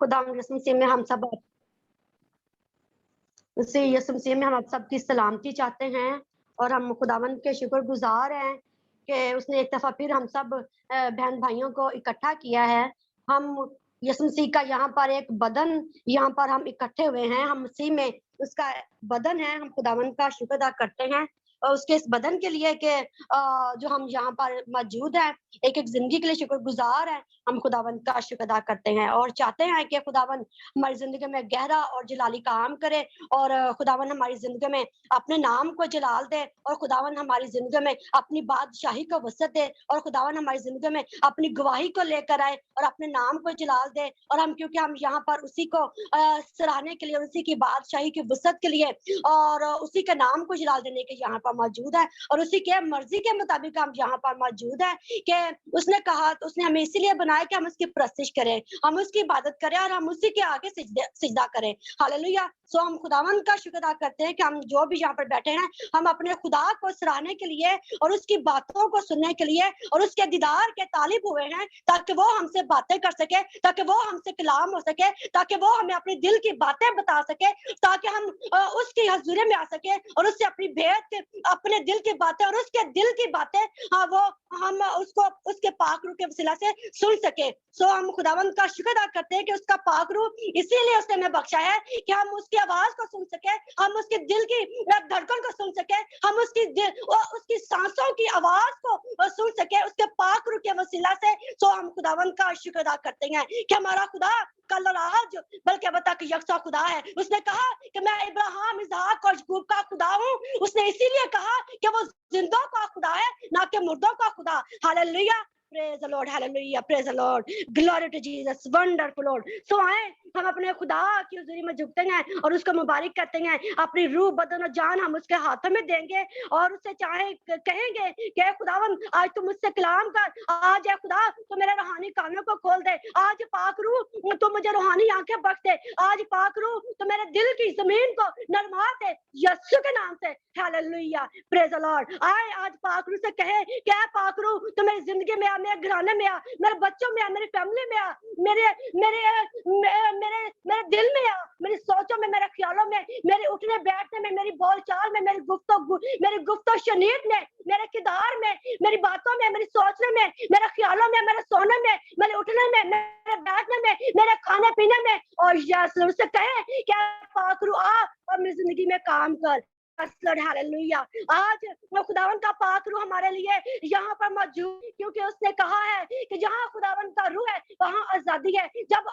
खुदा यसु मसीह में हम सब उसी यसु मसीह में हम आप सबकी सलामती चाहते हैं और हम खुदावंद के शुक्रगुजार हैं कि उसने एक दफ़ा फिर हम सब बहन भाइयों को इकट्ठा किया है। हम यसु मसीह का यहाँ पर एक बदन यहाँ पर हम इकट्ठे हुए हैं, हम मसीह में उसका बदन है। हम खुदावंद का शुक्र अदा करते हैं और उसके इस बदन के लिए कि जो हम यहाँ पर मौजूद हैं, एक-एक ज़िंदगी के लिए शुक्रगुजार हैं। हम खुदावंद का शुक्र अदा करते हैं और चाहते हैं कि खुदावंद हमारी ज़िंदगी में गहरा और जलाली काम करे और खुदावंद हमारी ज़िंदगी में अपने नाम को जलाल दे और खुदावंद हमारी ज़िंदगी में अपनी बादशाही को वसअत दे और खुदावंद हमारी ज़िंदगी में अपनी गवाही को लेकर आए और अपने नाम को जलाल दे। और हम क्योंकि हम यहाँ पर उसी को सराहने के लिए, उसी की बादशाही की वसअत के लिए और उसी के नाम को जलाल देने के यहाँ पर मौजूद है और उसी के मर्जी के मुताबिक हम यहाँ पर मौजूद है कि उसने कहा, उसने हमें इसीलिए बनाया कि हम उसकी परस्तिश करें, हम उसकी इबादत करें और हम उसी के आगे सिजदा करें। हालेलुया। सो हम खुदावंद का शुक्र अदा करते हैं कि हम जो भी यहाँ पर बैठे हैं, हम अपने खुदा को सराहने के लिए और उसकी बातों को सुनने के लिए और उसके दीदार के तालिब हुए हैं ताकि वो हमसे बातें कर सके, ताकि वो हमसे कलाम हो सके, ताकि वो हमें अपने दिल की बातें बता सके, ताकि हम उसकी हजूरी में आ सके और उससे अपनी भेद, अपने दिल की बातें और उसके दिल की बातें वो हम उसको उसके पाक रूह के वसीला से सुन सके। सो हम खुदावंद का शुक्र अदा करते हैं कि उसका पाक रूह इसीलिए उसने हमें बख्शा है कि हम उसकी आवाज को सुन सके, हम उसके दिल की धड़कन को सुन सके, हम उसकी सांसों की आवाज को सुन सके उसके पाक रूह के वसीला से। सो हम खुदावंद का शुक्र अदा करते हैं कि हमारा खुदा कल और आज बल्कि अब तक यकसा खुदा है। उसने कहा कि मैं इब्राहिम, इसहाक और याकूब का खुदा हूँ। उसने इसीलिए कहा कि वो जिंदों का खुदा है, ना कि मुर्दों का खुदा। Hallelujah, praise the Lord, hallelujah, praise the Lord, glory to Jesus, wonderful Lord. सो आए हम अपने खुदा की हुजूरी में झुकते हैं और उसको मुबारक करते हैं। अपनी रूह, बदन और जान हम उसके हाथों में देंगे और उससे चाहे कहेंगे कि खुदावंद आज तू मुझसे कलाम कर, आज है खुदा तू मेरे रूहानी कानों को खोल दे, आज पाक रूह तू मुझे रूहानी आंखें बख्श दे, आज पाक रूह तू मेरे दिल की जमीन को नरमा दे यीशु के नाम से। Hallelujah, praise the Lord. आए आज पाक रूह से कहे क्या पाक रूह तू मेरी जिंदगी में आ, मेरे घराने में आ, मेरे बच्चों में आ, मेरी फैमिली में आ, मेरे मेरे मेरे मेरे दिल में आ, मेरी सोचों में, मेरे ख्यालों में, मेरे उठने बैठने में, मेरी बोलचाल में, मेरी गुफ्तो शनीत में, मेरे किरदार में, मेरी बातों में, मेरी सोचने में, मेरे ख्यालों में, मेरे सोने में, मेरे उठने में, मेरे बैठने में, मेरे खाने पीने में। और यीशु से कहे क्या पाक रूह आ और मेरी जिंदगी में काम कर। हालेलुया। आज खुदावन का पाक रूह हमारे लिए यहाँ पर मौजूद, क्योंकि उसने कहा है कि जहाँ खुदावन का रूह है वहाँ आजादी है। जब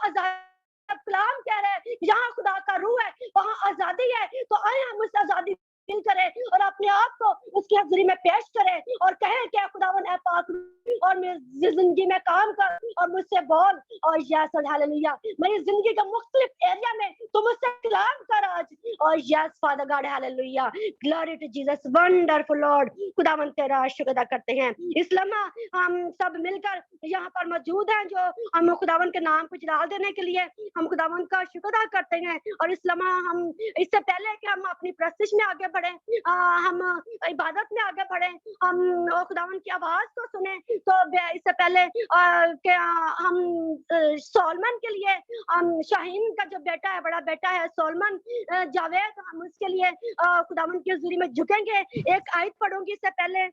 कलाम कह रहे हैं जहाँ खुदा का रूह है वहाँ आजादी है, तो आए हम उस आजादी फील करें और अपने आप को उसकी हाजिरी में पेश करें और कहें क्या खुदावन है पाक रूह और मेरी जिंदगी में काम कर और मुझसे बोल। और यस हालेलुया, मेरी जिंदगी के मुख्तलिफ एरिया में तुम मुझसे कलाम कर आज। और yes father God, hallelujah, glory to Jesus, wonderful Lord. खुदावन तेरा शुक्र अदा करते हैं। इस लम्हा हम सब मिलकर यहाँ पर मौजूद हैं जो हम खुदावन के नाम को जलाल देने के लिए हम खुदावन का शुक्र अदा करते हैं। और इस लम्हा हम इससे पहले कि हम अपनी प्रस्तिश में आगे बढ़े, हम इबादत में आगे बढ़े, हम खुदावन की आवाज को सुने, तो इससे पहले कि हम सोलमन के लिए, शाहीन का जो बेटा है, बड़ा बेटा है सोलमन जावेद, हम उसके लिए खुदावन की हुजूरी में झुकेंगे। एक आयत पढ़ूंगी इससे पहले।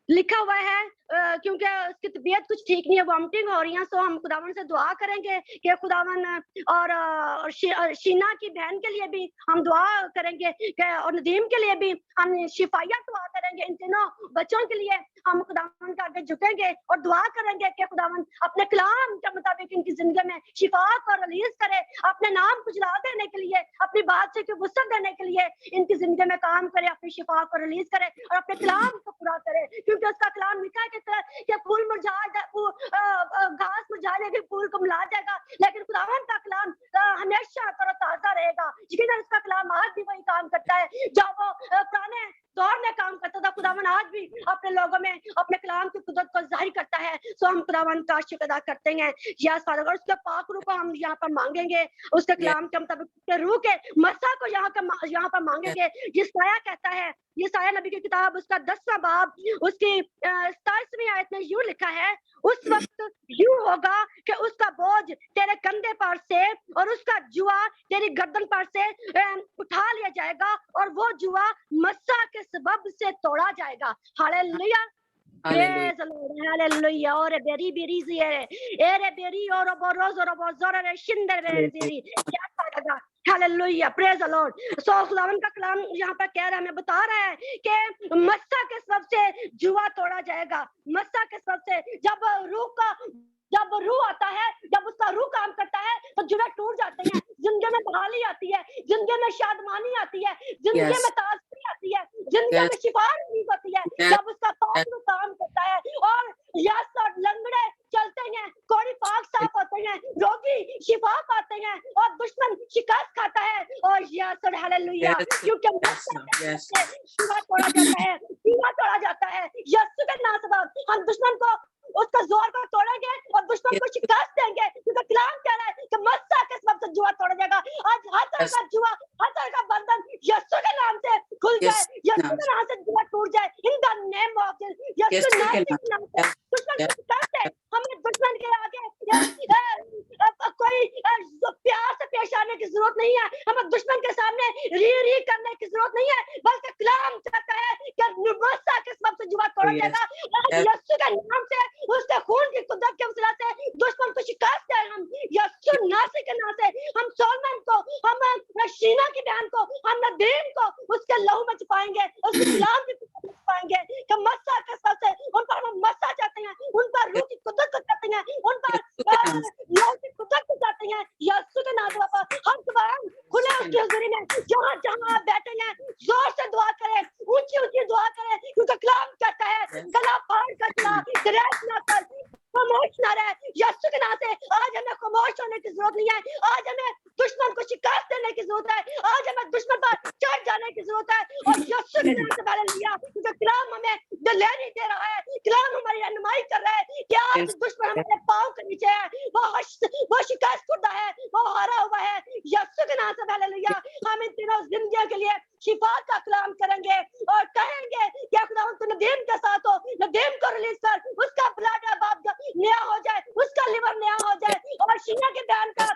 लिखा हुआ है क्योंकि उसकी तबीयत कुछ ठीक नहीं है, वॉमिटिंग हो रही है, सो हम खुदावन से दुआ करेंगे कि खुदावन और शीना की बहन के लिए भी हम दुआ करेंगे और नदीम के लिए भी हम शिफाया दुआ करेंगे। इन तीनों बच्चों के लिए हम खुदावन के आगे झुकेंगे और दुआ करेंगे कि खुदावन अपने कलाम के मुताबिक इनकी जिंदगी में शिफा को रिलीज करे, अपने नाम को जला देने के लिए, अपनी बात से वसअत देने के लिए इनकी जिंदगी में काम करे, अपनी शिफा को रिलीज करे और अपने कलाम को पूरा करे। क्योंकि उसका कलाम लिखा है कि फूल मुरझा घास मुरझा लेगी, फूल को मिला जाएगा, लेकिन खुदावन का कलाम हमेशा तरोताजा रहेगा। यकीनन उसका कलाम आज भी वही काम करता है जब वो पुराने दौर में काम करता था। खुदावन आज भी अपने लोगों में अपने कलाम की कुदरत को जाहिर करता है। सो हम खुदावन का शुक्र अदा करते हैं। यस फादर, और उसके पाक रूह को हम यहाँ पर मांगेंगे, उसके कलाम के मुताबिक उसके रूह के मसा को यहाँ पर मांगेंगे। यशायाह कहता है, यशायाह नबी की किताब उसका 10वां बाब उसकी 27वीं आयत में यूं लिखा है, उस वक्त यूं होगा कि उसका बोझ तेरे कंधे पर से और उसका जुआ तेरी गर्दन पर से उठा लिया जाएगा और वो जुआ मस्सा के सबब से तोड़ा जाएगा। Hallelujah, Hallelujah. praise the Lord, hallelujah. Ore beri beri ziere, ere beri oro borozo oro bozora re shinder beri beri. क्या फायदा? Hallelujah, praise the Lord. So खुदावन का कलाम यहाँ पर कह रहा है, हमें बता रहा है कि मस्सा के सबब से जुआ तोड़ा जाएगा। मस्सा के सबब से जब रूह आता है, जब उसका रूह काम करता है तो जुए टूट जाते हैं, जिंदगी में बहाली आती है, जिंदगी में शादमानी आती है, जिंदगी Yes. में ताजगी आती है, जिंदगी Yes. में शिफा रिलीज होती है, Yes. जब उसका पाक रूह काम करता है। और यस, और लंगड़े चलते हैं, कोड़ी पाक साफ होते हैं, रोगी शिफा पाते हैं और दुश्मन शिकस्त खाता है। और यस और हालेलुया, Yes. क्योंकि Yes. Yes. शिफा तोड़ा जाता है, शिफा तोड़ा जाता है। यीशु के नाम से हम दुश्मन को उसका जोर को तोड़ेंगे और दुश्मन को शिकस्त देंगे, क्योंकि कलाम कह रहा है कि मस्सा के सबब से जुआ तोड़ा जाएगा। आज हर तरह का जुआ, हर तरह का बंधन यीशु के नाम से खुल जाए, यीशु के नाम से जुआ टूट जाए। इन द नेम ऑफ यीशु नासरी के नाम से दुश्मन को शिकस्त है। हमें दुश्मन के आगे कोई प्यार से पेश आने की जरूरत नहीं है, हमें दुश्मन के सामने री करने की जरूरत नहीं है, बल्कि कलाम कहता है कि मस्सा के सबब से जुआ तोड़ा जाएगा। यीशु के नाम से, उसके खून की कुदरत के वसीला से दुश्मन को शिकस्त है। हम यीशु नासरी के नाम से, हम सोलमन को, हम शीना की बहन को, हम नदीम को उसके लहू में छुपाएंगे, उसके कलाम की कुदरत में छुपाएंगे कि मस्सा के सबब से उन पर हम मस्सा चाहते हैं, उन पर रूह की कुदरत को चाहते हैं, उन पर लहू की कुदरत को चाहते हैं। यीशु के नाम से बाबा, हम जुबान खुले उसकी हुजूरी में, जहाँ जहाँ आप बैठे हैं जोर से दुआ करें, ऊंची ऊंची दुआ करें, क्योंकि कलाम कहता है गला फाड़ कर चला, दरेज ना कर, खामोश ना रहे। यीशु के नाम से आज हमें खामोश होने की जरूरत नहीं है, आज हमें दुश्मन को शिकस्त देने की जरूरत है, आज हमें दुश्मन पर चढ़ जाने की जरूरत है। और यीशु के नाम से हालेलुया, क्योंकि कलाम हमें दिलेरी दे रहा है, कलाम हमारी रहनुमाई कर रहा है कि आज दुश्मन हमारे पाँव के नीचे है, वो शिकस्त खुदा है, वो हारा हुआ है। यीशु के नाम से हालेलुया, हम इन तीनों जिंदगियों के लिए शिफा का कलाम करेंगे और कहेंगे कि खुदा तू नदीम के साथ हो, नदीम को रिलीज कर, उसका ब्लड बाप नया हो जाए, उसका लिवर नया हो जाए, और शीना के बहन का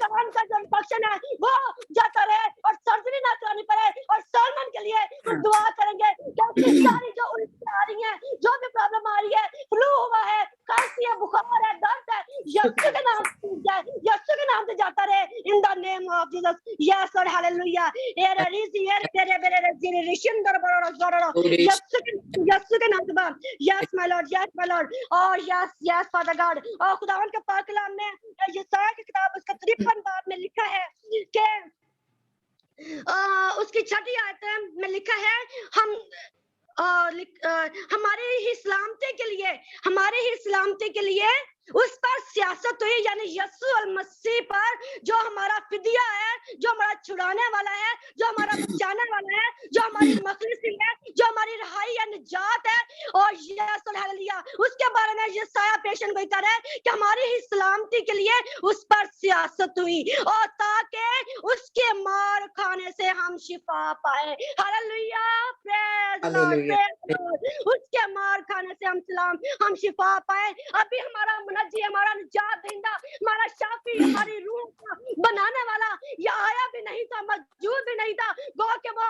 कान का जो इंफेक्शन है वो जाता रहे और सर्जरी ना करानी पड़े। और सलमान के लिए हम दुआ करेंगे कि सारी जो उल्टी आ रही है, जो भी प्रॉब्लम आ रही है, फ्लू हुआ है, खांसी है, बुखार है, दर्द है, यीशु के नाम से जाए, यीशु के नाम से जाता रहे, in the name of Jesus. Yes और हालेलुया। एरे रिजी एरे बेरे बेरे जिरे रिशिंदर बरोरो जोरोरो, यीशु के नाम से बाप। Yes my Lord, yes my Lord. और यस फादर गॉड। और खुदावंद के पाक कलाम में यशायाह की किताब उसका 53 बाब में लिखा है कि उसकी 6ठी आयत में लिखा है, हमारे ही सलामती के लिए उस पर सियासत हुई, यानी यीशु अल मसीह पर, जो हमारा फिदिया है, जो हमारा छुड़ाने वाला है, जो हमारा बचाने वाला है, जो हमारी मखलिसी है, जो हमारी रहाई या निजात है। और यीशु हालेलुया, उसके बारे में यशायाह पेशन गोई कर है कि हमारी ही सलामती के लिए उस पर सियासत हुई, और ताकि उसके मार खाने से हम शिफा पाए। Hallelujah, praise Lord, praise Lord. उसके मार खाने से हम शिफा पाए। अभी हमारा मुनज्जी, हमारा निजात दहिंदा, हमारा शाफी, हमारी रूह का बनाने वाला ये आया भी नहीं था, मौजूद भी नहीं था। गो के वो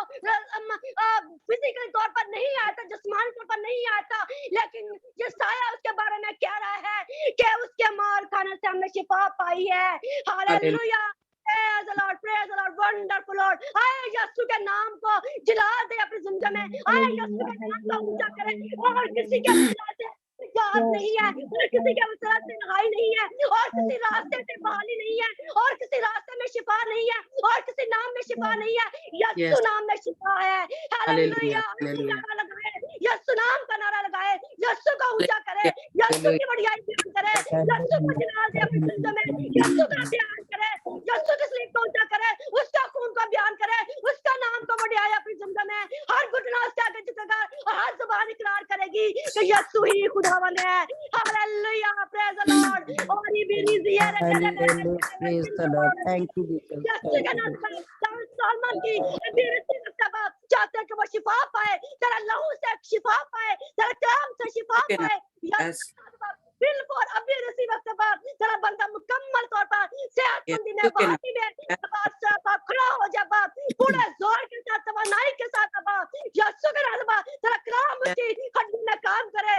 फिजिकली तौर पर नहीं आया था, जिस्मानी तौर पर नहीं आया था, लेकिन यशायाह उसके बारे में कह रहा है कि उसके मार खाने से हमने शिफा पाई है। Hallelujah, Praise the Lord, praise the Lord, wonderful Lord। आए यीशु के नाम को जिला दे अपनी जिंदगी में, आए यीशु के नाम को ऊंचा करें। और किसी के वसीला से निजात नहीं है, और किसी के वसीला से रिहाई नहीं है, और किसी रास्ते से बहाली नहीं है, और किसी रास्ते में शिफा नहीं है, और किसी नाम में शिफा नहीं है, यीशु नाम में शिफा है। हालेलुया, नारा लगाए, यीशु नाम का नारा लगाए, यीशु को ऊंचा करे, यीशु की बढ़ियाई बयान करे, यीशु को जिला दे अपनी जिंदगी में, यीशु का बयान करे, यीशु की सलीब को ऊंचा करे, उसका खून का बयान करे, उसका नाम को बढ़ाए अपनी जिंदगी में। हर घुटना उसके आगे झुकेगा और हर जुबान इकरार करेगी कि यीशु ही खुदावन है। Hallelujah, Hallelujah. Praise the Lord. Thank you, Jesus. Thank you. Salman की चाहते हैं कि वो शिफा पाए, तेरा लहू से शिफा पाए, तेरे कलाम से शिफा पाए। Yes. बिल्कुल अभी रिसीव करते बाद तेरा बंदा मुकम्मल तौर पर सेहतमंदी में बहाती में खड़ा हो जा बाप पूरे जोर के साथ तवानाई के साथ बाप यीशु के नाम में तेरा कलाम उसकी हड्डी में काम करे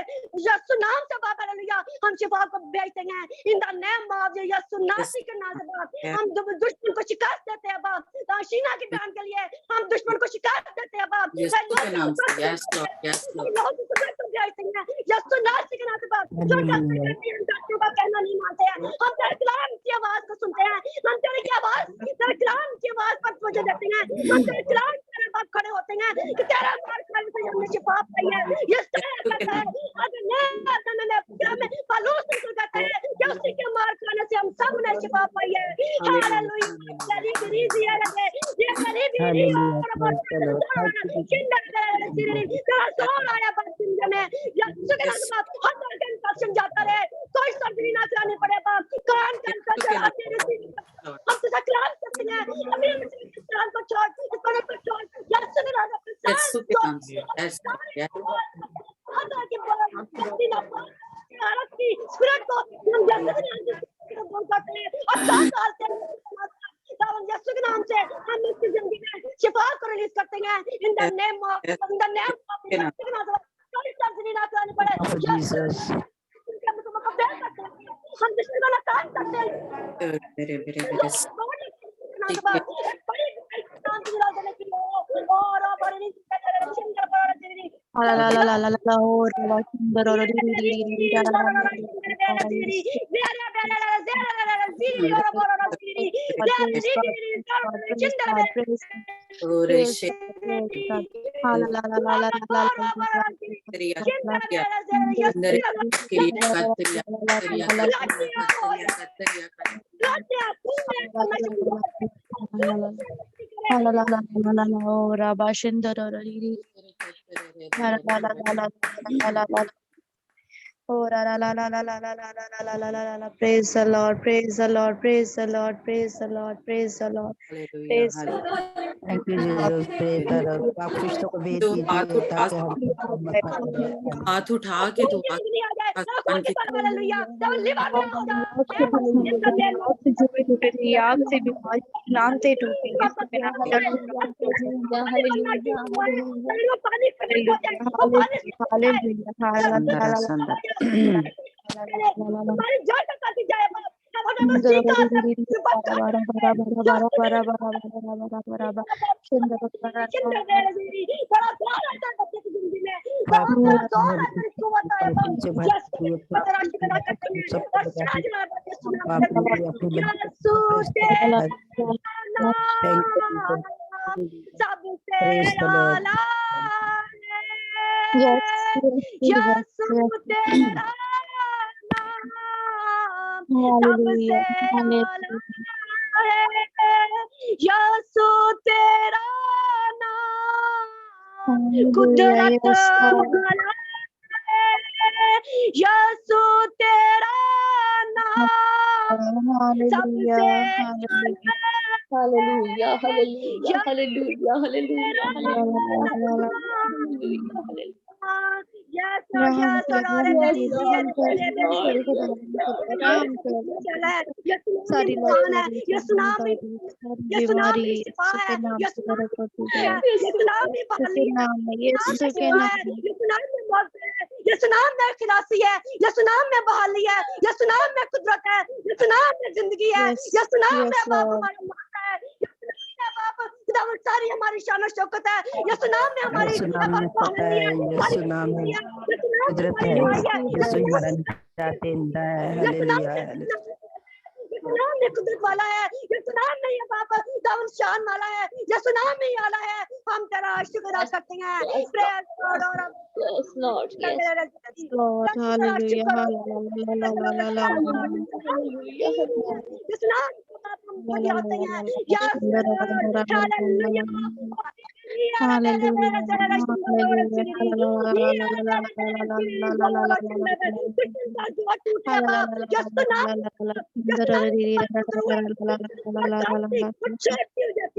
यीशु नाम से बाप हालेलुया हम शिफा को भेजते हैं इन द नेम ऑफ यीशु नासी के नाम से बाप हम दुश्मन को शिकस्त देते हैं बाप शीना के नाम के लिए हम दुश्मन को शिकस्त देते हैं बाप यीशु के नाम से yes Lord yes Lord यीशु नासी के नाम से बाप जो डॉक्टर का कहना नहीं मानते हैं हम तेरे कलाम की आवाज को सुनते हैं हम तेरे कलाम की आवाज पर तवज्जो देते हैं हम तेरे कलाम के बाप खड़े होते हैं कि तेरा मार खाने से हमने शिफा पाई है ये सही कहता है अगर मैं पालूस निकल कहता है कि उसी के मार खाने से हम सब ने शिफा पाई है हालेलुया तेरी गरीबी है लगे ये गरीबी नहीं हो तेरा जोर आया बात में यीशु के नाम में हर तरह का इंफेक्शन जाता रहे कोई सर्जरी ना करानी पड़े बाप कान का इंफेक्शन आते रहे हम तुझे कलाम करते हैं अभी कलाम को छोड़ इस पर छोड़ यीशु के नाम में यीशु के नाम से yes Lord yes हर तरह की ना हालत की स्पिरिट को हम यीशु के नाम से बोल करते हैं और साथ डालते हैं यीशु के नाम से हम इसकी जिंदगी में शिफा को रिलीज करते हैं इन द नेम ऑफ कोई सर्जरी ना करानी पड़े Jesus. हम दुश्मन का काम करते हैं मेरे Oh, la la la la la la la la la la la la la. Praise the Lord, praise the Lord, praise the Lord, praise the Lord, praise the Lord, praise the Lord. Thank you, Jesus. Praise the Lord. आप कुछ तो भेज तो हाथ दीजिए उठा ताकि हम हाथ उठा के तो आसमान की आपसे बीमारी नाम से टूटेंगे यीशु तेरा नाम कुदरत वाला यीशु तेरा नाम सबसे Hallelujah, hallelujah, hallelujah, hallelujah, hallelujah. Yes, Lord, yes, Lord, नाम में खिलासी है, यीशु नाम में बहाली है, यीशु नाम में कुदरत है, यीशु नाम में जिंदगी है, यीशु नाम में बाप हमारा माता है, बाप सारी हमारी शान और शौकत है, यीशु नाम में हमारी यीशु नाम में कुदरत है, यीशु हमारा जिंदा है, हालेलुया यीशु नाम में कुदरत वाला है, यीशु नाम में ये बाप दाऊद शान वाला है, यीशु नाम में आला है, हम तेरा शुक्र अदा करते हैं। Yes, Lord, yes, Lord, hallelujah,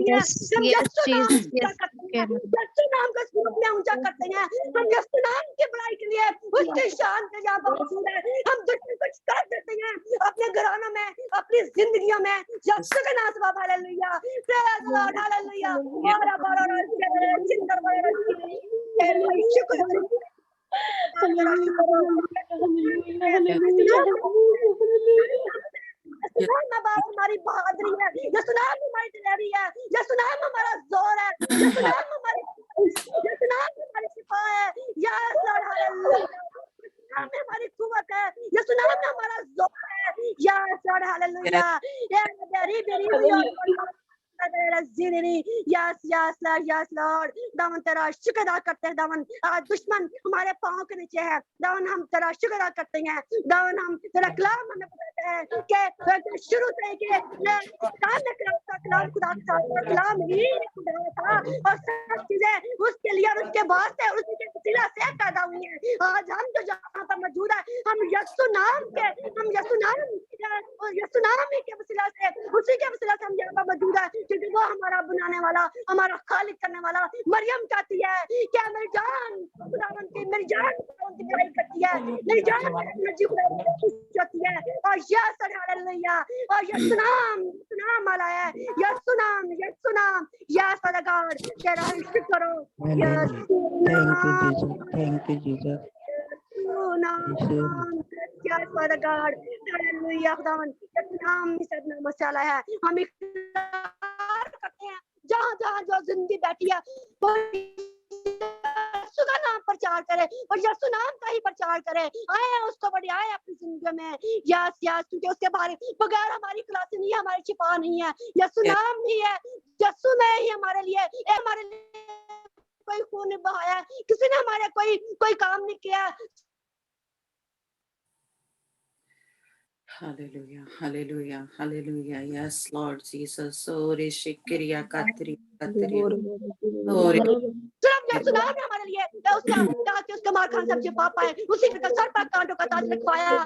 Yes, yes, Jesus, yes, again. नाम को अपने ऊंचा करते हैं हम यीशु नाम की बड़ाई के लिए उसके शान के यहाँ पर मौजूद है हम दुश्मन कुछ कर देते हैं अपने घरानों में अपनी जिंदगियों में यीशु के नाम से hallelujah praise the Lord hallelujah और जिंदर शुक्र हमारी बहादुरी है यीशु नाम हमारी दिलेरी है यीशु नाम हमारा जोर है यीशु नाम हमारी शिफा है यस लॉर्ड हालेलुया नाम में हमारी कुव्वत है यीशु नाम में हमारा जोर है यस लॉर्ड हालेलुया ये यस लॉर्ड दामन तेरा शुक्र अदा करते हैं दामन आज दुश्मन हमारे पांव के नीचे है दामन हम तेरा शुक्र अदा करते हैं दामन हम तेरा कलाम हमें बताते हैं कि शुरू से कि कलाम खुदा का कलाम ही खुदा था और सब चीजें उसके लिए और उसके बाद से उसी के वसीला से पैदा हुई है आज हम जो जहाँ पर मौजूद है हम यीशु नाम के वसीला से उसी के वसीला से हम यहाँ पर मौजूद है क्योंकि वो हमारा बनाने वाला हमारा खालिक करने वाला मरियम कहती है क्या मेरी जान खुदावन की बड़ाई करती है मेरी जान जाती है और यस हालेलुया और यीशु नाम वाला है यीशु नाम यस फादर गॉड तेरा शुक्र करो Thank you, Jesus. Yes, Father God. Hallelujah, खुदावन यीशु नाम सब नाम मसाला है हम इख्तियार करते हैं जहाँ जो जिंदगी बैठी है यीशु का नाम प्रचार करे और यीशु नाम का ही प्रचार करे आए उसको बढ़ाए अपनी जिंदगी में यस क्योंकि उसके बारे बगैर हमारी खलासी नहीं है हमारी छिपा नहीं है यीशु नाम नहीं है यीशु ने ही हमारे लिए कोई खून नहीं बहाया किसी ने हमारे कोई काम नहीं किया Hallelujah, hallelujah, hallelujah. Yes, Lord Jesus. Ore shikriya katri. यीशु नाम ने हमारे लिए ताकि उसका मार खान सब छिपा पाए उसी के सर पर कांटों का ताज रखवाया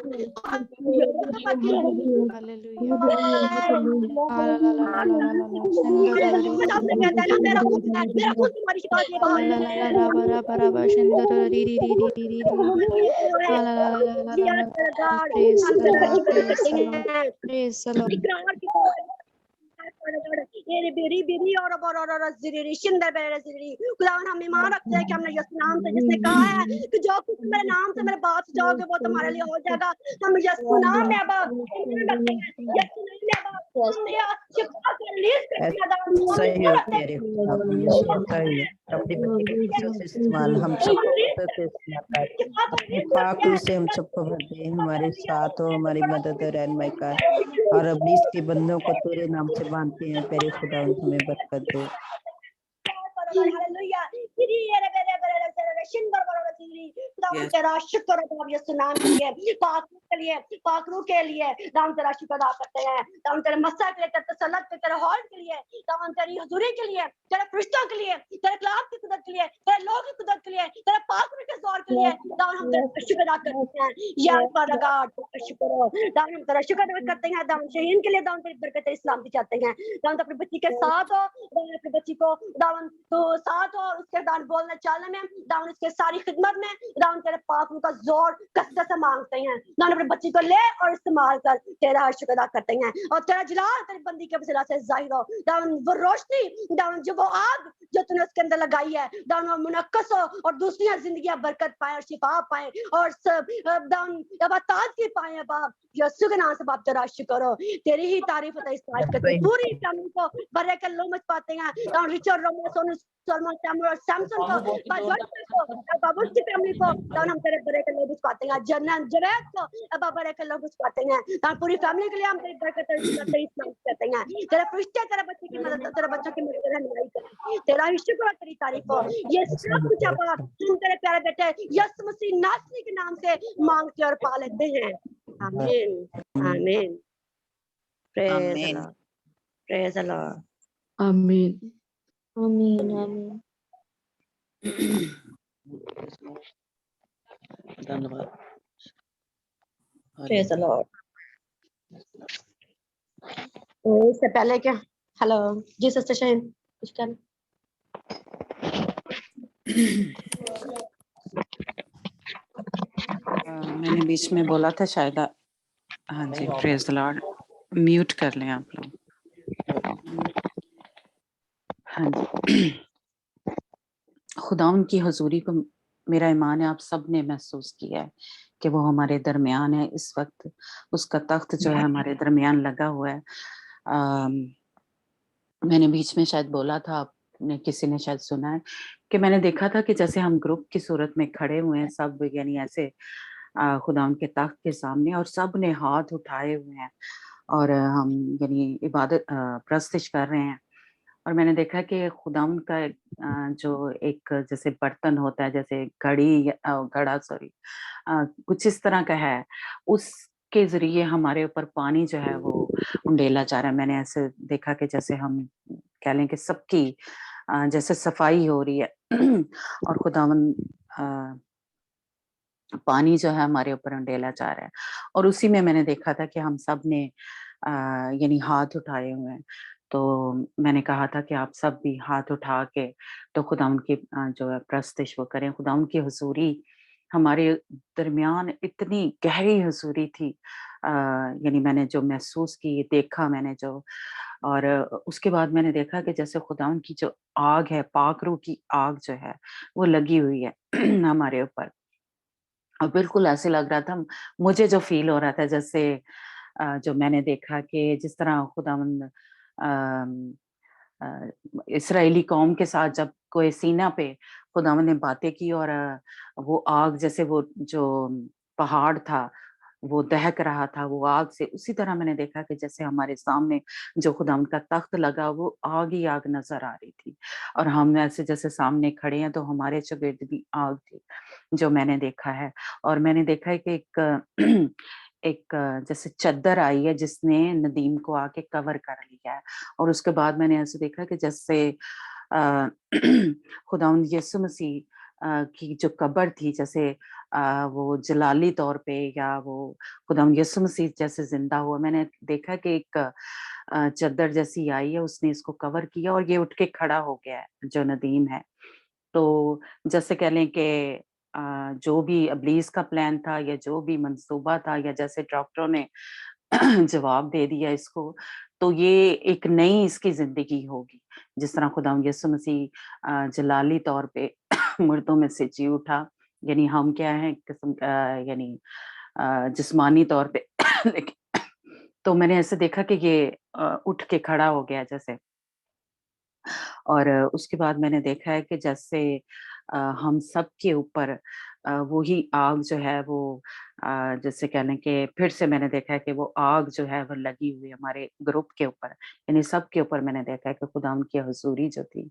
खुदावन हम ईमान रखते हैं कि हमने यीशु नाम से जिसने कहा है कि जो कुछ मेरे नाम से मेरे बात जाओगे वो तुम्हारे लिए हो जाएगा हम यीशु नाम में अब रखते हैं यीशु नाम में अब शिफा के लिए सही है तेरे अपने बच्चे के इस्तेमाल हम सबको अपने पाक से हम सबको भर दे हमारे साथ हो हमारी मदद और रहनुमाई कर और अब इसके बंदों को तेरे नाम से बांधते हैं तेरे खुदा हमें बरकत दे तेरा शुक्र यीशु नाम के लिए पाकरू के लिए दाम तेरा शुक्र अदा करते हैं दाम तेरे मस्सा के लिए तेरे तसल्लुत के तेरे हौल के लिए दाम तेरी हुजूरी के लिए तेरे फरिश्तों के लिए तेरे कलाम की कुदरत के लिए तेरे लोग की कुदरत के लिए तेरे पाकरू के जोर के लिए दाम हम तेरा शुक्र अदा करते हैं या फादर गॉड शुक्र दाम हम तेरा शुक्र अदा करते हैं दाम शहीन के लिए दाम तेरी बरकत तेरी सलामती चाहते हैं दाम अपनी बच्ची के साथ हो अपनी बच्ची को दाम तो साथ हो और उसके दान बोलने चालने में दाम उसके सारी खिदमत में दाम तेरे पाकरू का जोर कसरत से मांगते हैं दाम अपनी बच्ची को ले और इस्तेमाल कर तेरा शुक्र अदा करते हैं और तेरा जलाल तेरी बंदी के वसीला से जाहिर हो दाम वो रोशनी दाम जो वो आग जो तूने उसके अंदर लगाई है दाम वो मुनक्कस हो और दूसरी जिंदगी बरकत पाए और शिफा पाए और सब दाम ताजगी पाए बाप यीशु के नाम से बाप तेरा शुक्र हो तेरी ही तारीफ होता है इस बात की पूरी फैमिली को भरे के लो मच पाते हैं दाम रिचर्ड रोमो सोनू सलमान सैमुअल और सैमसन को बाबू की फैमिली को दाम हम तेरे भरे के लोग पाते हैं जन्नत जवेद को अब भरे के लोग पाते हैं दाम पूरी फैमिली के लिए हम तेरी बरकत तेरी इस्लाम करते हैं तेरे फरिश्ते तेरे बच्चे की मदद तेरे बच्चों की मदद रहनुमाई करें तेरा ही शुक्र तेरी तारीफ हो ये सब कुछ अब हम तेरे प्यारे बेटे यीशु मसीह नासरी के नाम से मांगते और पा लेते हैं आमीन आमीन praise the Lord praise the Lord Amen. Amen. Amen. धन्यवाद। Praise the Lord. इससे पहले क्या हेलो जी सिस्टर शाहीन कुछ कहना मैंने बीच में बोला था शायद हाँ जी, प्रेज द लॉर्ड। म्यूट कर लें आप लोग। हाँ जी। खुदावंद की हुजूरी को मेरा ईमान है आप सब ने महसूस किया है कि वो हमारे दरमियान है इस वक्त। उसका तख्त जो है हमारे दरमियान लगा हुआ है। मैंने बीच में शायद बोला था, आपने किसी ने शायद सुना है कि मैंने देखा था कि जैसे हम ग्रुप की सूरत में खड़े हुए हैं सब, यानी ऐसे खुदावंद के तख्त के सामने, और सब ने हाथ उठाए हुए हैं और हम यानी इबादत प्रस्तिश कर रहे हैं। और मैंने देखा कि खुदावंद का जो एक जैसे बर्तन होता है, जैसे घड़ा सॉरी कुछ इस तरह का है, उसके जरिए हमारे ऊपर पानी जो है वो उंडेला जा रहा है। मैंने ऐसे देखा कि जैसे हम कह लें कि सबकी जैसे सफाई हो रही है और खुदावंद पानी जो है हमारे ऊपर उंडेला जा रहा है। और उसी में मैंने देखा था कि हम सब ने यानी हाथ उठाए हुए हैं। तो मैंने कहा था कि आप सब भी हाथ उठा के तो खुदावंद की जो है प्रस्तिश वो करें। खुदावंद की हुजूरी हमारे दरमियान इतनी गहरी हुजूरी थी, यानी मैंने जो महसूस की, देखा मैंने जो, और उसके बाद मैंने देखा कि जैसे खुदावंद की जो आग है, पाक रूह की आग जो है वो लगी हुई है हमारे ऊपर। और बिल्कुल ऐसे लग रहा था, मुझे जो फील हो रहा था जैसे जो मैंने देखा कि जिस तरह खुदावंद अम, अ, इस्राएली कौम के साथ जब कोई सीना पे खुदावंद ने बातें की और वो आग जैसे वो जो पहाड़ था वो दहक रहा था वो आग से, उसी तरह मैंने देखा कि जैसे हमारे सामने जो खुदावंद का तख्त लगा वो आग ही आग नजर आ रही थी। और हम ऐसे जैसे सामने खड़े हैं तो हमारे चुगिर्द भी आग थी जो मैंने देखा है। और मैंने देखा है कि एक एक जैसे चद्दर आई है जिसने नदीम को आके कवर कर लिया है। और उसके बाद मैंने ऐसे देखा कि जैसे अ, खुदावंद यीशु मसीह की जो कब्र थी, जैसे वो जलाली तौर पे या वो खुदावंद यीशु मसीह जैसे जिंदा हुआ। मैंने देखा कि एक चद्दर जैसी आई है, उसने इसको कवर किया और ये उठ के खड़ा हो गया है जो नदीम है। तो जैसे कह लें कि जो भी इब्लीस का प्लान था या जो भी मंसूबा था या जैसे डॉक्टरों ने जवाब दे दिया इसको, तो ये एक नई इसकी ज़िंदगी होगी। जिस तरह खुदावंद यीशु मसीह जलाली तौर पे मुर्दों में से जी उठा, यानी हम क्या हैं एक किस्म का यानी जिस्मानी तौर पे लेकिन तो मैंने ऐसे देखा कि ये उठ के खड़ा हो गया जैसे। और उसके बाद मैंने देखा है कि जैसे हम सब के ऊपर वो ही आग जो है वो जैसे कह लें कि फिर से मैंने देखा है कि वो आग जो है वो लगी हुई है हमारे ग्रुप के ऊपर, यानी सब के ऊपर मैंने देखा है कि खुदावंद की हुजूरी जो थी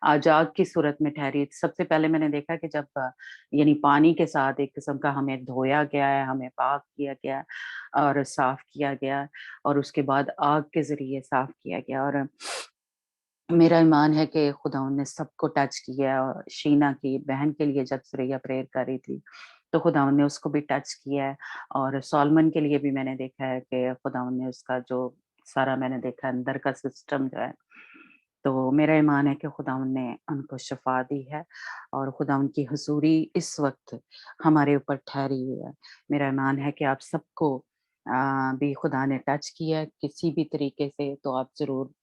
आज आग की सूरत में ठहरी। सबसे पहले मैंने देखा कि जब यानी पानी के साथ एक किस्म का हमें धोया गया है, हमें पाक किया गया है और साफ किया गया, और उसके बाद आग के जरिए साफ किया गया। और मेरा ईमान है कि खुदावंद ने सबको टच किया। और शीना की बहन के लिए जब सुरैया प्रेयर कर रही थी तो खुदावंद ने उसको भी टच किया है। और सॉलमन के लिए भी मैंने देखा है कि खुदावंद ने उसका जो सारा मैंने देखा अंदर का सिस्टम जो है, तो मेरा ईमान है कि खुदावंद ने उनको शफा दी है और खुदावंद की हुजूरी इस वक्त हमारे ऊपर ठहरी हुई है। मेरा ईमान है कि आप सबको भी खुदा ने टच किया है किसी भी तरीके से, तो आप जरूर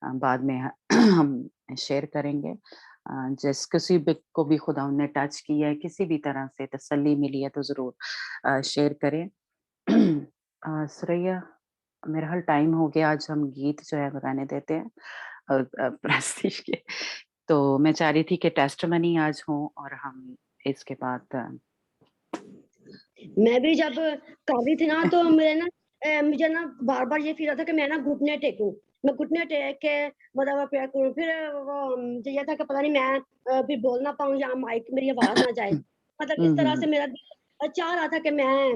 बाद में हम शेयर करेंगे। जिस किसी भी को भी खुदा ने टच किया है, किसी भी तरह से तसल्ली मिली है तो ज़रूर शेयर करें। सुरैया, मेरा हाल टाइम हो गया, आज हम गीत जो है वो गाने देते हैं प्रस्तीश के। तो मैं चाह रही थी कि टेस्टमनी आज हो और हम इसके बाद मैं भी जब कर रही थी ना तो मेरे ना मुझे ना बार-बार ये फील आता था कि मैं ना घुटने टेकूँ। मैं घुटने टेक के मतलब प्रेयर करूँ। फिर वो मुझे ये था कि पता नहीं मैं फिर बोल ना पाऊँ या माइक मेरी आवाज़ ना जाए। मतलब इस तरह से मेरा दिल चाह रहा था कि मैं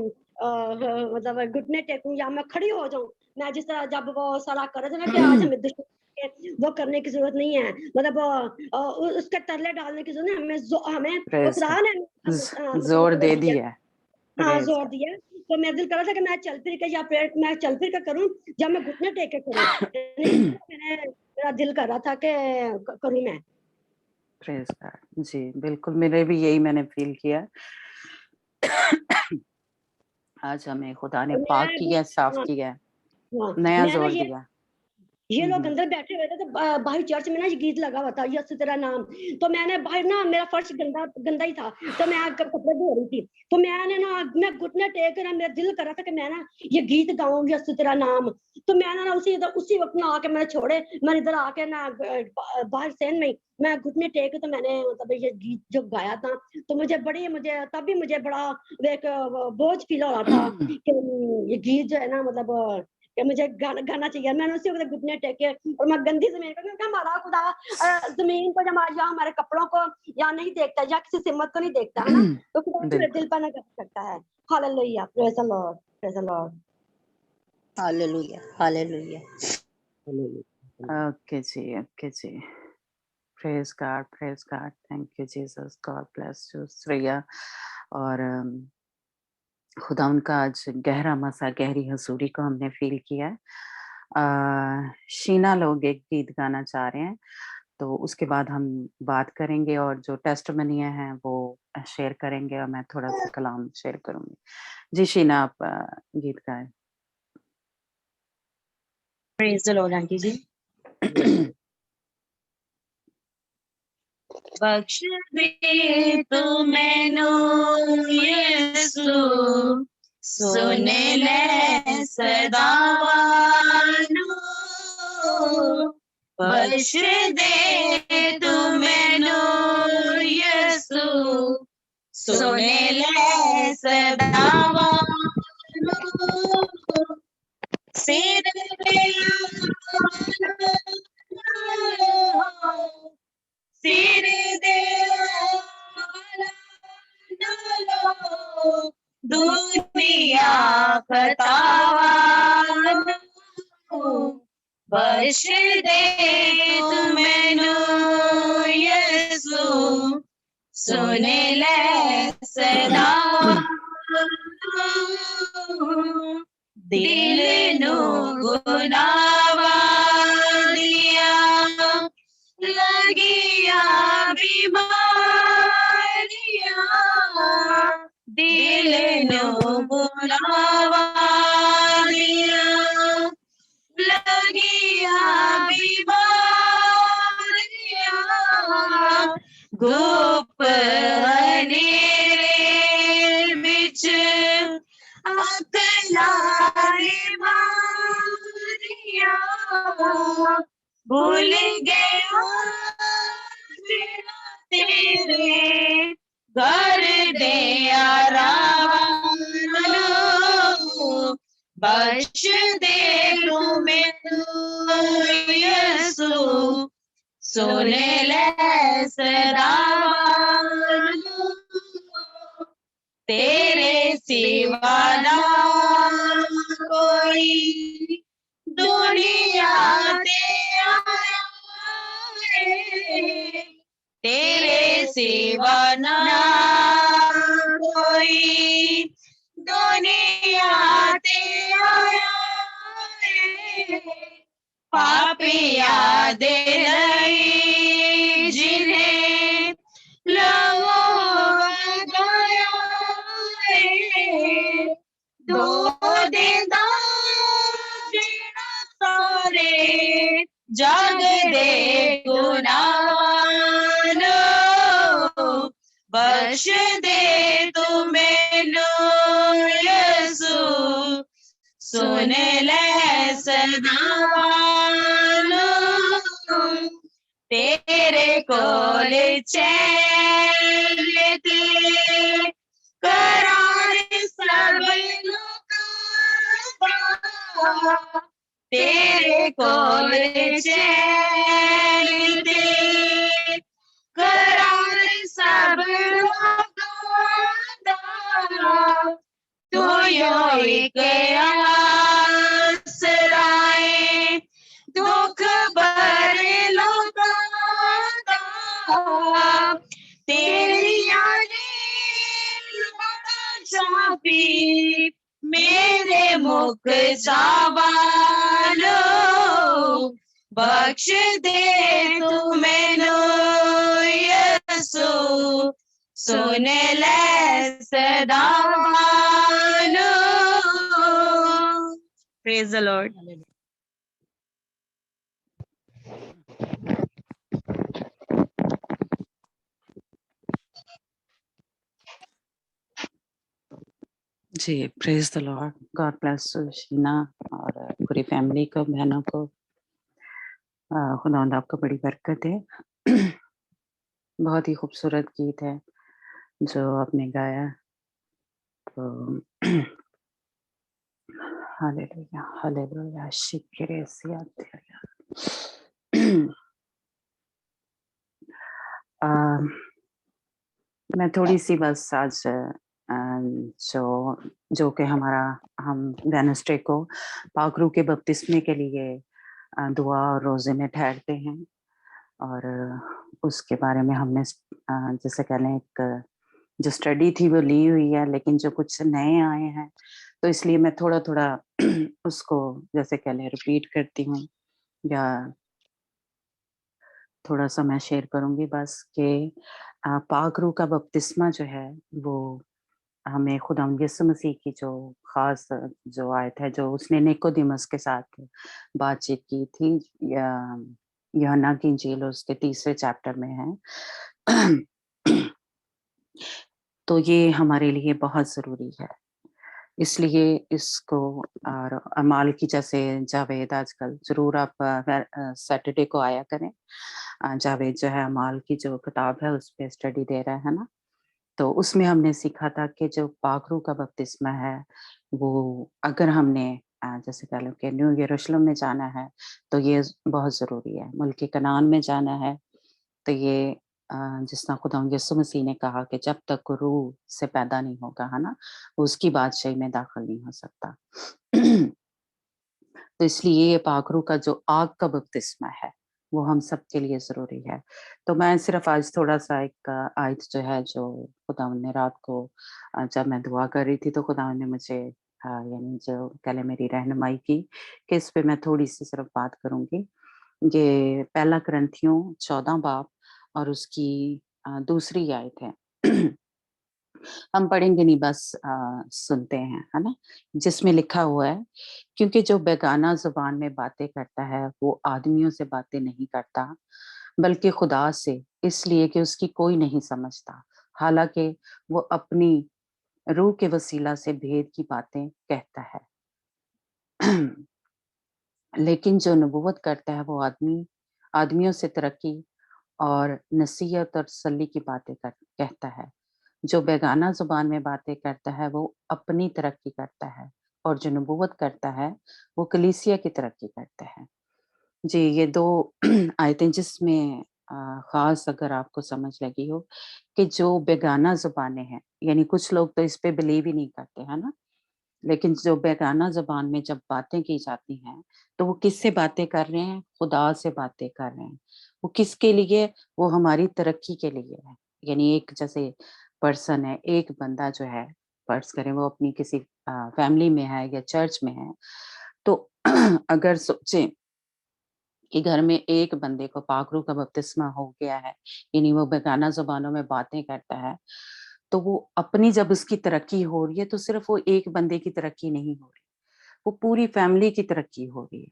मतलब घुटने टेकूँ या मैं खड़ी हो जाऊँ। मैं जिस तरह जब वो सारा कर रहे थे ना कि आज हमें दुश्मन के वो करने की जरूरत नहीं है, मतलब उसके तरले डालने की जरूरत नहीं, हमें खुदा ने जोर दे दिया। हाँ जोर दिया। तो मेरा दिल कर रहा था कि मैं चल फिर के या प्रेयर मैं चल फिर के करूं या मैं घुटने टेक के करूं। मेरा दिल कर रहा था कि करूं मैं। Praise God. जी बिल्कुल, मेरे भी यही मैंने फील किया। आज हमें खुदा ने पाक किया, साफ किया, नया जोर दिया। ये लोग अंदर बैठे हुए थे, तो बाहर चर्च में ना ये गीत लगा हुआ था, यीशु तेरा नाम। तो मैंने बाहर ना, मेरा फर्श गंदा ही था, तो मैं कपड़े धो रही थी, तो मैंने ना, मैं घुटने टेक कर, मेरा दिल कर रहा था कि मैं ना ये गीत गाऊं, यीशु तेरा नाम। तो मैंने ना उसी वक्त ना आके मैंने छोड़े, मैंने इधर आके ना बाहर सेन में मैं घुटने टेक, तो मैंने मतलब ये गीत जो गाया था, तो मुझे तब भी मुझे बड़ा एक बोझ फील हो रहा था कि ये गीत जो है ना, मतलब कि मुझे गाना चाहिए। मैंने उसी वक्त घुटने टेके और मैं गंदी जमीन पर, क्योंकि हमारा खुदा जमीन पर या हमारे कपड़ों को या नहीं देखता, या किसी सिमत को नहीं देखता है ना, तो खुदा मेरे दिल पर ना कर सकता है। Hallelujah, praise the Lord, praise the Lord, hallelujah, hallelujah. Okay जी। Praise God, thank you Jesus, God bless you Shreya. और खुदा उनका आज गहरा मसा, गहरी हजूरी को हमने फील किया। शीना लोग एक गीत गाना चाह रहे हैं, तो उसके बाद हम बात करेंगे और जो टेस्टमनी हैं वो शेयर करेंगे और मैं थोड़ा सा कलाम शेयर करूंगी। जी शीना, आप गीत गाएं। प्रेज द लॉर्ड आंटी जी। बख्श दे तू मैनू यीशु, सुन ले सदावानू, बख्श दे तू मैनू यीशु, सुन ले सदावानू, सिर पे सिर दे दुनिया खतावान, बख्श दे तू मैनू यीशु, सुन ले सदावान, दिल नू गुनावा दिया लगिया बीमारियां, दिल नू गुनावा दिया लगिया बीमारियां, गुप हनेरे बिच अकलारी मारियां, भूल गया तेरे घर दे आराम, बख्श दे तू मैनू यीशु, सुन ले सदावान, तेरे सिवा ना कोई दुनिया ते आया है, तेरे सिवा ना कोई दुनिया ते आया है, पापिया दे लई जिन्हें लहू बहाया है, दो दिन दा जीना सारे जग दे गुनाहगान, बख्श दे तू मैनू यीशु, सुन ले सदावान, तेरे कोल चैन ते करार सब लोकां दा, तेरे कोल चैन ते करार सब लोकां दा, तू यो एक आसरा है दुख जावालो बख्श दे तू मैनू यसु सुन ले सदावालो। Praise the Lord. जी, praise the Lord, God bless Sheena और पूरी फैमिली को, बहनों को। खुदावंद आपको बड़ी बरकत है। बहुत ही खूबसूरत गीत है जो आपने गाया। तो हालेलुया हालेलुया शिक्रे सियातेया। मैं थोड़ी सी बस आज जो कि हम वेडनेसडे को पाकरू के बपतिस्मे के लिए दुआ और रोजे में ठहरते हैं, और उसके बारे में हमने जैसे कह लें एक जो स्टडी थी वो ली हुई है, लेकिन जो कुछ नए आए हैं तो इसलिए मैं थोड़ा थोड़ा उसको जैसे कह लें रिपीट करती हूँ, या थोड़ा सा मैं शेयर करूंगी बस कि पाक रूह का बपतिस्मा जो है वो हमें खुदावंद यीशु मसीह की जो खास जो आयत है जो उसने निकोदेमस के साथ बातचीत की थी, यूहन्ना की इंजील उसके 3 चैप्टर में है। तो ये हमारे लिए बहुत जरूरी है, इसलिए इसको और अमाल की जैसे जावेद आजकल जरूर आप सैटरडे को आया करें। जावेद जो है अमाल की जो किताब है उस पर स्टडी दे रहा है ना, तो उसमें हमने सीखा था कि जो पाकरू का बपतिस्मा है वो अगर हमने जैसे कह लो कि न्यू यरूशलेम में जाना है तो ये बहुत जरूरी है। मुल्क कनान में जाना है तो ये जिस तरह खुदा यीशु मसीह ने कहा कि जब तक रूह से पैदा नहीं होगा, है ना, उसकी बादशाही में दाखिल नहीं हो सकता। तो इसलिए ये पाकरू का जो आग का बपतिस्मा है वो हम सब के लिए जरूरी है। तो मैं सिर्फ आज थोड़ा सा एक आयत जो है जो खुदावंद ने रात को जब मैं दुआ कर रही थी तो खुदावंद ने मुझे यानी जो कल मेरी रहनुमाई की कि इस पे मैं थोड़ी सी सिर्फ बात करूंगी। ये पहला करंथियों 14 बाब और उसकी दूसरी आयत है। हम पढ़ेंगे नहीं, बस सुनते हैं, है ना, जिसमें लिखा हुआ है क्योंकि जो बेगाना जुबान में बातें करता है वो आदमियों से बातें नहीं करता बल्कि खुदा से, इसलिए कि उसकी कोई नहीं समझता, हालांकि वो अपनी रूह के वसीला से भेद की बातें कहता है। लेकिन जो नबूवत करता है वो आदमियों से तरक्की और नसीहत और तसल्ली की बातें कहता है। जो बेगाना जुबान में बातें करता है वो अपनी तरक्की करता है, और जो नबूवत करता है वो कलीसिया की तरक्की करता है। जी, ये 2 आयतें जिसमें खास अगर आपको समझ लगी हो कि जो बेगाना जुबानें हैं, यानी कुछ लोग तो इस पे बिलीव ही नहीं करते, है ना, लेकिन जो बेगाना ज़ुबान में जब बातें की जाती हैं, तो वो किससे बातें कर रहे हैं? खुदा से बातें कर रहे हैं। वो किसके लिए? वो हमारी तरक्की के लिए है। यानी एक जैसे पर्सन है, एक बंदा जो है, फ़र्ज़ करें वो अपनी किसी फैमिली में है या चर्च में है, तो अगर सोचें कि घर में एक बंदे को पाक रूह का बपतिस्मा हो गया है, यानी वो बेगाना ज़ुबानों में बातें करता है, तो वो अपनी जब उसकी तरक्की हो रही है, तो सिर्फ़ वो एक बंदे की तरक्की नहीं हो रही, वो पूरी फैमिली की तरक्की हो रही है।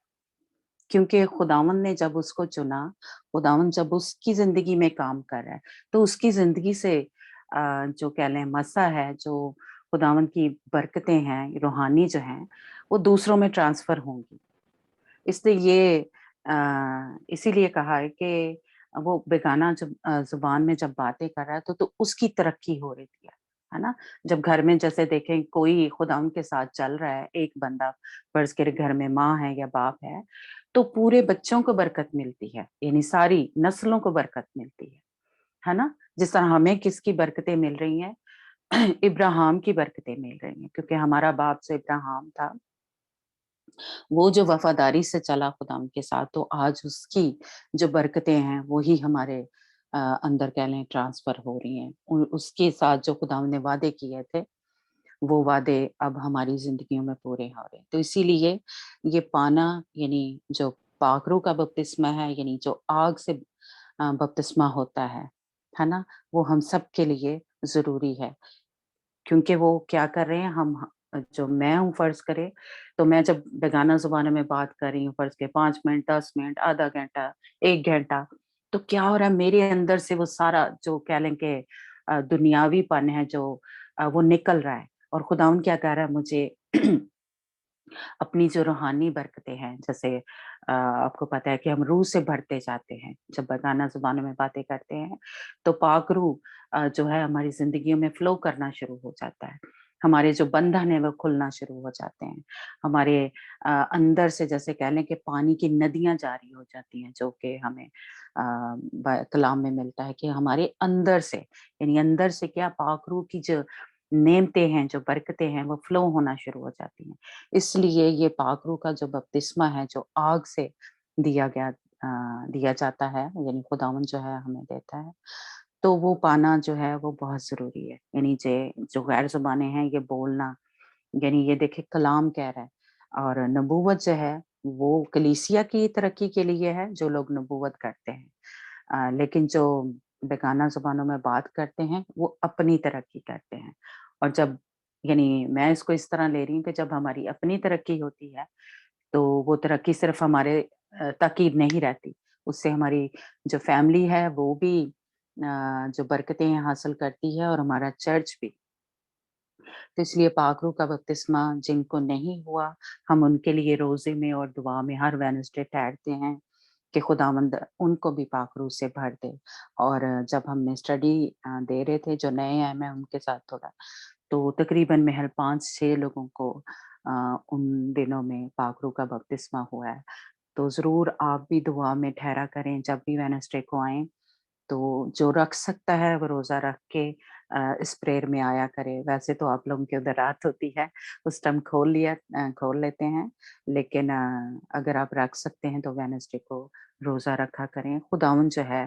क्योंकि खुदावंद ने जब उसको चुना, खुदावंद जब उसकी ज़िंदगी में काम कर रहा है, तो उसकी ज़िंदगी से जो कह लें मसा है, जो खुदावंद की बरकतें हैं, रूहानी जो हैं, वो दूसरों में ट्रांसफ़र होंगी। इसलिए ये इसीलिए कहा है कि वो बेगाना जब ज़ुबान में जब बातें कर रहा है तो उसकी तरक्की हो रही है ना? जब घर में जैसे देखें कोई खुदावंद के साथ चल रहा है, एक बंदा फ़र्ज़ करें घर में माँ है या बाप है, तो पूरे बच्चों को बरकत मिलती है, यानी सारी नस्लों को बरकत मिलती है ना? जिस तरह हमें किसकी बरकतें मिल रही हैं? इब्राहिम की बरकतें मिल रही हैं, क्योंकि हमारा बाप जो इब्राहिम था वो जो वफादारी से चला खुदावंद के साथ, तो आज उसकी जो बरकतें हैं वही हमारे अंदर कह लें ट्रांसफर हो रही हैं। उसके साथ जो खुदावंद ने वादे किए थे وہ वादे अब हमारी जिंदगियों में पूरे हो रहे हैं। तो इसीलिए ये पाना यानी जो पाक रूह का बपतिस्मा है, यानी जो आग से बपतिस्मा होता है ना, वो हम सब के लिए जरूरी है। क्योंकि वो क्या कर रहे हैं, हम जो मैं हूँ फर्ज करे, तो मैं जब बेगाना ज़ुबानों में बात कर रही हूँ, फर्ज के 5 मिनट, 10 मिनट, आधा घंटा, 1 घंटा, तो क्या हो रहा है मेरे अंदर से वो सारा जो कह लें कि दुनियावीपन है जो वो निकल रहा है। और खुदावंद क्या कह रहा है मुझे अपनी जो रूहानी बरकतें हैं, जैसे आपको पता है कि हम रूह से भरते जाते हैं। जब बेगाना ज़ुबानों में बातें करते हैं, तो पाक रूह जो है हमारी ज़िंदगियों में फ़्लो करना शुरू हो जाता है। हमारे जो बंधन है वो खुलना शुरू हो जाते हैं। हमारे अंदर से जैसे कह लें कि पानी की नदियाँ जारी हो जाती हैं, जो कि हमें कलाम में मिलता है कि हमारे अंदर से, यानी अंदर से क्या, पाक रूह की जो नेमतें हैं, जो बरकतें हैं, वो फ़्लो होना शुरू हो जाती हैं। इसलिए ये पाक रूह का जो बपतिस्मा है, जो आग से दिया जाता है, यानी खुदावंद जो है हमें देता है, तो वो पाना जो है वो बहुत ज़रूरी है। यानी जो गैर ज़ुबानें हैं, ये बोलना, यानी ये देखिए कलाम कह रहा है। और नबूवत जो है वो कलीसिया की तरक्की के लिए है, जो लोग नबूवत करते हैं। लेकिन जो बेगाना ज़ुबानों में बात करते हैं, वो अपनी तरक्की करते हैं। और जब, यानी मैं इसको इस तरह ले रही हूँ कि जब हमारी अपनी तरक्की होती है, तो वो तरक्की सिर्फ़ हमारे तक ही नहीं रहती। उससे हमारी जो फैमिली है वो भी जो बरकतें हासिल करती है, और हमारा चर्च भी। तो इसलिए पाक रूह का बपतिस्मा जिनको नहीं हुआ, हम उनके लिए रोज़े में और दुआ में हर वेडनेसडे ठहरते हैं कि खुदावंद उनको भी पाक रूह से भर दे। और जब हमने स्टडी दे रहे थे, जो नए हैं, मैं उनके साथ थोड़ा, तो तकरीबन महज़ 5-6 लोगों को उन दिनों में पाक रूह का बपतिस्मा हुआ है। तो ज़रूर आप भी दुआ में ठहरा करें, जब भी वेडनेसडे को आएँ, तो जो रख सकता है वो रोज़ा रख के इस प्रेयर में आया करे। वैसे तो आप लोगों की उधर रात होती है, उस टाइम खोल लेते हैं। लेकिन अगर आप रख सकते हैं तो वेडनेसडे को रोज़ा रखा करें। खुदावंद जो है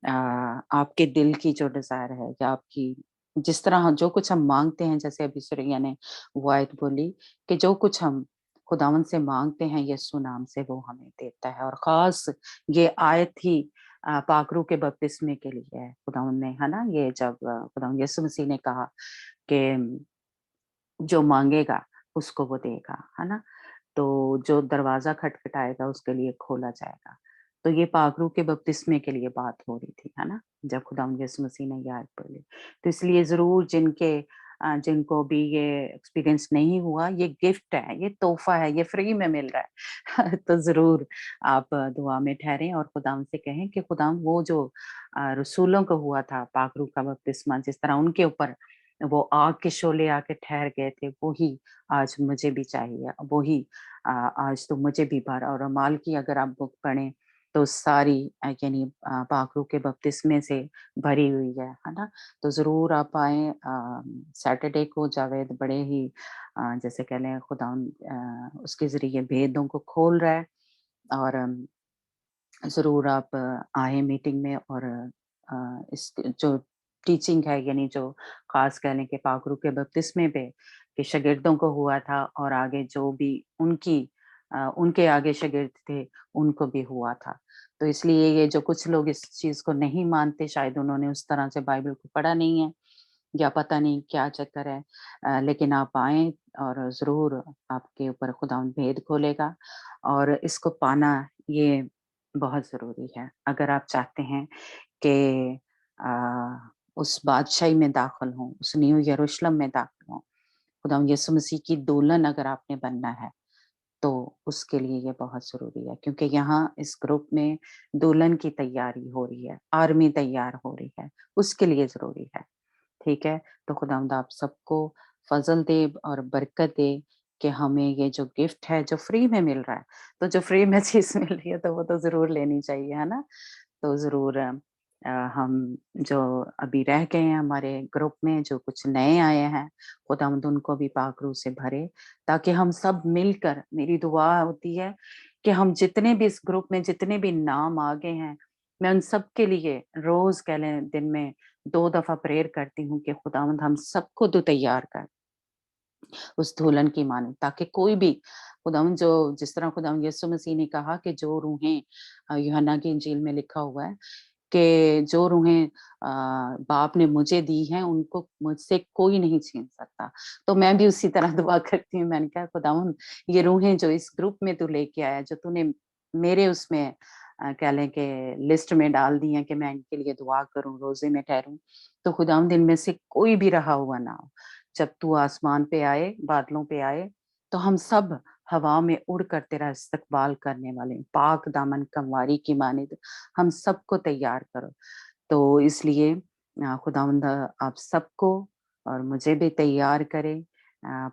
आपके दिल की जो डिज़ायर है, या आपकी जिस तरह जो कुछ हम माँगते हैं, जैसे अभी सुरैया ने वो आयत बोली कि जो कुछ हम खुदावंद से माँगते हैं यीशु नाम से, वो हमें देता है। और ख़ास ये आयत ही पाक रूह के बपतिस्मे के लिए है। खुदावंद ने, है ना, ये जब खुदावंद यीशु मसीह ने कहा कि जो माँगेगा उसको वो देगा, है ना? तो जो दरवाज़ा खटखटाएगा उसके लिए खोला जाएगा। तो ये पाक रूह के बपतिस्मे के लिए बात हो रही थी, है ना? जब खुदावंद यीशु मसीह ने ये आयत बोली। तो इसलिए ज़रूर जिनको भी ये एक्सपीरियंस नहीं हुआ, ये गिफ्ट है, ये तोहफ़ा है, ये फ्री में मिल रहा है। तो ज़रूर आप दुआ में ठहरें और खुदावंद से कहें कि खुदावंद वो जो रसूलों को हुआ था पाक रूह का बपतिस्मा, जिस तरह उनके ऊपर वो आग के शोले आके ठहर गए थे, वो ही आज मुझे भी चाहिए। वो ही आज तो मुझे भी भर। और अमाल की अगर आप बुक पढ़ें, तो सारी यानी पाक रूह के बपतिस्मे से भरी हुई है ना? तो ज़रूर आप आएँ। सैटरडे को जावेद बड़े ही जैसे कह लें खुदावंद उसके ज़रिए भेदों को खोल रहा है। और ज़रूर आप आएँ मीटिंग में। और इस जो टीचिंग है, यानी जो ख़ास कह लें कि पाक रूह के बपतिस्मे पे के शागिर्दों को हुआ था, और आगे जो भी उनके आगे शागिर्द थे, उनको भी हुआ था। तो इसलिए ये जो कुछ लोग इस चीज़ को नहीं मानते, शायद उन्होंने उस तरह से बाइबल को पढ़ा नहीं है, या पता नहीं क्या चक्कर है। लेकिन आप आएँ और ज़रूर आपके ऊपर खुदावंद भेद खोलेगा। और इसको पाना ये बहुत ज़रूरी है। अगर आप चाहते हैं कि उस बादशाही में दाखिल हों, उस न्यू यरूशलेम में दाखिल हों, खुदावंद यीशु मसीह की दुल्हन अगर आपने बनना है, तो उसके लिए ये बहुत ज़रूरी है। क्योंकि यहाँ इस ग्रुप में दुल्हन की तैयारी हो रही है, आर्मी तैयार हो रही है, उसके लिए ज़रूरी है। ठीक है? तो खुदावंद आप सबको फ़ज़ल दे और बरकत दे कि हमें ये जो गिफ्ट है, जो फ्री में मिल रहा है, तो जो फ्री में चीज़ मिल रही है, तो वो तो ज़रूर लेनी चाहिए, है ना? तो ज़रूर हम जो अभी रह गए हैं हमारे ग्रुप में, जो कुछ नए आए हैं, खुदावंद उनको भी पाक रूह से भरे, ताकि हम सब मिलकर, मेरी दुआ होती है कि हम जितने भी इस ग्रुप में जितने भी नाम आगे हैं, मैं उन सब के लिए रोज़ कह लें दिन में 2 दफ़ा प्रेयर करती हूँ कि खुदावंद हम सबको तू तैयार कर। उस धुलन की माने, ताकि कोई भी खुदावंद जो जिस तरह खुदावंद यीशु मसीह ने कहा कि जो रूहें यूहन्ना की इंजील में लिखा हुआ है कि जो रूहें बाप ने मुझे दी हैं उनको मुझसे कोई नहीं छीन सकता। तो मैं भी उसी तरह दुआ करती हूँ। मैंने कहा खुदावंद ये रूहें जो इस ग्रुप में तू लेके आया, जो तूने मेरे उसमें कह लें कि लिस्ट में डाल दी हैं कि मैं इनके लिए दुआ करूँ, रोज़े में ठहरूँ, तो खुदावंद इनमें से कोई भी रहा हुआ ना हो। जब तू आसमान पे आए, बादलों पे आए, तो हम सब हवा में उड़कर तेरा इस्तकबाल करने वाले हैं। पाक दामन कमवारी की मानिद हम सबको तैयार करो। तो इसलिए खुदावंद आप सबको और मुझे भी तैयार करें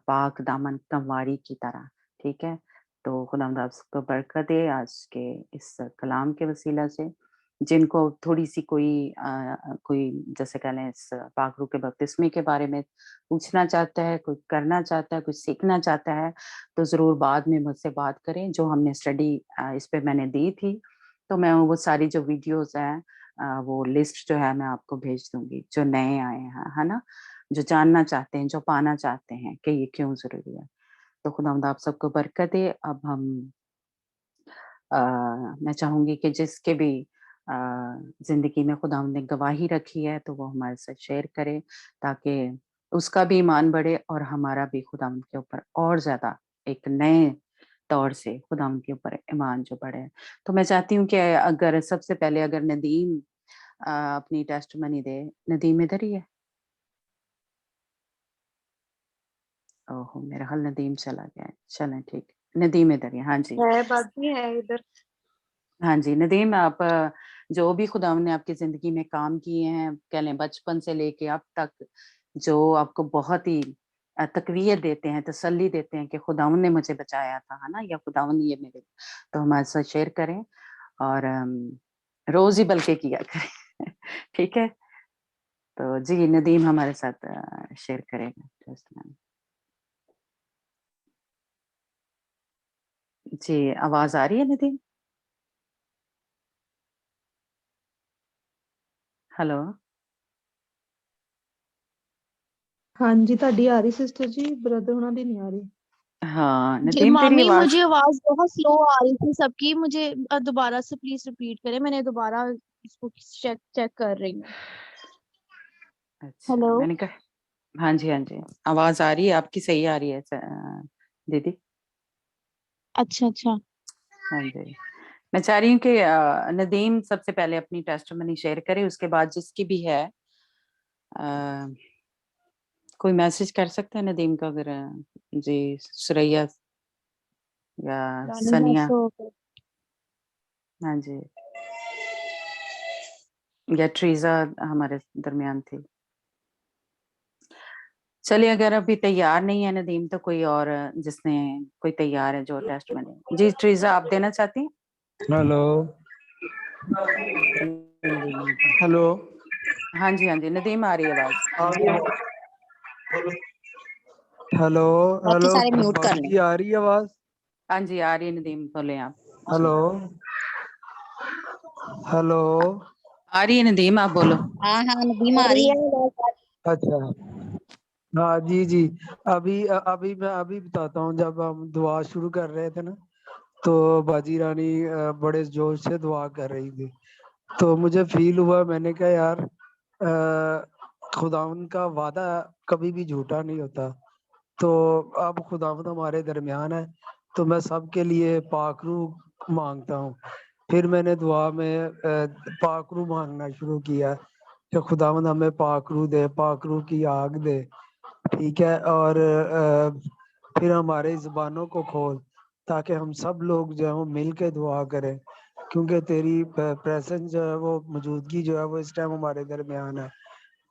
पाक दामन कमवारी की तरह, ठीक है? तो खुदावंद आप सबको बरकत दे आज के इस कलाम के वसीला से। जिनको थोड़ी-सी कोई जैसे कह लें इस पाक रूह के बपतिस्मे के बारे में पूछना चाहता है, कोई करना चाहता है, कुछ सीखना चाहता है, तो ज़रूर बाद में मुझसे बात करें। जो हमने स्टडी इस पे मैंने दी थी, तो मैं वो सारी जो वीडियोज़ हैं वो लिस्ट जो है मैं आपको भेज दूँगी, जो नए आए हैं, है ना? जो जानना चाहते हैं, जो पाना चाहते हैं कि ये क्यों ज़रूरी है। तो खुदावंद आप सबको बरकत दे। अब हम मैं चाहूँगी कि जिसके भी ज़िंदगी में खुदावंद ने गवाही रखी है, तो वो हमारे साथ शेयर करे, ताकि उसका भी ईमान बढ़े और हमारा भी खुदावंद के ऊपर और ज़्यादा एक नए तौर से खुदावंद के ऊपर ईमान जो बढ़े। तो मैं चाहती हूँ कि अगर सबसे पहले अगर नदीम अपनी टेस्टिमनी दे। नदीम इधर ही है? ओहो! मेरा ख़्याल नदीम चला गया है। चलें ठीक है। नदीम इधर ही है। हाँ जी। है, बाकी है इधर। हाँ जी, नदीम आप जो भी खुदावंद ने आपकी ज़िंदगी में काम किए हैं, कह लें बचपन से लेके अब तक, जो आपको बहुत ही तक़वियत देते हैं, तसल्ली देते हैं कि खुदावंद ने मुझे बचाया था, है ना? या खुदावंद ने ये मेरे, तो हमारे साथ शेयर करें और रोज़ ही बल्कि किया करें। ठीक है? तो जी, नदीम हमारे साथ शेयर करेगा टेस्टिमनी। जी, आवाज़ आ रही है नदीम? हेलो? हाँ जी, ਤੁਹਾਡੀ ਆ ਰਹੀ ਸਿਸਟਰ जी, ब्रदर होना दी नहीं आ रही। हाँ, जी नदीम तेरी मामी, आवाज़ मुझे आवाज बहुत स्लो आ रही थी सबकी। मुझे दोबारा से प्लीज रिपीट करें। मैंने दोबारा इसको चेक चेक कर रही हूँ। अच्छा, हेलो। मैंने कहा हाँ जी, हाँ जी। आवाज़ आ रही है, आपकी सही आ रही है दीदी? अच्छा अच्छा। हाँ जी। मैं चाह रही हूँ कि नदीम सबसे पहले अपनी टेस्टिमनी शेयर करे, उसके बाद जिसकी भी है कोई मैसेज कर सकते हैं नदीम का अगर जी, सुरैया या रानी सनिया, मैसो को- हाँ जी, या ट्रीज़ा हमारे दरमियान थी। चलिए अगर अभी तैयार नहीं है नदीम, तो कोई और जिसने कोई तैयार है जो टेस्टिमनी। जी, ट्रीज़ा आप देना चाहती हैं? हेलो हेलो हाँ जी, हाँ जी, नदीम आ रही है आवाज़। हेलो बाकी हेलो सारे म्यूट कर भाभी लें। जी, आ रही है आवाज? हाँ जी, आ रही है नदीम, बोलें आप। जी, हेलो हेलो आ रही है नदीम, आप बोलो। हाँ हाँ, नदीम आ रही है। अच्छा, हाँ जी जी। अभी मैं अभी बताता हूँ, जब हम दुआ शुरू कर रहे थे ना, तो बाजी रानी बड़े जोश से दुआ कर रही थी, तो मुझे फील हुआ, मैंने कहा यार खुदावंद का वादा कभी भी झूठा नहीं होता। तो अब खुदावंद हमारे दरमियान है, तो मैं सबके लिए पाकरू मांगता हूँ। फिर मैंने दुआ में पाकरू मांगना शुरू किया कि खुदावंद हमें पाकरू दे, पाकरू की आग दे, ठीक है। और फिर हमारे ज़बानों को खोल, ताकि हम सब लोग जो है वो मिल के दुआ करें, क्योंकि तेरी प्रेजेंस जो है वो मौजूदगी जो है वो इस टाइम हमारे दरमियान है।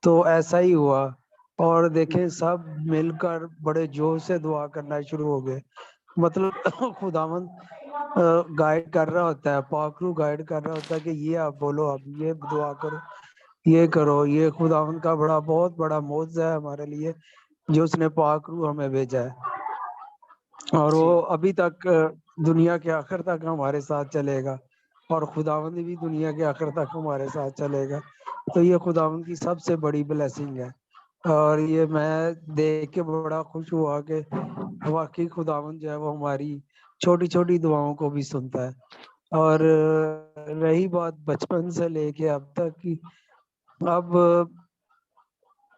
तो ऐसा ही हुआ, और देखें सब मिलकर बड़े जोश से दुआ करना शुरू हो गए। मतलब खुदावंद गाइड कर रहा होता है, पाकरू गाइड कर रहा होता है कि ये आप बोलो, अब ये दुआ करो, ये करो। ये खुदावंद का बहुत बड़ा मौजज़ा है हमारे लिए, जो उसने पाकरू हमें भेजा है, और वो अभी तक दुनिया के आखिर तक हमारे साथ चलेगा, और खुदावंद भी दुनिया के आखिर तक हमारे साथ चलेगा। तो ये खुदावंद की सबसे बड़ी ब्लेसिंग है, اور یہ میں دیکھ کے بڑا خوش ہوا کہ واقعی خداوند جو ہے وہ ہماری چھوٹی چھوٹی دعاؤں کو بھی سنتا ہے. اور رہی بات بچپن سے لے کے اب تک کی، اب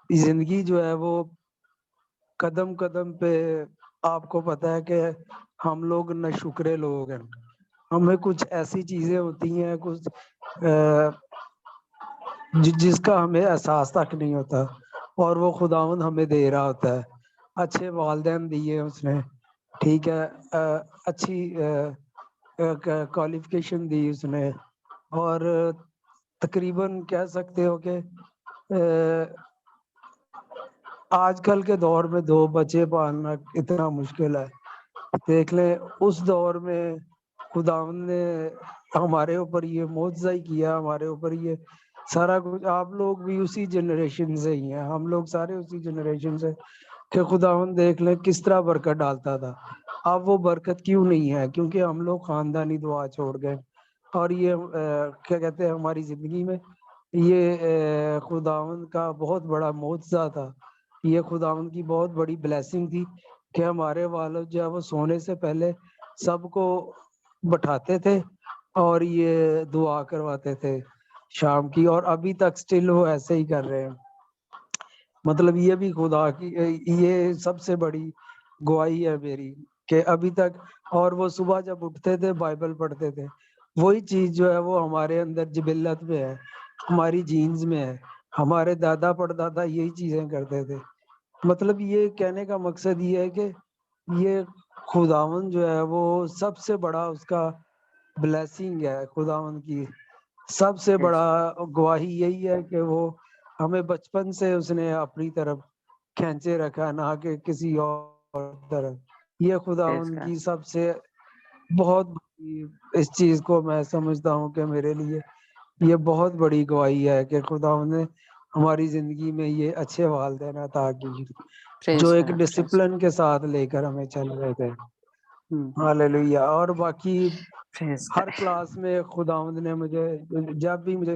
زندگی جو ہے وہ قدم قدم پہ آپ کو پتہ ہے کہ ہم لوگ ناشکرے لوگ ہیں. ہمیں کچھ ایسی چیزیں ہوتی ہیں کچھ جس کا ہمیں احساس تک نہیں ہوتا، اور وہ خداوند ہمیں دے رہا ہوتا ہے. اچھے والدین دیے اس نے، ٹھیک ہے، اچھی کوالیفیکیشن دی اس نے، اور تقریباً کہہ سکتے ہو کہ آج کل کے دور میں 2 بچے پالنا اتنا مشکل ہے. دیکھ لیں اس دور میں خداوند نے ہمارے اوپر یہ معجزہ ہی کیا، ہمارے اوپر یہ سارا کچھ. آپ لوگ بھی اسی جنریشن سے ہی ہیں، ہم لوگ سارے اسی جنریشن سے، کہ خداوند دیکھ لیں کس طرح برکت ڈالتا تھا. اب وہ برکت کیوں نہیں ہے؟ کیونکہ ہم لوگ خاندانی دعا چھوڑ گئے. اور یہ کیا کہتے ہیں، ہماری زندگی میں یہ خداوند کا بہت بڑا معجزہ تھا. یہ خداوند کی بہت بڑی بلیسنگ تھی کہ ہمارے والد جو ہے وہ سونے سے پہلے سب کو بٹھاتے تھے اور یہ دعا کرواتے تھے شام کی، اور ابھی تک سٹل وہ ایسے ہی کر رہے ہیں. مطلب یہ بھی خدا کی یہ سب سے بڑی گواہی ہے میری کہ ابھی تک. اور وہ صبح جب اٹھتے تھے بائبل پڑھتے تھے. وہی چیز جو ہے وہ ہمارے اندر جبلت میں ہے، ہماری جینز میں ہے. ہمارے دادا پردادا یہی چیزیں کرتے تھے. مطلب یہ کہنے کا مقصد یہ ہے کہ یہ خداوند جو ہے وہ سب سے بڑا اس کا بلیسنگ ہے. خداوند کی سب سے بڑا گواہی یہی ہے کہ وہ ہمیں بچپن سے اس نے اپنی طرف کھینچے رکھا، نہ کہ کسی اور طرف. یہ خداوند کی سب سے بہت بڑی، اس چیز کو میں سمجھتا ہوں کہ میرے لیے یہ بہت بڑی گواہی ہے کہ خداوند نے ہماری زندگی میں یہ اچھے والدین عطا کی جو ایک ڈسپلن کے ساتھ لے کر ہمیں چل رہے تھے. ہاللیلویہ. اور باقی ہر کلاس میں خداوند نے مجھے، جب بھی مجھے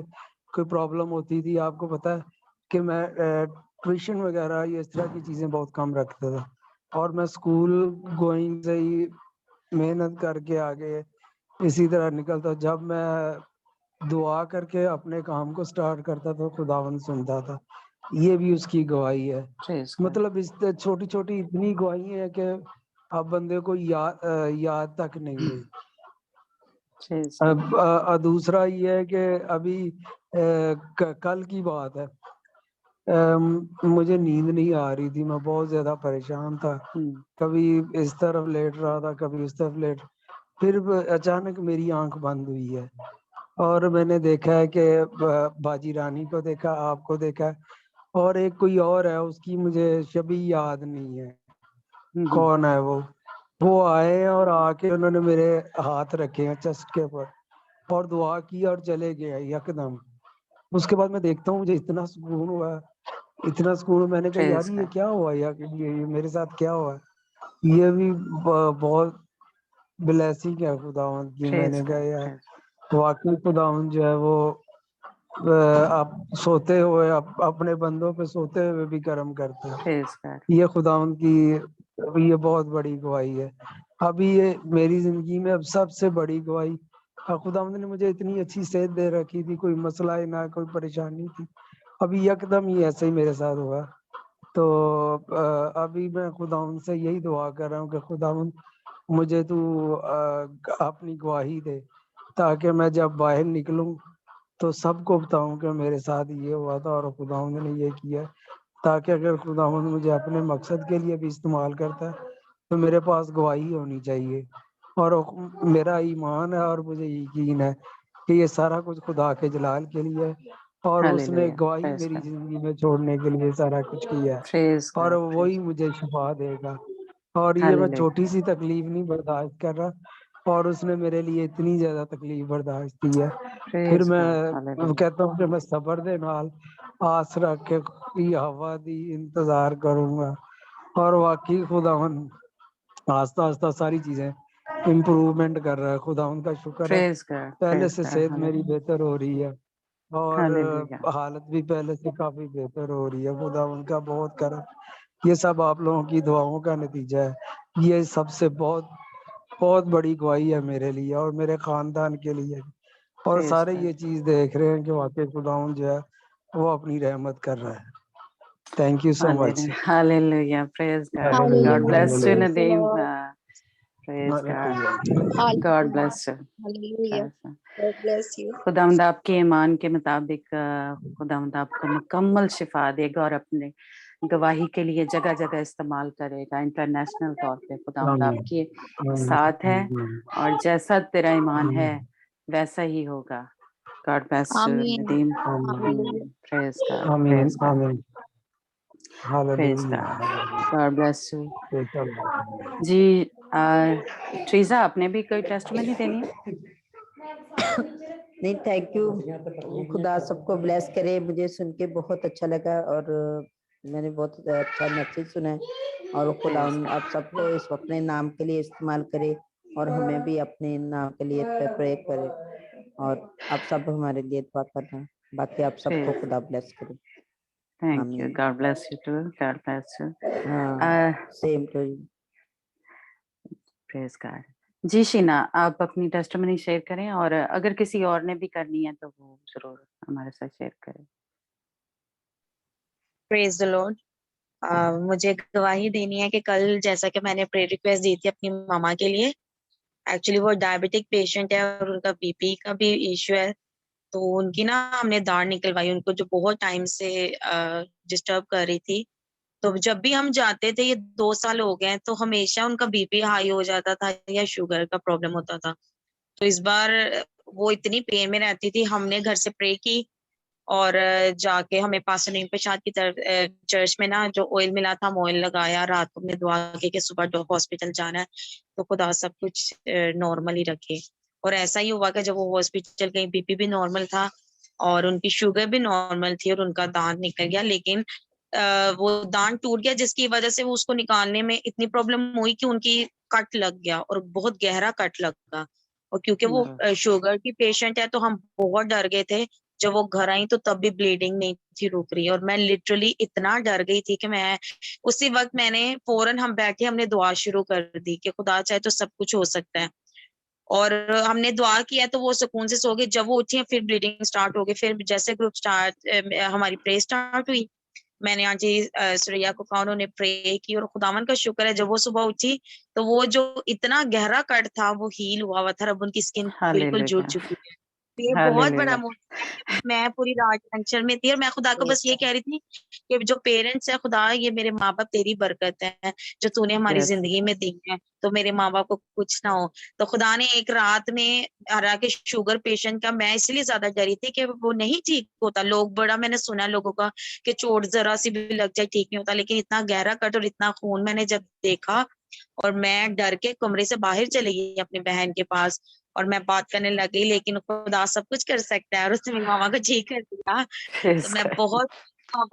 کوئی پرابلم ہوتی تھی، آپ کو پتہ ہے کہ میں ٹیوشن وغیرہ یہ اس طرح کی چیزیں بہت کم رکھتا تھا، اور میں اسکول گوئنگ سے ہی محنت کر کے آگے اسی طرح نکلتا. جب میں دعا کر کے اپنے کام کو سٹارٹ کرتا تو خداوند سنتا تھا. یہ بھی اس کی گواہی ہے. مطلب اس چھوٹی چھوٹی اتنی گواہی ہے کہ اب بندے کو یاد تک نہیں رہی. دوسرا یہ ہے کہ ابھی کل کی بات ہے، مجھے نیند نہیں آ رہی تھی، میں بہت زیادہ پریشان تھا. کبھی اس طرف لیٹ رہا تھا، کبھی اس طرف لیٹ. پھر اچانک میری آنکھ بند ہوئی ہے اور میں نے دیکھا ہے کہ باجی رانی کو دیکھا، آپ کو دیکھا، اور ایک کوئی اور ہے، اس کی مجھے شبیہ یاد نہیں ہے کون ہے. وہ آئے اور آ کے انہوں نے میرے ہاتھ رکھے ہیں چیسٹ کے اوپر اور دعا کی اور چلے گئے یکدم. اس کے بعد میں دیکھتا ہوں، مجھے اتنا سکون ہوا، اتنا سکون. میں نے کہا یار یہ کیا ہوا، یہ میرے ساتھ کیا ہوا. یہ بھی بہت بلیسنگ ہے خداوند کی. میں نے کہا یار واقعی خداوند جو ہے وہ آپ سوتے ہوئے اپنے بندوں پہ سوتے ہوئے بھی کرم کرتے ہیں. یہ خداوند کی یہ بہت بڑی گواہی ہے. ابھی یہ میری زندگی میں اب سب سے بڑی گواہی، خداوند نے مجھے اتنی اچھی صحت دے رکھی تھی، کوئی مسئلہ ہی نہ، کوئی پریشانی تھی. ابھی یکدم ہی ایسے ہی میرے ساتھ ہوا. تو ابھی میں خداوند سے یہی دعا کر رہا ہوں کہ خداوند مجھے تو اپنی گواہی دے، تاکہ میں جب باہر نکلوں تو سب کو بتاؤں کہ میرے ساتھ یہ ہوا تھا اور خداوند نے یہ کیا. تاکہ اگر خداوند مجھے اپنے مقصد کے لیے بھی استعمال کرتا ہے تو میرے پاس گواہی ہونی چاہیے. اور میرا ایمان ہے اور مجھے یقین ہے کہ یہ سارا کچھ خدا کے جلال کے لیے، اور اس نے گواہی میری زندگی میں چھوڑنے کے لیے سارا کچھ کیا ہے، اور وہی مجھے شفا دے گا. اور یہ میں چھوٹی سی تکلیف نہیں برداشت کر رہا، اور اس نے میرے لیے اتنی زیادہ تکلیف برداشت کی ہے. پھر میں کہتا ہوں کہ میں صبر دے نال آس رکھ کے ہوا دی انتظار کروں گا. اور واقعی خداوند آہستہ آہستہ ساری چیزیں امپروومنٹ کر رہا ہے. خداوند کا شکر ہے، پہلے سے صحت میری بہتر ہو رہی ہے. और हालेलुया हालत भी पहले से काफी बेहतर हो रही है। खुदा उनका बहुत करम, ये सब आप लोगों की दुआओं का नतीजा है। ये सबसे बहुत बहुत बड़ी गवाही है मेरे लिए और मेरे खानदान के लिए, और प्रेज सारे गॉड ये चीज देख रहे हैं कि वाकई खुदावन जो है वो अपनी रहमत कर रहा है। Thank you so much. Hallelujah praise God God Hallelujah, bless you hallelujah, Praise the Nadeem Lord. Praise God hallelujah. God bless you Hallelujah. God bless you. खुदावंद आपके ईमान के मुताबिक खुदावंद आपको मुकम्मल शिफा देगा और अपने गवाही के लिए जगह जगह इस्तेमाल करेगा। इंटरनेशनल तौर पे खुदावंद आमीन, आपके आमीन, साथ है आमीन, और जैसा तेरा ईमान है आमीन, वैसा ही होगा। God bless you Amen. Nadeem. Hallelujah. Praise God आमीन, प्रेज गॉड आमीन, praise hallelujah, God God bless you. Hallelujah. जी ट्रीजा आपने भी कोई टेस्टमनी देनी है? नहीं, थैंक यू। खुदा सबको ब्लेस करे। मुझे सुन के बहुत अच्छा लगा और मैंने बहुत अच्छा मैसेज सुना है, और खुदा आप सबको इस अपने नाम के लिए इस्तेमाल करे और हमें भी अपने नाम के लिए प्रे करे, और आप सब हमारे लिए दुआ करना। बाकी आप सबको खुदा ब्लेस करे। Thank you. आमीन। God bless you too. God bless you. हाँ, same to you. Praise God. जी शीना आप अपनी टेस्टमनी शेयर करें, और अगर किसी और ने भी करनी है तो वो जरूर हमारे साथ शेयर करें। Praise the Lord. मुझे गवाही देनी है कि कल जैसा कि मैंने प्रेयर रिक्वेस्ट दी थी अपनी मामा के लिए, एक्चुअली वो डायबिटिक पेशेंट है और उनका बीपी का भी इश्यू है, तो उनकी ना हमने दाढ़ निकलवाई उनको, जो बहुत टाइम से डिस्टर्ब कर रही थी। तो जब भी हम जाते थे, ये 2 साल हो गए हैं, तो हमेशा उनका बीपी हाई हो जाता था या शुगर का प्रॉब्लम होता था। तो इस बार वो इतनी पेन में रहती थी, हमने घर से प्रे की और जाके हमें पास नीम प्रसाद की तरफ चर्च में ना जो ऑयल मिला था, हम ऑयल लगाया, रात को हमने दुआ की कि सुबह हॉस्पिटल जाना है, तो खुदा सब कुछ नॉर्मल ही रखे। और ऐसा ही हुआ कि जब वो हॉस्पिटल गई, बीपी भी नॉर्मल था और उनकी शुगर भी नॉर्मल थी और उनका दांत निकल गया, लेकिन वो दांत टूट गया, जिसकी वजह से वो उसको निकालने में इतनी प्रॉब्लम हुई कि उनकी कट लग गया और बहुत गहरा कट लगा। और क्योंकि वो शुगर की पेशेंट है तो हम बहुत डर गए थे। जब वो घर आई तो तब भी ब्लीडिंग नहीं थी रुक रही, और मैं लिटरली इतना डर गई थी कि मैं उसी वक्त मैंने फौरन, हम बैठे हमने दुआ शुरू कर दी कि खुदा चाहे तो सब कुछ हो सकता है। और हमने दुआ किया तो वो सुकून से सो गए। जब वो उठी फिर ब्लीडिंग स्टार्ट हो गई। फिर जैसे ग्रुप स्टार्ट हमारी प्रे स्टार्ट हुई, मैंने आज सुरैया को कहा, उन्होंने प्रे की और खुदावन का शुक्र है जब वो सुबह उठी तो वो जो इतना गहरा कट था वो हील हुआ था। अब उनकी स्किन बिल्कुल जुड़ हालेलुया चुकी है। तो ये बहुत बड़ा हालेलुया मोमेंट है कि मैं पूरी रात टेंशन में थी और मैं खुदा को बस ये कह रही थी कि जो पेरेंट्स है, खुदा ये मेरे माँ बाप तेरी बरकत है जो तूने हमारी यस जिंदगी में दी है, तो मेरे माँ बाप को कुछ ना हो। तो खुदा ने एक रात में, हालांकि शुगर पेशेंट का मैं इसलिए ज्यादा डरी थी कि वो नहीं ठीक होता। लोग बड़ा मैंने सुना लोगों का कि चोट जरा सी भी लग जाए ठीक नहीं होता, लेकिन इतना गहरा कट और इतना खून मैंने जब देखा, और मैं डर के कमरे से बाहर चली गई अपनी बहन के पास और मैं बात करने लगी, लेकिन खुदा सब कुछ कर सकता है और उसने मेरी मामा को ठीक कर दिया। तो प्रेज मैं गॉड बहुत,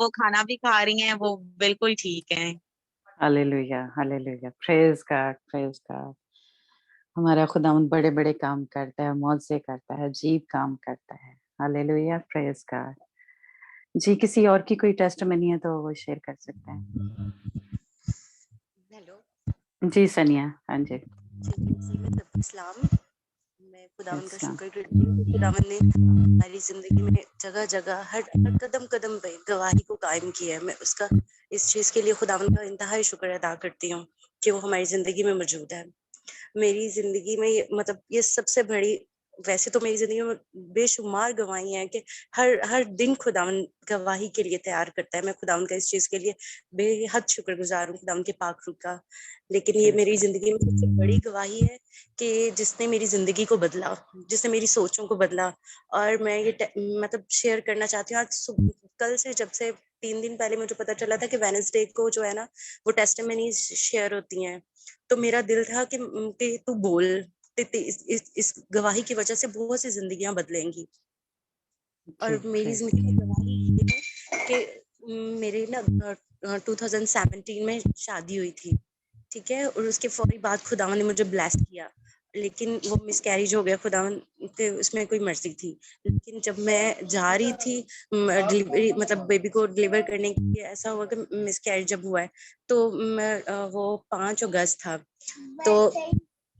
वो खाना भी खा रही हैं, वो बिल्कुल ठीक है। Hallelujah hallelujah praise God praise God. हमारा खुदावंद बड़े बड़े काम करता है, मौजे करता है, अजीब काम करता है। Hallelujah praise God. जी किसी और की कोई टेस्टमनी है तो वो शेयर कर सकते हैं। हेलो जी सनिया। हाँ जी इस्लाम। मैं खुदावन का इस्लाम। शुक्र करती हूँ कि खुदावन ने हमारी जिंदगी में जगह जगह हर कदम कदम पे गवाही को कायम किया है। मैं उसका इस चीज के लिए खुदावन का इंतहाई शुक्र अदा करती हूँ कि वो हमारी जिंदगी में मौजूद है। मेरी जिंदगी में मतलब ये सबसे बड़ी, वैसे तो मेरी जिंदगी में बेशुमार गवाही हैं कि हर दिन खुदावन गवाही के लिए तैयार करता है। मैं खुदावन का इस चीज के लिए बेहद शुक्रगुजार हूँ, खुदावन के पाक रूह का। लेकिन ये मेरी जिंदगी में सबसे बड़ी गवाही है कि जिसने मेरी जिंदगी को बदला, जिसने मेरी सोचों को बदला। और मैं ये मतलब शेयर करना चाहती हूँ। आज कल से, जब से 3 दिन पहले मुझे पता चला था कि वेडनेसडे को जो है ना वो टेस्टिमनीज शेयर होती हैं, तो मेरा दिल था कि तू बोल, इस गवाही की वजह से बहुत सी जिंदगियां बदलेंगी। और मेरी जिंदगी की गवाही ये है कि मेरे ना 2017 में शादी हुई थी, ठीक है, और उसके फौरी बाद खुदावन ने मुझे ब्लेस किया। لیکن وہ مس کیریج ہو گیا، خداوند کے اس میں کوئی مرضی تھی. لیکن جب میں جا رہی تھی ڈلیوری مطلب بیبی کو ڈلیور کرنے کے لیے، ایسا ہوا کہ مس کیریج جب ہوا ہے تو وہ 5 اگست تھا. تو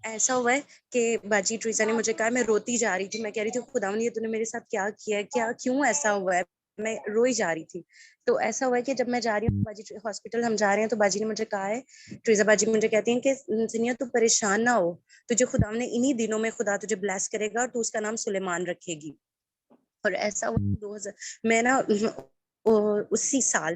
ایسا ہوا ہے کہ باجی ٹریزا نے مجھے کہا، میں روتی جا رہی تھی، میں کہہ رہی تھی خداوند یہ تو نے میرے ساتھ کیا کیا ہے، کیوں ایسا ہوا ہے، میں روئی جا رہی تھی. تو ایسا ہوا ہے کہ جب میں جا رہی ہوں باجی ہاسپٹل ہم جا رہے ہیں، تو باجی نے مجھے کہا ہے، ٹریزا باجی مجھے کہتی ہیں کہ سنیا تو پریشان نہ ہو، تجھے خداوند نے انہی دنوں میں خدا تجھے بلیس کرے گا اور تو اس کا نام سلیمان رکھے گی. اور ایسا ہوا 2000 میں نا اسی سال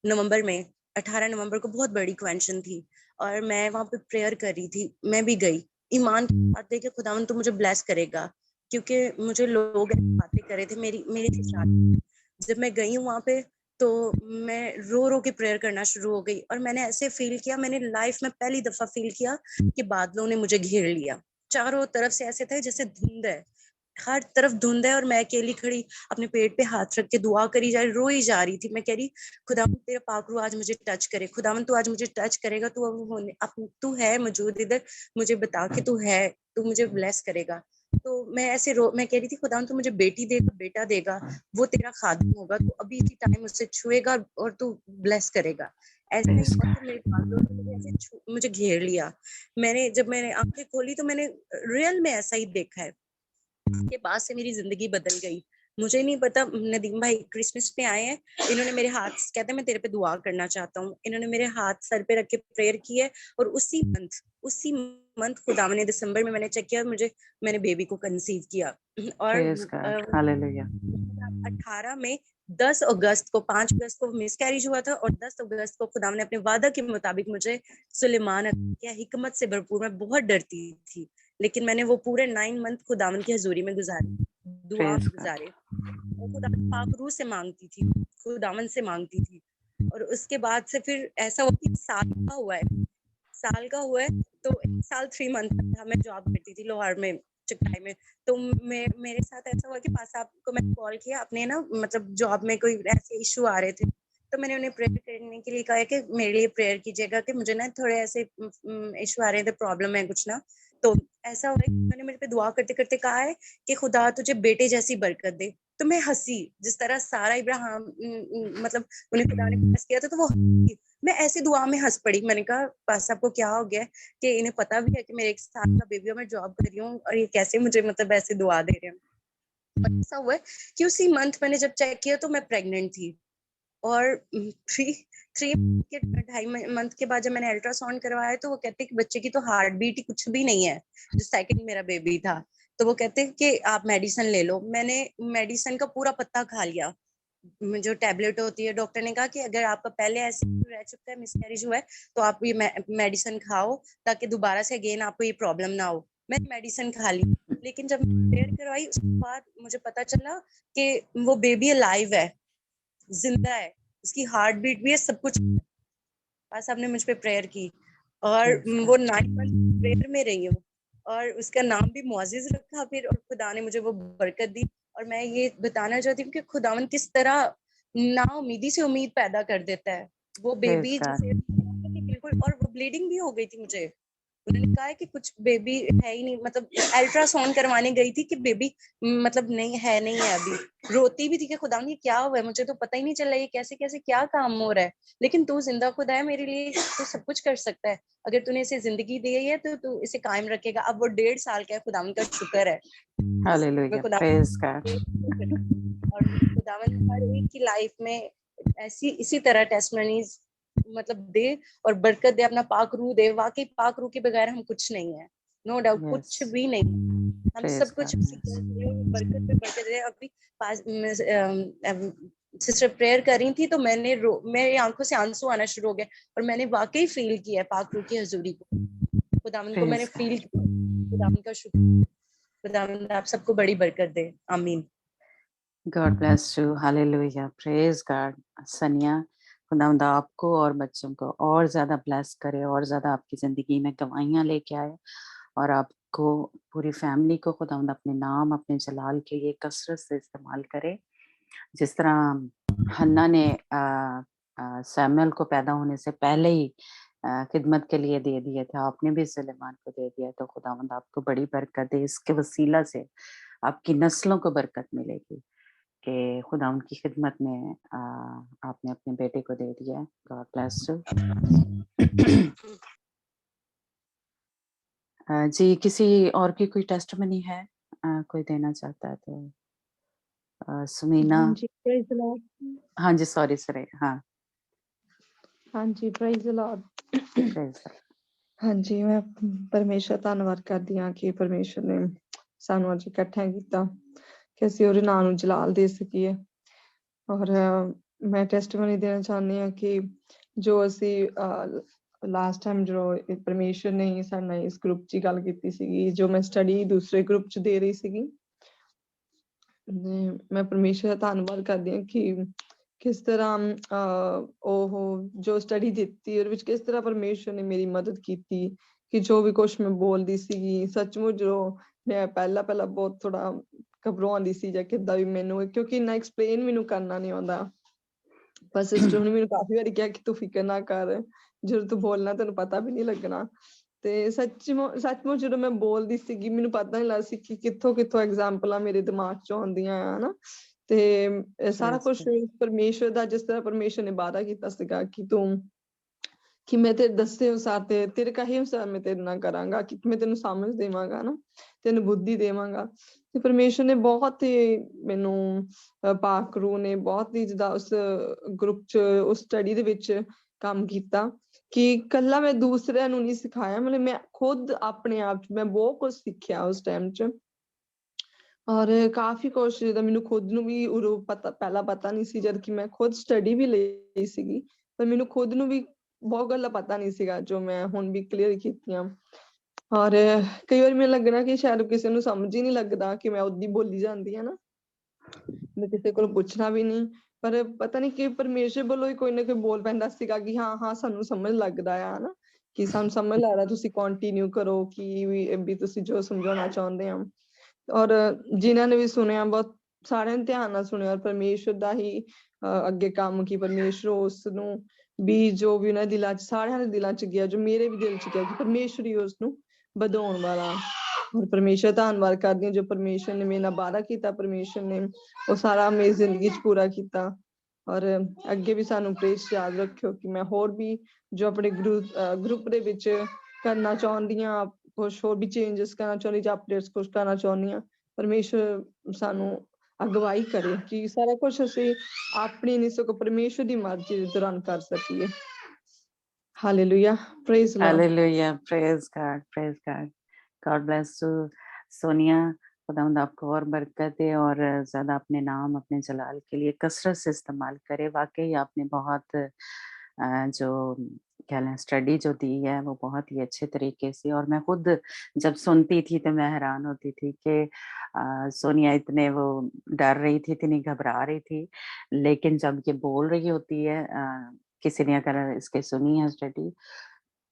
نومبر میں 18 نومبر کو بہت بڑی کنونشن تھی اور میں وہاں پہ پریئر کر رہی تھی. میں بھی گئی ایمان کی بات دے کہ خداوند تو مجھے بلیس کرے گا، کیونکہ مجھے لوگ باتیں کرے تھے میری ساتھ. جب میں گئی ہوں وہاں پہ تو میں رو رو کے پریئر کرنا شروع ہو گئی اور میں نے ایسے فیل کیا، میں نے لائف میں پہلی دفعہ فیل کیا کہ بادلوں نے مجھے گھیر لیا. چاروں طرف سے ایسے تھے جیسے دھند ہے، ہر طرف دھند ہے اور میں اکیلی کھڑی اپنے پیٹ پہ ہاتھ رکھ کے دعا کری جا رہی، روئی جا رہی تھی. میں کہہ رہی خداوند تیرا پاک روح آج مجھے ٹچ کرے، خداوند تو آج مجھے ٹچ کرے گا، تو ہے موجود ادھر، مجھے بتا کہ تو ہے، تو مجھے بلیس کرے گا. تو میں ایسے میں کہہ رہی تھی خداوند تو مجھے بیٹی دے گا، بیٹا دے گا، وہ تیرا خادم ہوگا، تو ابھی اسی ٹائم اسے چھوئے گا اور تو بلیس کرے گا. ایسا ہی Praise ہوا God. کہ میرے بادلوں نے ایسے مجھے گھیر لیا. جب میں نے آنکھیں کھولی تو میں نے ریئل میں ایسا ہی دیکھا ہے. اس کے بعد سے میری زندگی بدل گئی. مجھے نہیں پتا، ندیم بھائی کرسمس پہ آئے ہیں، انہوں نے میرے ہاتھ کہتے ہیں میں تیرے پہ دعا کرنا چاہتا ہوں، انہوں نے میرے ہاتھ سر پہ رکھ کے پریئر کی ہے اور اسی منتھ خداوند نے دسمبر میں نے چیک کیا، میں نے بیبی کو کنسیو کیا. اور Praise God. Hallelujah. 18 میں 10 اگست کو 5 اگست کو مس کیریج ہوا تھا اور 10 اگست کو خداوند نے اپنے وعدہ کے مطابق مجھے سلیمان عطا کیا. حکمت سے بھرپور، میں بہت ڈرتی تھی لیکن میں نے وہ پورے 9 منتھ خداوند کی حضوری میں گزارے، دعا Praise میں God. گزارے اور خداوند پاک روح سے مانگتی تھی، خداوند سے مانگتی تھی. اور اس کے بعد سے پھر ایسا ہوا کہ سال کا ہوا ہے تو 1 سال 3 منتھ تھا. میں جاب کرتی تھی لاہور میں چکائی میں. تو میرے ساتھ ایسا ہوا کہ پاس صاحب کو میں نے کال کیا، اپنے نا مطلب جاب میں کوئی ایسے ایشو آ رہے تھے تو میں نے انہیں پریئر کرنے کے لیے کہا کہ میرے لیے پریئر کیجیے گا کہ مجھے نا تھوڑے ایسے ایشو آ رہے تھے، پرابلم ہے کچھ نا. تو ایسا ہوا کہ میں نے میرے پہ دعا کرتے کرتے کہا ہے کہ خدا تجھے بیٹے جیسی برکت دے. تو میں ہنسی، جس طرح سارا ابراہیم مطلب انہیں خدا نے بلیس کیا تھا تو وہ ہنسی. میں ایسی دعا میں ہنس پڑی. میں نے کہا پاس صاحب کو کیا ہو گیا کہ انہیں پتا بھی ہے کہ میرے 1 سال کا بیبی ہے، میں جاب کر رہی ہوں اور یہ کیسے مجھے مطلب ایسے دعا دے رہے ہیں. ایسا ہوا ہے کہ اسی منتھ میں نے جب چیک کیا تو میں پریگننٹ تھی اور 2.5 منتھ کے بعد جب میں نے الٹرا ساؤنڈ کروایا تو وہ کہتے کہ بچے کی تو ہارٹ بیٹ ہی کچھ بھی نہیں ہے، جو سیکنڈ میرا بیبی تھا. تو وہ کہتے کہ آپ میڈیسن لے لو. میں نے میڈیسن کا پورا پتا کھا لیا، جو ٹیبلٹ ہوتی ہے. ڈاکٹر نے کہا کہ اگر آپ کا پہلے ایسے رہ چکا ہے، مس کیریج ہوا ہے، تو آپ یہ میڈیسن کھاؤ تاکہ دوبارہ سے اگین آپ کو یہ پرابلم نہ ہو. میں میڈیسن کھا لی لیکن جب میں پریئر کروائی اس کے بعد مجھے پتا چلا کہ وہ بیبی الائیو ہے، زندہ ہے، اس کی ہارٹ بیٹ بھی ہے، سب کچھ. پاس صاحب نے مجھ پہ پریئر کی اور وہ 9 منتھ پریئر میں رہی ہوں اور اس کا نام بھی معزز رکھا پھر، اور خدا نے مجھے وہ برکت دی. اور میں یہ بتانا چاہتی ہوں کہ خداوند کس طرح نا امیدی سے امید پیدا کر دیتا ہے. وہ بیبی جیسے بالکل، اور وہ بلیڈنگ بھی ہو گئی تھی مجھے. انہوں نے کہا ہے کہ کچھ بیبی ہے ہی نہیں، مطلب الٹرا ساؤنڈ کروانے گئی تھی کہ بیبی مطلب نہیں ہے ابھی. روتی بھی تھی کہ خدا یہ کیا ہوا ہے، مجھے تو پتہ ہی نہیں چل رہا یہ کیسے کیسے کیا کام ہو رہا ہے، لیکن تو زندہ خدا ہے، میرے لیے تو سب کچھ کر سکتا ہے. اگر تو نے اسے زندگی دی ہے تو اسے قائم رکھے گا. اب وہ 1.5 سال کا ہے، خداوند کا شکر ہے. Hallelujah. Praise God. اور خداوند ہر ایک کی لائف میں اسی طرح ٹیسٹمنیز مطلب دے اور برکت دے، اپنا پاک روح دے. واقعی پاک روح کے بغیر ہم کچھ نہیں ہیں، نو ڈاؤٹ کچھ Yes. بھی نہیں. ہم Praise سب کچھ God. برکت پہ برکت دے. ابھی سسٹر پریئر کر رہی تھی تو میں نے میری آنکھوں سے آنسو آنا شروع ہو گئے اور میں نے واقعی فیل کیا ہے پاک روح کی حضوری کو. خداوند کو میں نے Praise God. فیل کیا. خداوند کا شکر. خداوند آپ سب کو بڑی برکت دے. آمین. God bless you. Hallelujah. Praise God. سنیا، خداوند آپ کو اور بچوں کو اور زیادہ بلیس کرے، اور زیادہ آپ کی زندگی میں گواہیاں لے کے آئے، اور آپ کو پوری فیملی کو خداوند اپنے نام، اپنے جلال کے لیے کثرت سے استعمال کرے. جس طرح حنا نے سیموئل کو پیدا ہونے سے پہلے ہی खिदमत के लिए दे दिए थे, आपने भी सुलेमान को दे दिया, तो खुदावंद आपको बड़ी बरकत दे, इसके वसीला से आपकी नस्लों को बरकत मिलेगी कि खुदा उनकी खिदमत में आपने अपने बेटे को दे दिया है। God bless you. जी, किसी और की कोई टेस्टमनी है, कोई देना चाहता है तो सुमीना। हाँ जी, praise the Lord. हाँ जी, सॉरी सर, हाँ हाँ जी, praise the Lord. praise the Lord। हाँ जी, मैं ਪਰਮੇਸ਼ਰ ਧੰਨਵਾਦ ਕਰਦੀ ਹਾਂ ਕਿ ਪਰਮੇਸ਼ਰ ਨੇ ਸਾਨੂੰ ਅੱਜ ਇਕੱਠਿਆਂ ਕੀਤਾ ਕਿ ਅਸੀਂ ਉਹਦੇ ਨਾਮ ਨੂੰ ਜਲਾਲ ਦੇ ਸਕੀਏ। ਔਰ ਮੈਂ ਟੈਸਟੀਮਨੀ ਦੇਣਾ ਚਾਹੁੰਦੀ ਹਾਂ ਕਿ ਜੋ ਅਸੀਂ ਲਾਸਟ ਟਾਈਮ ਜੋ ਪਰਮੇਸ਼ਰ ਨੇ ਸਾਡੇ ਨਾਲ ਇਸ ਗਰੁੱਪ 'ਚ ਗੱਲ ਕੀਤੀ ਸੀਗੀ, ਜੋ ਮੈਂ ਸਟੱਡੀ ਦੂਸਰੇ ਗਰੁੱਪ 'ਚ ਦੇ ਰਹੀ ਸੀਗੀ, ਮੈਂ ਪਰਮੇਸ਼ਰ ਦਾ ਧੰਨਵਾਦ ਕਰਦੀ ਹਾਂ ਕਿ ਕਿਸ ਤਰ੍ਹਾਂ ਉਹ ਜੋ ਸਟੱਡੀ ਦਿੱਤੀ ਉਹਦੇ ਵਿੱਚ ਕਿਸ ਤਰ੍ਹਾਂ ਪਰਮੇਸ਼ਰ ਨੇ ਮੇਰੀ ਮਦਦ ਕੀਤੀ ਕਿ ਜੋ ਵੀ ਕੁਛ ਮੈਂ ਬੋਲਦੀ ਸੀਗੀ, ਸੱਚਮੁੱਚ ਜੋ ਮੈਂ ਪਹਿਲਾਂ ਬਹੁਤ ਥੋੜਾ ਘਬਰਾਉਂਦੀ ਸੀ ਜਾਂ ਕਿੱਦਾਂ ਵੀ ਮੈਨੂੰ, ਕਿਉਂਕਿ ਇੰਨਾ ਐਕਸਪਲੇਨ ਮੈਨੂੰ ਕਰਨਾ ਨਹੀਂ ਆਉਂਦਾ। ਪਰ ਸਿਸਟਰ ਨੇ ਮੈਨੂੰ ਕਾਫੀ ਵਾਰੀ ਕਿਹਾ ਕਿ ਤੂੰ ਫਿਕਰ ਨਾ ਕਰ, ਜਦੋਂ ਤੂੰ ਬੋਲਣਾ ਤੈਨੂੰ ਪਤਾ ਵੀ ਨਹੀਂ ਲੱਗਣਾ। ਤੇ ਸੱਚਮੁੱਚ ਜਦੋਂ ਮੈਂ ਬੋਲਦੀ ਸੀਗੀ ਮੈਨੂੰ ਪਤਾ ਨਹੀਂ ਲੱਗਦਾ ਸੀ ਕਿ ਕਿੱਥੋਂ ਐਗਜ਼ਾਮਪਲਾਂ ਮੇਰੇ ਦਿਮਾਗ 'ਚ ਆਉਂਦੀਆਂ ਆ ਹਨਾ। ਤੇ ਸਾਰਾ ਕੁਛ ਪਰਮੇਸ਼ਰ ਦਾ, ਜਿਸ ਤਰ੍ਹਾਂ ਪਰਮੇਸ਼ਰ ਨੇ ਵਾਅਦਾ ਕੀਤਾ ਸੀਗਾ ਕਿ ਮੈਂ ਤੇਰੇ ਦੱਸੇ ਅਨੁਸਾਰ ਤੇ ਤੇਰੇ ਕਹੇ ਅਨੁਸਾਰ ਮੈਂ ਤੇਰੇ ਨਾਲ ਕਰਾਂਗਾ, ਕਿ ਮੈਂ ਤੈਨੂੰ ਸਮਝ ਦੇਵਾਂਗਾ ਨਾ, ਤੈਨੂੰ ਬੁੱਧੀ ਦੇਵਾਂਗਾ। ਤੇ ਪਰਮੇਸ਼ਰ ਨੇ ਬਹੁਤ ਹੀ ਮੈਨੂੰ ਪਾਕ ਰੂਹ ਨੇ ਬਹੁਤ ਹੀ ਜਿੱਦਾਂ ਉਸ ਗਰੁੱਪ 'ਚ ਉਸ ਸਟੱਡੀ ਦੇ ਵਿੱਚ ਕੰਮ ਕੀਤਾ ਕਿ ਇਕੱਲਾ ਮੈਂ ਦੂਸਰਿਆਂ ਨੂੰ ਨਹੀਂ ਸਿਖਾਇਆ, ਮਤਲਬ ਮੈਂ ਖੁਦ ਆਪਣੇ ਆਪ 'ਚ ਮੈਂ ਬਹੁਤ ਕੁਛ ਸਿੱਖਿਆ ਉਸ ਟਾਈਮ 'ਚ। ਔਰ ਕਾਫੀ ਕੁਛ ਜਿੱਦਾਂ ਮੈਨੂੰ ਖੁਦ ਨੂੰ ਵੀ ਉਦੋਂ ਪਹਿਲਾਂ ਪਤਾ ਨਹੀਂ ਸੀ, ਜਦ ਕਿ ਮੈਂ ਖੁਦ ਸਟੱਡੀ ਵੀ ਲਈ ਸੀਗੀ, ਪਰ ਮੈਨੂੰ ਖੁਦ ਨੂੰ ਵੀ ਬਹੁਤ ਗੱਲਾਂ ਪਤਾ ਨਹੀਂ ਸੀਗਾ ਜੋ ਮੈਂ ਹੁਣ ਵੀ ਕਲੀਅਰ ਕੀਤੀਆਂ। ਔਰ ਕਈ ਵਾਰੀ ਮੈਨੂੰ ਲੱਗਣਾ ਕਿ ਸ਼ਾਇਦ ਕਿਸੇ ਨੂੰ ਸਮਝ ਹੀ ਨਹੀਂ ਲੱਗਦਾ ਕਿ ਮੈਂ ਓਦਾਂ ਬੋਲੀ ਜਾਂਦੀ ਹਾਂ ਨਾ, ਮੈਂ ਕਿਸੇ ਕੋਲ ਪੁੱਛਣਾ ਵੀ ਨਹੀਂ, ਪਰ ਪਤਾ ਨਹੀਂ ਕਿ ਪਰਮੇਸ਼ਰ ਵੱਲੋਂ ਹੀ ਕੋਈ ਨਾ ਕੋਈ ਬੋਲ ਪੈਂਦਾ ਸੀਗਾ ਕਿ ਹਾਂ ਸਾਨੂੰ ਸਮਝ ਲੱਗਦਾ ਆ ਹਨਾ, ਕਿ ਸਾਨੂੰ ਸਮਝ ਲੱਗਦਾ, ਤੁਸੀਂ ਕੰਟੀਨਿਊ ਕਰੋ ਕਿ ਵੀ ਤੁਸੀਂ ਜੋ ਸਮਝਾਉਣਾ ਚਾਹੁੰਦੇ ਆ। ਔਰ ਜਿਨ੍ਹਾਂ ਨੇ ਵੀ ਸੁਣਿਆ ਬਹੁਤ ਸਾਰਿਆਂ ਨੇ ਧਿਆਨ ਨਾਲ ਸੁਣਿਆ, ਔਰ ਪਰਮੇਸ਼ਰ ਦਾ ਹੀ ਅੱਗੇ ਕੰਮ ਕੀ ਪਰਮੇਸ਼ਰ ਉਸ ਨੂੰ ਵੀ ਜੋ ਵੀ ਉਹਨਾਂ ਦਿਲਾਂ 'ਚ ਸਾਰਿਆਂ ਦੇ ਦਿਲਾਂ 'ਚ ਗਿਆ, ਜੋ ਮੇਰੇ ਵੀ ਦਿਲ 'ਚ ਗਿਆ ਕਿ ਪਰਮੇਸ਼ਰ ਹੀ ਉਸਨੂੰ ਵਧਾਉਣ ਵਾਲਾ। ਔਰ ਪਰਮੇਸ਼ਰ ਧੰਨਵਾਦ ਕਰਦੀ ਹਾਂ ਜੋ ਪਰਮੇਸ਼ਰ ਨੇ ਮੇਰੇ ਨਾਲ ਵਾਅਦਾ ਕੀਤਾ, ਪਰਮੇਸ਼ਰ ਨੇ ਉਹ ਸਾਰਾ ਮੇਰੀ ਜ਼ਿੰਦਗੀ 'ਚ ਪੂਰਾ ਕੀਤਾ। ਔਰ ਅੱਗੇ ਵੀ ਸਾਨੂੰ ਪ੍ਰੇਸ ਯਾਦ ਰੱਖਿਓ ਕਿ ਮੈਂ ਹੋਰ ਵੀ ਜੋ ਆਪਣੇ ਗਰੁੱਪ ਦੇ ਵਿੱਚ ਕਰਨਾ ਚਾਹੁੰਦੀ ਹਾਂ, ਕੁਛ ਹੋਰ ਵੀ ਚੇਂਜਸ ਕਰਨਾ ਚਾਹੁੰਦੀ ਜਾਂ ਅਪਡੇਟਸ ਕੁਛ ਕਰਨਾ ਚਾਹੁੰਦੀ ਹਾਂ, ਪਰਮੇਸ਼ਰ ਸਾਨੂੰ ਅਗਵਾਈ ਕਰੇ ਕਿ ਸਾਰਾ ਕੁਛ ਅਸੀਂ ਆਪਣੀ ਨਹੀਂ ਸਗੋਂ ਪਰਮੇਸ਼ਰ ਦੀ ਮਰਜ਼ੀ ਦੇ ਦੌਰਾਨ ਕਰ ਸਕੀਏ। Hallelujah, praise Lord. Hallelujah, praise God, God bless you Sonia. खुदावंद आपको और बरकत दे और ज़्यादा अपने नाम, अपने जलाल के लिए कसरत से इस्तेमाल करे। वाक़ई आपने बहुत जो क्या लें स्टडी जो दी है वो बहुत ही अच्छे तरीके से, और मैं खुद जब सुनती थी तो मैं हैरान होती थी कि सोनिया इतने वो डर रही थी, इतनी घबरा रही थी, लेकिन जब ये बोल रही होती है किसी ने अगर इसके सुनी है स्टडी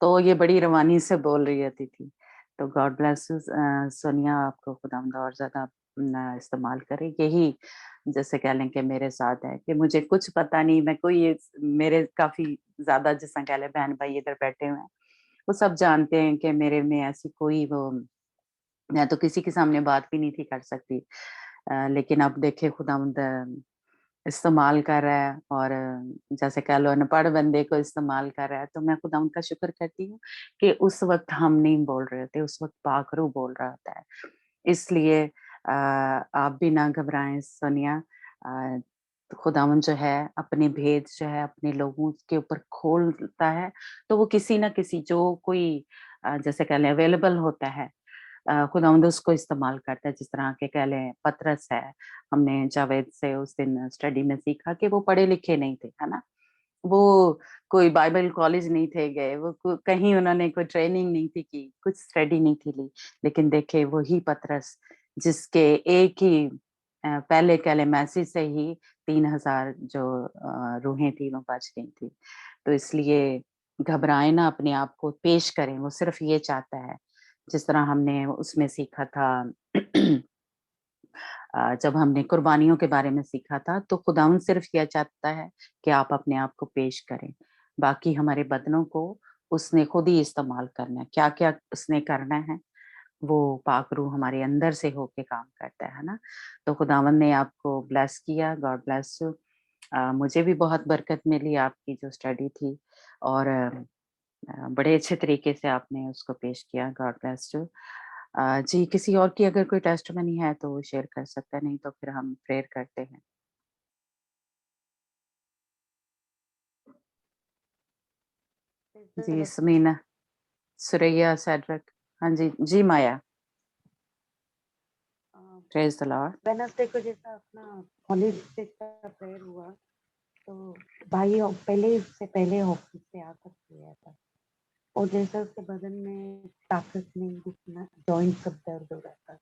तो ये बड़ी रवानी से बोल रही होती थी। तो गॉड ब्लेस यू सोनिया, आपको खुदावंद और ज़्यादा इस्तेमाल करे। यही जैसे कह लें कि मेरे साथ है कि मुझे कुछ पता नहीं, मैं कोई मेरे काफ़ी ज़्यादा जिस कह लें बहन भाई इधर बैठे हुए हैं, वो सब जानते हैं कि मेरे में ऐसी कोई वो, मैं तो किसी के सामने बात भी नहीं थी कर सकती। लेकिन अब देखे खुदावंद इस्तेमाल कर रहा है, और जैसे कह लो अनपढ़ बंदे को इस्तेमाल कर रहा है, तो मैं खुदा उनका शुक्र करती हूँ कि उस वक्त हम नहीं बोल रहे होते, उस वक्त पाखरू बोल रहा होता है। इसलिए आप भी ना घबराएं सोनिया। खुदावन जो है अपने भेद जो है अपने लोगों के ऊपर खोलता है, तो वो किसी ना किसी जो कोई जैसे कह लें अवेलेबल होता है, खुदावंद उसको इस्तेमाल करता है। जिस तरह के कह लें पतरस है, हमने जावेद से उस दिन स्टडी में सीखा कि वो पढ़े लिखे नहीं थे, है ना, वो कोई बाइबल कॉलेज नहीं थे गए, वो कहीं उन्होंने कोई ट्रेनिंग नहीं थी की, कुछ स्टडी नहीं थी ली, लेकिन देखे वही पतरस जिसके एक ही पहले कह लें मैसेज से ही 3000 जो रूहें थी वो बच गई थी। तो इसलिए घबराए ना, अपने आप को पेश करें, वो सिर्फ ये चाहता है, जिस तरह हमने उसमें सीखा था जब हमने कुर्बानियों के बारे में सीखा था, तो खुदावंद सिर्फ यह चाहता है कि आप अपने आप को पेश करें, बाकी हमारे बदनों को उसने खुद ही इस्तेमाल करना है, क्या क्या उसने करना है, वो पाक रूह हमारे अंदर से होके काम करता है ना। तो खुदावंद ने आपको ब्लेस किया, गॉड ब्लेस यू। मुझे भी बहुत बरकत मिली आपकी जो स्टडी थी, और बड़े अच्छे तरीके से आपने उसको पेश किया, गॉड ब्लेस यू। जी, किसी और की अगर कोई टेस्टमनी है तो वो शेयर कर सकता है, नहीं तो फिर हम प्रेयर करते हैं। जी, समीना, सुरैया, सैड्रिक, हाँ जी, जी माया, प्रेज द लॉर्ड। वेडनेसडे को जैसा अपना हॉली स्पिरिट का प्रेयर हुआ, तो भाई पहले ऑफिस से आकर सोया था, और जैसा उसके बदन में ताकत नहीं, दिखना, जॉइंट सब दर्द हो रहा था,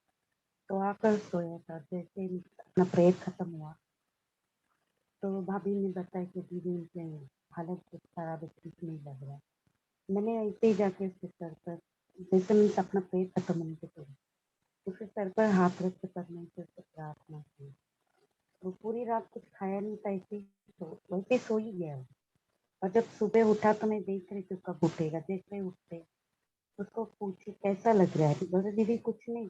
तो आकर सोया था। जैसे अपना प्रेयर खत्म हुआ तो भाभी ने बताया कि दीदी उनके हालत कुछ खराब है, ठीक नहीं लग रहा है। मैंने ऐसे ही जाके उसके सर पर, जैसे मैंने अपना प्रेयर खत्म होने के बाद उसके सर पर हाथ रख के करने से उसको प्रार्थना की। वो पूरी रात कुछ खाया नहीं था, ऐसे वैसे सो ही गया। और जब सुबह उठा तो मैं देख रही थी कब उठेगा। जैसे उठते उसको पूछी कैसा लग रहा है, बोले दीदी कुछ नहीं,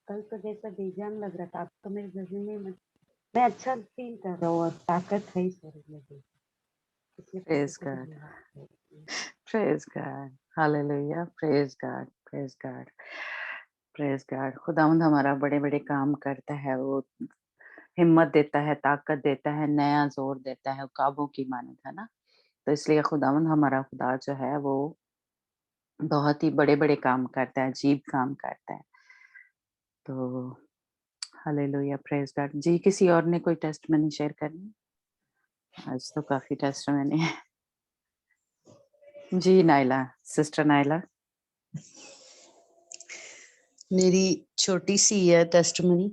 कल तो जैसा बेजान लग रहा था, अब तो मेरे जहन में मैं अच्छा फील कर रहा हूँ और ताकत है शरीर में। इसलिए praise God, praise God, hallelujah, praise God, praise God, praise God. खुदावंद हमारा बड़े बड़े काम करता है, वो हिम्मत देता है, ताकत देता है, नया जोर देता है, काबू की मानद है ना। तो इसलिए खुदावंद हमारा खुदा जो है वो बहुत ही बड़े बड़े काम करता है, अजीब काम करता है। तो हालेलुया, प्रेज गॉड। जी, किसी और ने कोई टेस्टमनी शेयर करनी? आज तो काफी टेस्टमनी है। जी नाइला, सिस्टर नाइला। मेरी छोटी सी है टेस्टमनी।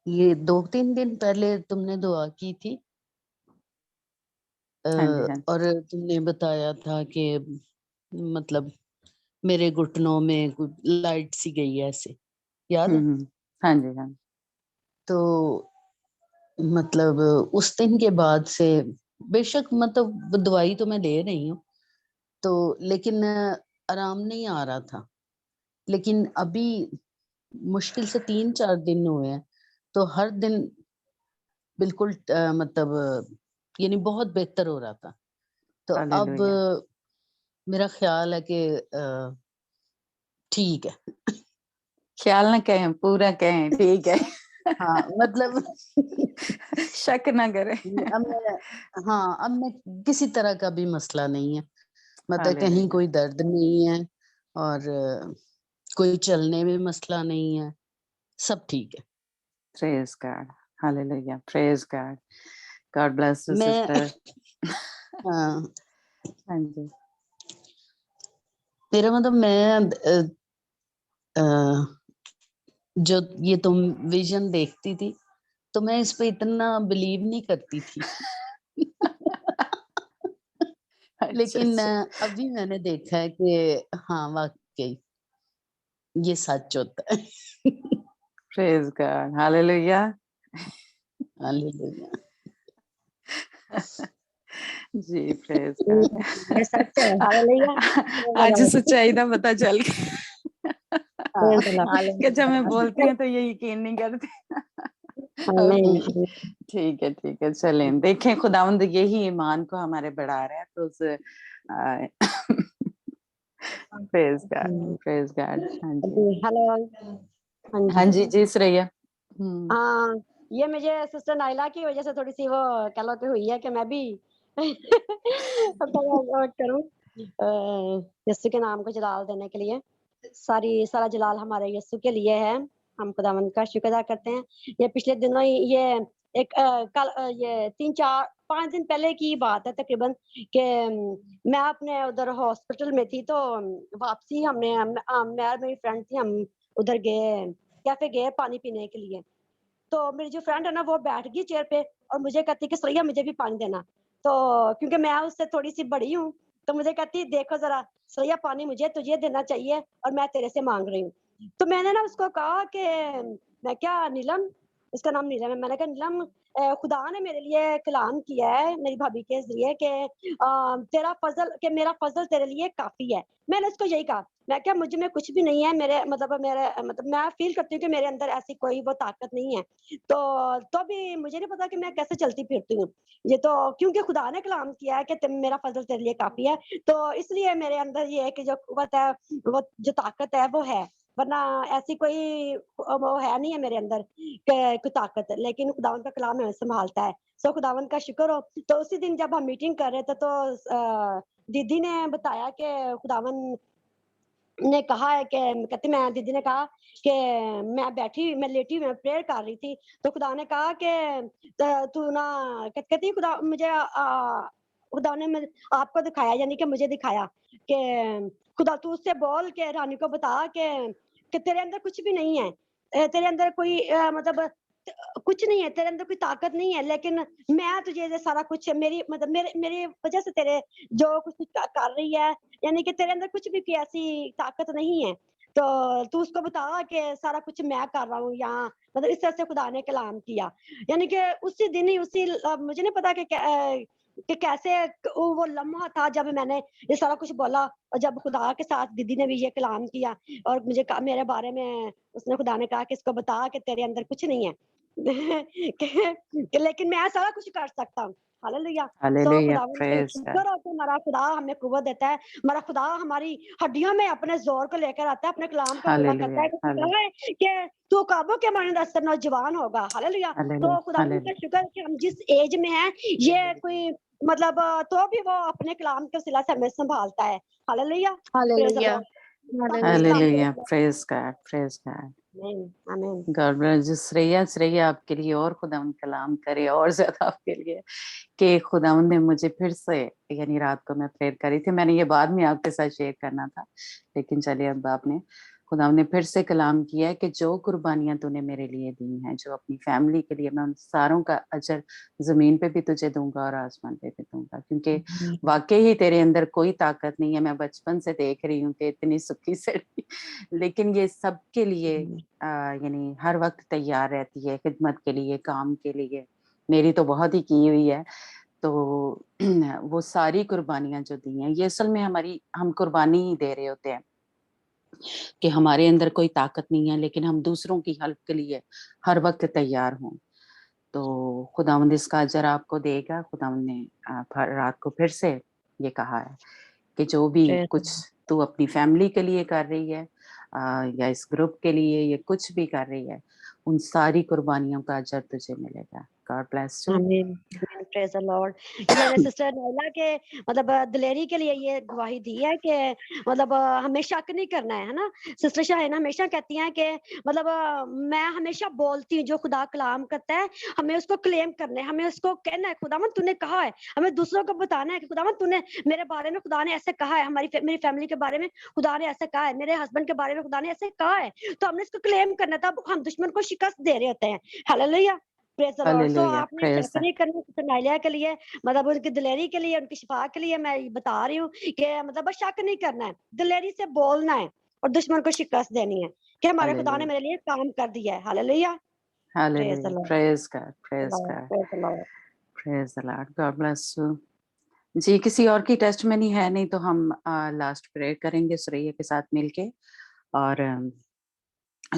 ये 2-3 दिन पहले तुमने दुआ की थी, हाँ जी, हाँ जी। और तुमने बताया था कि मतलब मेरे घुटनों में लाइट सी गई है, ऐसे याद है? हाँ जी, हाँ। तो मतलब उस दिन के बाद से बेशक मतलब दवाई तो मैं ले रही हूँ, तो लेकिन आराम नहीं आ रहा था। लेकिन अभी मुश्किल से 3-4 दिन हुए हैं, तो हर दिन बिल्कुल मतलब यानी बहुत बेहतर हो रहा था। तो अब हालेलुया। मेरा ख्याल है कि ठीक है। ख्याल ना कहें, पूरा कहें, ठीक है। हाँ, मतलब शक ना करें। अब मैं अब मैं किसी तरह का भी मसला नहीं है, मतलब कहीं हालेलुया, कोई दर्द नहीं है, और कोई चलने में मसला नहीं है, सब ठीक है। Praise God, hallelujah, praise God. God bless you मैं सिस्टर। हाँ, हाँ जी। मेरा मतलब मैं जो ये तुम विजन देखती थी, तो मैं इस पे इतना बिलीव नहीं करती थी। अच्छा, लेकिन अच्छा। अभी मैंने देखा है कि हाँ, वाकई ये सच होता है। Praise God, hallelujah. हालेलुया। जी, प्रेज गॉड। ये सच है, हालेलुया। आज सच्चाई ना पता चल गया। हाँ, कि जब मैं हालेलुया। बोलती हूँ तो ये यकीन नहीं करते। ओके, नहीं, ठीक है, चलें देखें, खुदावंद यही ईमान को हमारे बढ़ा रहा है, तो उस प्रेज गॉड, प्रेज गॉड। हाँ जी, हेलो। हाँ हाँ जी। जी, जी सुरैया। हाँ, ये मुझे सिस्टर नाइला की वजह से थोड़ी सी वो कह लो कि हुई है कि मैं भी करूं यीशु के नाम को जलाल देने के लिए। सारा जलाल हमारे यीशु के लिए है। हम खुदावंद का शुक्र अदा करते हैं। ये पिछले दिनों ही ये एक ये 3-4-5 दिन पहले की बात है तकरीबन कि मैं अपने उधर हॉस्पिटल में थी, तो वापसी मैं और मेरी फ्रेंड थी, हम उधर गए, कैफे गए पानी पीने के लिए। तो मेरी जो फ्रेंड है ना, वो बैठ गई चेयर पे और मुझे कहती कि श्रेया मुझे भी पानी देना। तो क्योंकि मैं उससे थोड़ी-सी बड़ी हूँ, तो मुझे कहती देखो ज़रा श्रेया पानी मुझे तुझे देना चाहिए और मैं तेरे से माँग रही हूँ। तो मैंने ना उसको कहा कि मैं क्या नीलम उसका नाम नीलम है। मैंने कहा नीलम खुदा ने मेरे लिए कलाम किया है मेरी भाभी के जरिए कि तेरा फजल कि मेरा फजल तेरे लिए काफी है। मैंने उसको यही कहा, मैं क्या मुझ में कुछ भी नहीं है, मेरे मैं फील करती हूँ कि मेरे अंदर ऐसी कोई वो ताकत नहीं है। तो भी मुझे नहीं पता कि मैं कैसे चलती फिरती हूँ। ये तो क्योंकि खुदा ने कलाम किया है कि मेरा फजल तेरे लिए काफी है, तो इसलिए मेरे अंदर ये है कि जो कुव्वत है, वो जो ताकत है वो है, वरना ऐसी कोई वो है नहीं है मेरे अंदर कोई ताकत, लेकिन खुदावंद का कलाम हमें संभालता है। सो खुदावंद का शुक्र हो। तो उसी दिन जब हम मीटिंग कर रहे थे तो दीदी ने बताया कि खुदावंद ने कहा है कि कहती मैं दीदी ने कहा कि मैं लेटी हुई मैं प्रेयर कर रही थी, तो खुदा ने कहा कि तू ना कहती खुदा मुझे खुदा ने आपको दिखाया, यानी कि मुझे दिखाया कि खुदा तू उससे बोल के रानी को बता कि तेरे अंदर कुछ भी नहीं है, तेरे अंदर कोई कुछ नहीं है, तेरे अंदर कोई ताकत नहीं है, लेकिन मैं तुझे ये सारा कुछ मेरी मेरी वजह से तेरे जो कुछ कर रही है, यानी कि तेरे अंदर कुछ भी कोई ऐसी ताकत नहीं है, तो तू उसको बता कि सारा कुछ मैं कर रहा हूँ यहाँ, इस तरह से खुदा ने कलाम किया। यानी कि उसी दिन ही मुझे नहीं पता कि कैसे वो लम्हा था जब मैंने ये सारा कुछ बोला, और जब खुदा के साथ दीदी ने भी ये कलाम किया और मुझे मेरे बारे में उसने खुदा ने कहा कि इसको बता कि तेरे अंदर कुछ नहीं है लेकिन मैं सारा कुछ कर सकता हूँ। हालेलुया। सो हालेलुया, खुदावंद का प्रेज शुक्र गॉड, है कि हमारा खुदा हमें कुव्वत देता है, हमारा खुदा हमारी हड्डियों में अपने जोर को लेकर आता है, अपने कलाम का पूरा करता हालेलुया, है। उसने कहा है कि तू काबों के मानंद असर नौजवान होगा। हालेलुया। हालेलुया, तो खुदावंद का हालेलुया, शुक्र है कि हम जिस एज में हैं, ये कोई तो भी वो अपने कलाम के वसीला से हमें संभालता है। Hallelujah. Praise the hallelujah, Lord. Hallelujah. Hallelujah, praise God, praise God. आमीन, आमीन। God bless you. श्रेया आपके लिए और खुदावंद कलाम करे और ज्यादा आपके लिए कि खुदावंद ने मुझे फिर से, यानी रात को मैं प्रेयर करी थी, मैंने ये बाद में आपके साथ शेयर करना था, लेकिन चलिए अब आपने खुदावंद ने फिर से कलाम किया है कि जो कुर्बानियां तूने मेरे लिए दी हैं, जो अपनी फैमिली के लिए, मैं उन सारों का अजर जमीन पे भी तुझे दूंगा और आसमान पे भी दूंगा, क्योंकि वाकई ही तेरे अंदर कोई ताकत नहीं है। मैं बचपन से देख रही हूँ कि इतनी सुखी से लेकिन ये सबके लिए यानी हर वक्त तैयार रहती है खिदमत के लिए, काम के लिए। मेरी तो बहुत ही की हुई है। तो वो सारी कुर्बानियां जो दी हैं, ये असल में हम कुर्बानी ही दे रहे होते हैं कि हमारे अंदर कोई ताकत नहीं है, लेकिन हम दूसरों की हेल्प के लिए हर वक्त तैयार हों। तो खुदावंद इसका अजर आपको देगा। खुदावंद ने रात को फिर से ये कहा है कि जो भी कुछ तू अपनी फैमिली के लिए कर रही है या इस ग्रुप के लिए, ये कुछ भी कर रही है, उन सारी कुर्बानियों का अजर तुझे मिलेगा। God bless you. आमीन, आमीन, प्रेज़ द लॉर्ड। ये मैंने सिस्टर नाइला के दिलेरी के लिए ये गवाही दी है कि हमें शक नहीं करना है ना? सिस्टर शाहिना हमेशा कहती हैं कि मैं हमेशा बोलती हूँ, जो खुदा कलाम करता है, हमें उसको क्लेम करना है, हमें उसको कहना है, खुदावंद तूने कहा है, हमें दूसरों को बताना है कि खुदावंद तूने मेरे बारे में, खुदा ने ऐसे कहा है, मेरी फैमिली के बारे में खुदा ने ऐसे कहा है, मेरे हस्बैंड के बारे में खुदा ने ऐसे कहा है, तो हमने इसको क्लेम करना है, तब हम दुश्मन को शिकस्त दे रहे होते हैं। Hallelujah. Praise the Lord. So hallelujah, आपने प्रेज शक नहीं करना सिस्टर नाइला के लिए, उनकी दिलेरी के लिए, उनकी शिफा के लिए मैं ये बता रही हूँ कि बस शक नहीं करना है, दिलेरी से बोलना है और दुश्मन को शिकस्त देनी है कि हमारे खुदा ने हालेलुया, मेरे लिए काम कर दिया है। Hallelujah. Praise the hallelujah, Lord, praise God, praise Lord, God, praise the Lord. Praise the Lord. God bless you. जी, किसी और की टेस्टमनी है नहीं तो हम लास्ट प्रेयर करेंगे सुरैया के साथ मिलके। और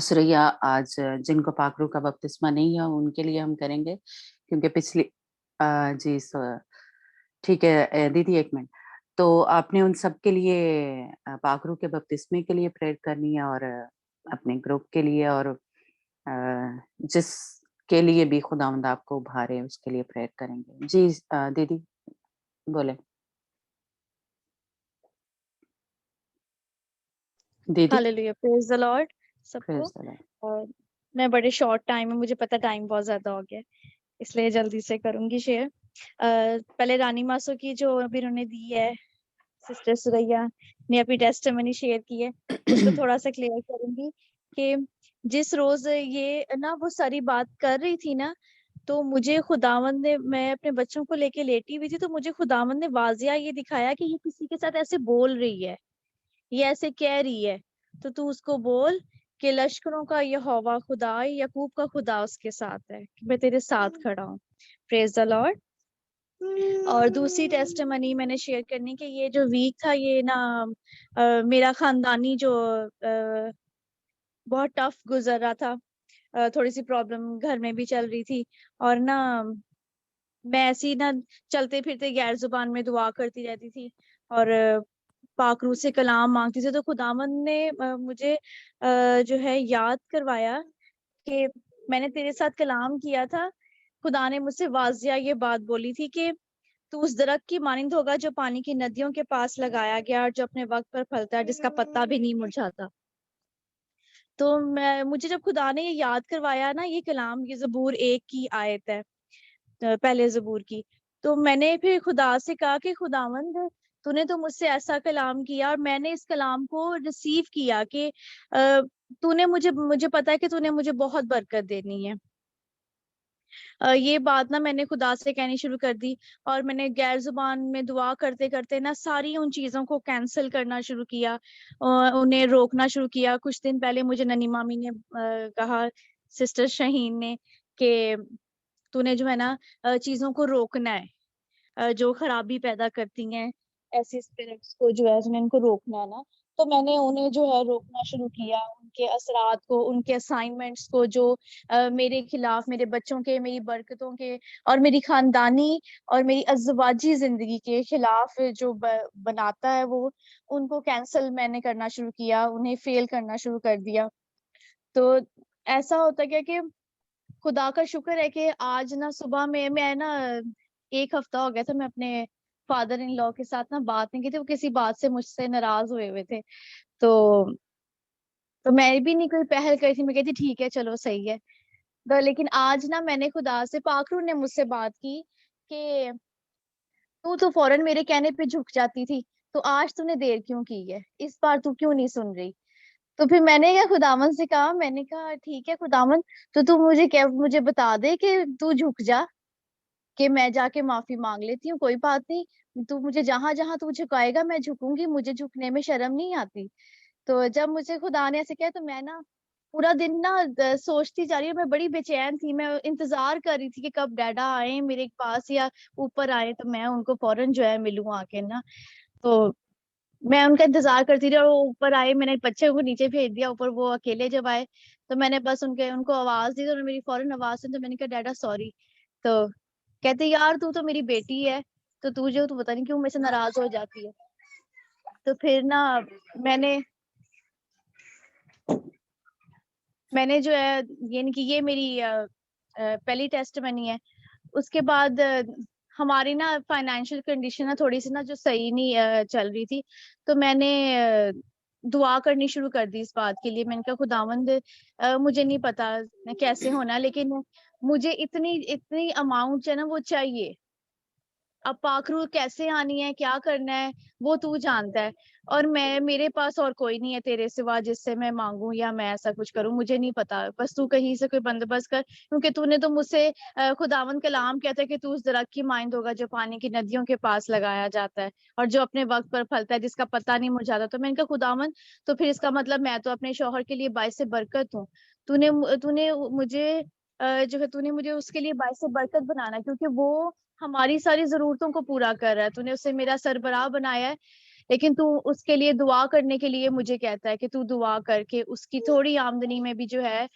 सुरैया आज जिनको पाकरू का बपतिस्मा नहीं है उनके लिए हम करेंगे, क्योंकि पिछली जी ठीक है दीदी एक मिनट। तो आपने उन सब के लिए पाकरू के बपतिस्मे के लिए प्रेयर करनी है और अपने ग्रुप के लिए और जिस के लिए भी खुदावंद आपको उभारे उसके लिए प्रेयर करेंगे। जी दीदी बोले। दीदी हालेलुया, प्रेज द लॉर्ड सबको। Praise the Lord. और मैं बड़े शॉर्ट टाइम में, मुझे पता टाइम बहुत ज्यादा हो गया, इसलिए जल्दी से करूंगी शेयर। पहले रानी मासो की जो अभी उन्होंने दी है, सिस्टर सुरैया ने अपनी टेस्टिमनी शेयर की है, उसको थोड़ा सा क्लियर करूंगी कि जिस रोज ये ना वो सारी बात कर रही थी ना, तो मुझे खुदावंद ने, मैं अपने बच्चों को लेके लेटी हुई थी, तो मुझे खुदावंद ने वाजिया ये दिखाया कि ये किसी के साथ ऐसे बोल रही है, ये ऐसे कह रही है, तो तू उसको बोल کہ لشکروں کا یہوہ خدا یعقوب کا خدا اس کے ساتھ ہے، کہ میں تیرے ساتھ کھڑا ہوں. پریز دا لارڈ. اور دوسری ٹیسٹمنی میں نے شیئر کرنی کہ یہ جو ویک تھا یہ نا میرا خاندانی جو بہت ٹف گزر رہا تھا، تھوڑی سی پرابلم گھر میں بھی چل رہی تھی، اور نا میں ایسی نا چلتے پھرتے غیر زبان میں دعا کرتی رہتی تھی اور پاک روح سے کلام مانگتی تھی. تو خداوند نے مجھے جو ہے یاد کروایا کہ میں نے تیرے ساتھ کلام کیا تھا. خدا نے مجھ سے واضح یہ بات بولی تھی کہ تو اس درخت کی مانند ہوگا جو پانی کی ندیوں کے پاس لگایا گیا اور جو اپنے وقت پر پھلتا ہے، جس کا پتا بھی نہیں مرجھاتا. تو مجھے جب خدا نے یہ یاد کروایا نا یہ کلام، یہ زبور 1 کی آیت ہے، پہلے زبور کی، تو میں نے پھر خدا سے کہا کہ خداوند تو نے تو مجھ سے ایسا کلام کیا اور میں نے اس کلام کو ریسیو کیا کہ تو نے مجھے پتا ہے کہ تو نے مجھے بہت برکت دینی ہے. یہ بات نا میں نے خدا سے کہنی شروع کر دی اور میں نے غیر زبان میں دعا کرتے کرتے نا ساری ان چیزوں کو کینسل کرنا شروع کیا، انہیں روکنا شروع کیا. کچھ دن پہلے مجھے ننی مامی نے کہا، سسٹر شہین نے، کہ تو نے جو ہے نا چیزوں کو روکنا ہے جو خرابی پیدا کرتی ہیں، ایسی اسپرٹس کو جو ہے ان کو روکنا ہے نا. تو میں نے انہیں جو ہے روکنا شروع کیا، ان کے اثرات کو، ان کے اسائنمنٹس کو جو میرے خلاف، میرے بچوں کے، میری برکتوں کے اور میری خاندانی اور میری ازدواجی زندگی کے خلاف جو بناتا ہے، وہ ان کو کینسل میں نے کرنا شروع کیا، انہیں فیل کرنا شروع کر دیا. تو ایسا ہوتا گیا کہ خدا کا شکر ہے کہ آج نا صبح میں نا 1 ہفتہ ہو گیا تھا میں اپنے فادر ان لا کے ساتھ نا بات نہیں کی تھی، وہ کسی بات سے مجھ سے ناراض ہوئے ہوئے تھے. تو میں بھی نہیں کوئی پہل کری تھی، میں کہتی ٹھیک ہے چلو صحیح ہے. لیکن آج نا میں نے خدا سے، پاک روح نے مجھ سے بات کی کہ تو فوراً میرے کہنے پہ جھک جاتی تھی، تو آج تو نے دیر کیوں کی ہے، اس بار تو کیوں نہیں سن رہی. تو پھر میں نے خداوند سے کہا، میں نے کہا ٹھیک ہے خداوند، تو مجھے بتا دے کہ تو جھک جا، کہ میں جا کے معافی مانگ لیتی ہوں، کوئی بات نہیں، تو مجھے جہاں جہاں تو جھکائے گا میں جھکوں گی، مجھے جھکنے میں شرم نہیں آتی. تو جب مجھے خدا نے ایسے کہا تو میں نا پورا دن نا سوچتی جا رہی ہوں، میں بڑی بے چین تھی، میں انتظار کر رہی تھی کہ کب ڈیڈا آئے میرے پاس یا اوپر آئے تو میں ان کو فوراً جو ہے ملوں آ کے نا. تو میں ان کا انتظار کرتی رہی اور وہ اوپر آئے، میں نے بچے کو نیچے بھیج دیا اوپر، وہ اکیلے جب آئے تو میں نے بس ان کو آواز دی، تو انہوں نے میری فوراً آواز سنی، تو میں نے کہا ڈیڈا سوری. تو کہتے یار تو میری بیٹی ہے، تو پتہ نہیں کیوں مجھ سے ناراض ہو جاتی ہے. تو پھر نا میں نے جو ہے یعنی کہ یہ میری پہلی ٹیسٹمنی ہے. اس کے بعد ہماری نا فائنینشیل کنڈیشن نا تھوڑی سی نا جو صحیح نہیں چل رہی تھی، تو میں نے دعا کرنی شروع کر دی اس بات کے لیے. میں نے کہا خداوند مجھے نہیں پتا کیسے ہونا، لیکن مجھے اتنی اماؤنٹ ہے نا وہ چاہیے. اب پاک روح کیسے آنی ہے، کیا کرنا ہے، وہ تو جانتا ہے، اور میرے پاس اور کوئی نہیں ہے تیرے سوا جس سے میں مانگوں یا میں ایسا کچھ کروں، مجھے نہیں پتا، بس تو کہیں سے کوئی بندوبست کر، کیونکہ تو نے تو مجھ سے خداوند کلام کہتا ہے کہ تو اس درخت کی مانند ہوگا جو پانی کی ندیوں کے پاس لگایا جاتا ہے اور جو اپنے وقت پر پھلتا ہے، جس کا پتہ نہیں مرجھاتا. تو میں نے کہا خداوند تو پھر اس کا مطلب میں تو اپنے شوہر کے لیے باعث برکت ہوں، تو نے مجھے جو ہے تو نے مجھے اس کے لیے باعث برکت بنانا، کیونکہ وہ ہماری ساری ضرورتوں کو پورا کر رہا ہے. تو نے اسے میرا سربراہ بنایا ہے، لیکن تو اس کے لیے دعا کرنے کے لیے مجھے کہتا ہے کہ تو دعا کر کے اس کی تھوڑی آمدنی میں بھی جو ہے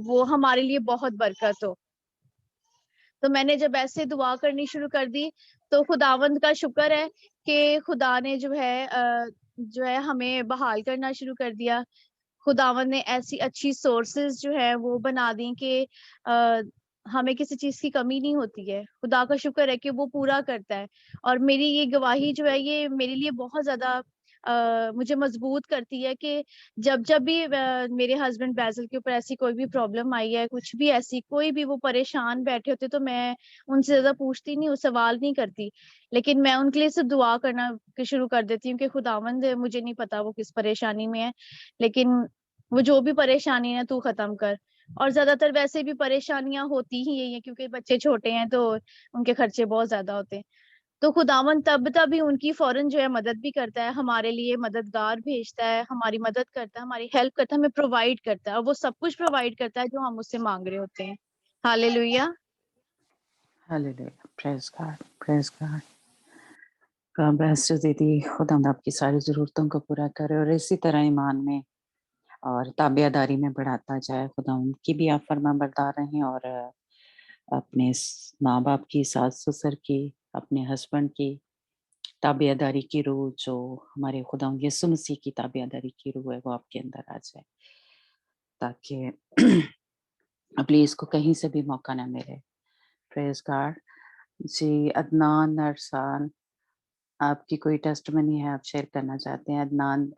وہ ہمارے لیے بہت برکت ہو. تو میں نے جب ایسے دعا کرنی شروع کر دی تو خداوند کا شکر ہے کہ خدا نے جو ہے ہمیں بحال کرنا شروع کر دیا. خداوند نے ایسی اچھی سورسز جو ہے وہ بنا دی کہ ہمیں کسی چیز کی کمی نہیں ہوتی ہے. خدا کا شکر ہے کہ وہ پورا کرتا ہے. اور میری یہ گواہی جو ہے یہ میرے لیے بہت زیادہ مجھے مضبوط کرتی ہے کہ جب بھی میرے ہسبینڈ بیزل کے اوپر ایسی کوئی بھی پرابلم آئی ہے، کچھ بھی ایسی کوئی بھی وہ پریشان بیٹھے ہوتے، تو میں ان سے زیادہ پوچھتی نہیں، سوال نہیں کرتی، لیکن میں ان کے لیے صرف دعا کرنا شروع کر دیتی ہوں کہ خداوند مجھے نہیں پتا وہ کس پریشانی میں ہے، لیکن وہ جو بھی پریشانی ہے تو ختم کر. اور زیادہ تر ویسے بھی پریشانیاں ہوتی ہی ہیں کیونکہ بچے چھوٹے ہیں تو ان کے خرچے بہت زیادہ ہوتے ہیں. تو خداوند تب بھی ان کی فوراً جو ہے مدد بھی کرتا ہے، ہمارے لیے مددگار بھیجتا ہے، ہماری مدد کرتا ہے، ہماری ہیلپ کرتا ہے، ہمیں پرووائڈ کرتا ہے، اور وہ سب کچھ پرووائڈ کرتا ہے جو ہم اس سے مانگ رہے ہوتے ہیں. ہاللیلویہ. ہاللیلویہ. پریز گاڈ، پریز گاڈ. بہسٹ دیدی، خدا آپ کی ساری ضرورتوں کو پورا کرے اور اسی طرح ایمان میں اور تابعہ داری میں بڑھاتا جائے. خدا ان کی بھی آپ فرما بردار رہیں اور اپنے ماں باپ کی، ساس سسر کی، اپنے ہسبینڈ کی تابعہ داری کی روح، جو ہمارے خدا یسوع مسیح کی تابعہ داری کی روح ہے، وہ آپ کے اندر آ جائے، تاکہ پلیز کو کہیں سے بھی موقع نہ ملے. پریز گاڈ. جی عدنان ارسان، آپ کی کوئی ٹیسٹمنی ہے آپ شیئر کرنا چاہتے ہیں؟ عدنان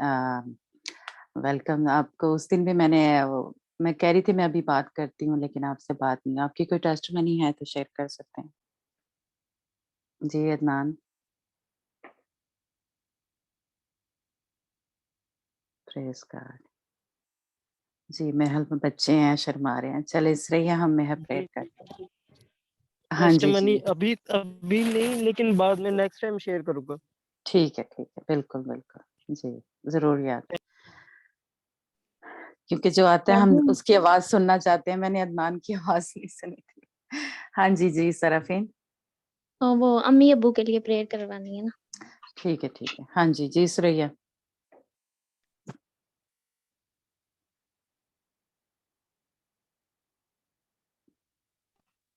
ویلکم. آپ کو اس دن بھی میں کہہ رہی تھی میں ابھی بات کرتی ہوں لیکن آپ سے بات نہیں. آپ کی کوئی ٹیسٹمنی ہے تو شیئر کر سکتے ہیں. جی عدنان. پریز گاڈ. جی محل میں بچے ہیں، شرما رہے ہیں. چلے اس رہی ہم محل پریئر کرتے ہیں. ہاں جی ٹیسٹمنی ابھی نہیں، لیکن بعد میں نیکسٹ ٹائم شیئر کروں گا. ٹھیک ہے، ٹھیک ہے، بالکل بالکل. جی ضرور یاد، کیونکہ جو آتا ہے ہم اس کی آواز سننا چاہتے ہیں. میں نے عدنان کی آواز نہیں سنی تھی. ہاں جی جی سرافین. وہ امی ابو کے لیے پریئر کروانی ہے نا. ٹھیک ہے، ٹھیک ہے. ہاں جی جی سریا.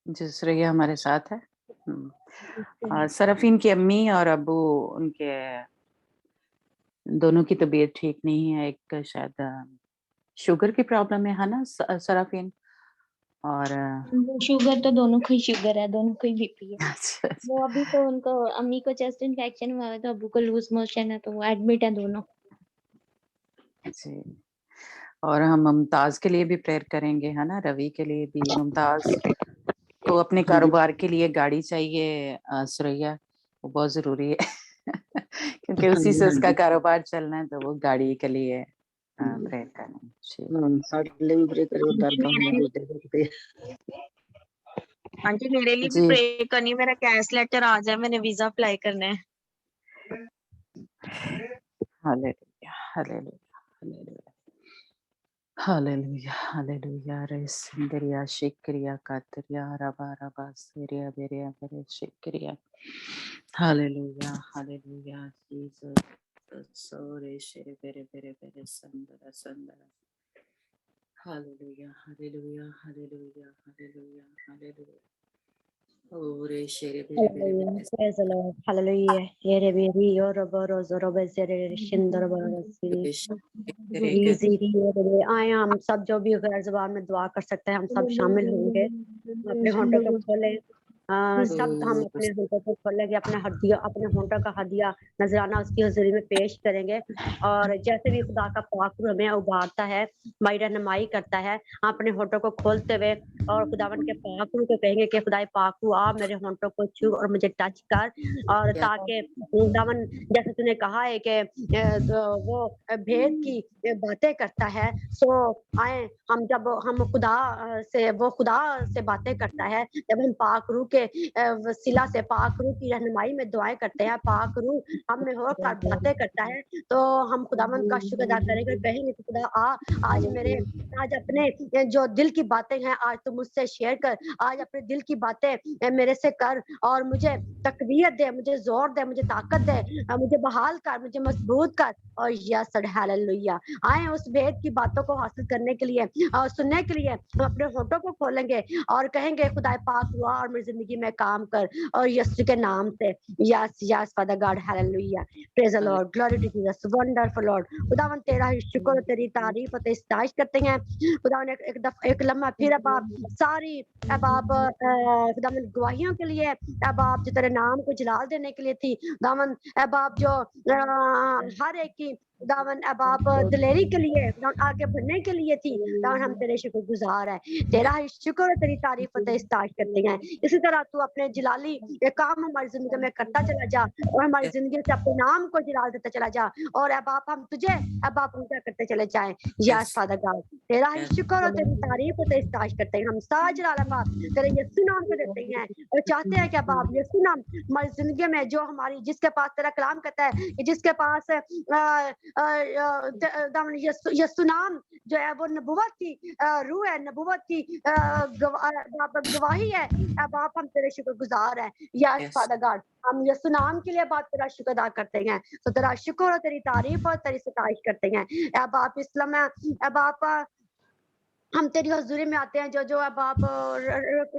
جی سریا ہمارے ساتھ ہے. سرافین کی امی اور ابو، ان کے دونوں کی طبیعت ٹھیک نہیں ہے. ایک شاید شوگر کی پرابلم ہے نا سرافین؟ اور شوگر تو دونوں کو ہی شوگر ہے، دونوں کو ہی بی پی ہے. وہ ابھی تو ان کو امی کو چیسٹ انفیکشن ہوا ہے تو ابو کو لوز موشن ہے، تو وہ ایڈمٹ ہے دونوں. جی. اور ہم ممتاز کے لیے بھی پریئر کریں گے، ہے نا، روی کے لیے بھی. ممتاز کو اپنے کاروبار کے لیے گاڑی چاہیے سریا، وہ بہت ضروری ہے کیونکہ اسی سے اس کا کاروبار چلنا ہے، تو وہ گاڑی کے لیے پریئر کریں. ہاں جی میرے لیے بھی جی پرے کرنی. میرا کیش لیٹر آ جائے، میں نے ویزا اپلائی کرنا ہے. ہاللیلویا، ہاللیلویا، ہاللیلویا، ہاللیلویا، ہاللیلویا. رسندریا شکریہ کاتریا ربا ربا سیریا بیریا برے شکریہ. ہاللیلویا، ہاللیلویا. جیسس سورے شری بیرے بیرے بیرے سندرا سندرا. ہاللیلویا، ہاللیلویا، ہاللیلویا، ہاللیلویا، ہاللیلویا. اورے شری بیرے بیرے بیرے. Praise the Lord. Hallelujah. Yere biri yoro boro zoro bezere shindor boro siri. Easy yere. آئے ہم سب جو بھی غیر زبان میں دعا کر سکتے ہیں، ہم سب شامل ہوں گے. اپنے ہونٹوں کو کھولیں. سب ہم اپنے ہونٹوں کو کھولیں گے، اپنے ہونٹوں کا ہدیہ نذرانہ اس کی حضوری میں پیش کریں گے. اور جیسے بھی خدا کا پاک روح ہمیں ابھارتا ہے، ہماری رہنمائی کرتا ہے، ہم اپنے ہونٹوں کو کھولتے ہوئے اور خداوند کے پاک روح کو کہیں گے کہ خدائے پاک روح آ میرے ہونٹوں کو چھو اور مجھے ٹچ کر، اور تاکہ خداوند جیسے تو نے کہا ہے کہ وہ بھید کی باتیں کرتا ہے، سو آئیں ہم جب ہم خدا سے باتیں کرتا ہے، جب ہم پاک روح کے وسیلہ سے پاک روح کی رہنمائی میں دعائیں کرتے ہیں، پاک روح ہم میں ہو کر باتیں کرتا ہے، تو ہم خداوند کا شکر ادا کریں گے، کہیں گے کہ خدا آج اپنے جو دل کی باتیں ہیں آج تو مجھ سے شیئر کر، آج اپنے دل کی باتیں میرے سے کر اور مجھے تقویت دے، مجھے زور دے، مجھے طاقت دے، مجھے بحال کر، مجھے مضبوط کر. اور یس ہاللیلویا. آئیں اس بھید کی باتوں کو حاصل کرنے کے لیے اور سننے کے لیے ہم اپنے ہونٹوں کو کھولیں گے اور کہیں گے خدا پاک ہوا اور میری زندگی میں کام کر، اور یسوع کے نام سے. Yes yes father God hallelujah. Praise the Lord, glory to Jesus, wonderful Lord. خداوند تیرا ہی شکر، تیری تعریف اور تیری ستائش کرتے ہیں. خداوند ایک لمحہ پھر اب آپ ساری اب آپ خداوند گواہیوں کے لیے اب آپ جو تیرے نام کو جلال دینے کے لیے تھی خداوند، اب آپ جو ہر ایک کی खुदावन अब आप दिलेरी के लिए आगे बढ़ने के लिए थी। खुदावन हम तेरे शुक्रगुजार है, तेरा ही शुक्र और तेरी तारीफ और इस्तार करते हैं। इसी तरह तू अपने जलाली ये काम हमारी जिंदगी में करता चला जा और हमारी जिंदगी से अपने नाम को जलाल देता चला जा, और अब आप हम तुझे अब आप ऊंचा करते चले जाएं। यस फादर गॉड, तेरा ही शुक्र और तेरी तारीफ और इस्तार करते हैं। हम साज बाप तेरे यीशु नाम को देते हैं और चाहते हैं कि अब आप यीशु नाम हमारी जिंदगी में जो हमारी जिसके पास तेरा कलाम कहता है कि जिसके पास यीशु नाम जो है वो नबुवत की रूह है, नबुवत की गवाही है। अब आप हम तेरे शुक्रगुजार हैं। यस फादर गॉड, हम यीशु नाम के लिए बात तेरा शुक्र अदा करते हैं, तो तेरा शुक्र और तेरी तारीफ और तेरी सताइश करते हैं। अब आप इस्लाम अब आप हम तेरी हजूरी में आते हैं, जो जो अब आप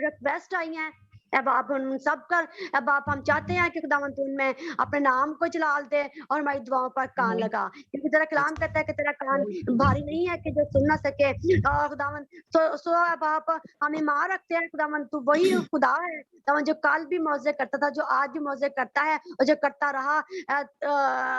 रिक्वेस्ट आई हैं अब आप उन सब कर, अब आप हम चाहते हैं कि खुदावन तू उनमें अपने नाम को जलाल दे और हमारी दुआओं पर कान लगा, क्योंकि तेरा कलाम कहता है कि तेरा कान भारी नहीं है कि जो सुन ना सके। खुदावन सो अब आप हम ईमान रखते हैं खुदावन तू वही खुदा है खुदावन जो कल भी मौजे करता था, जो आज भी मौजे करता है और जो करता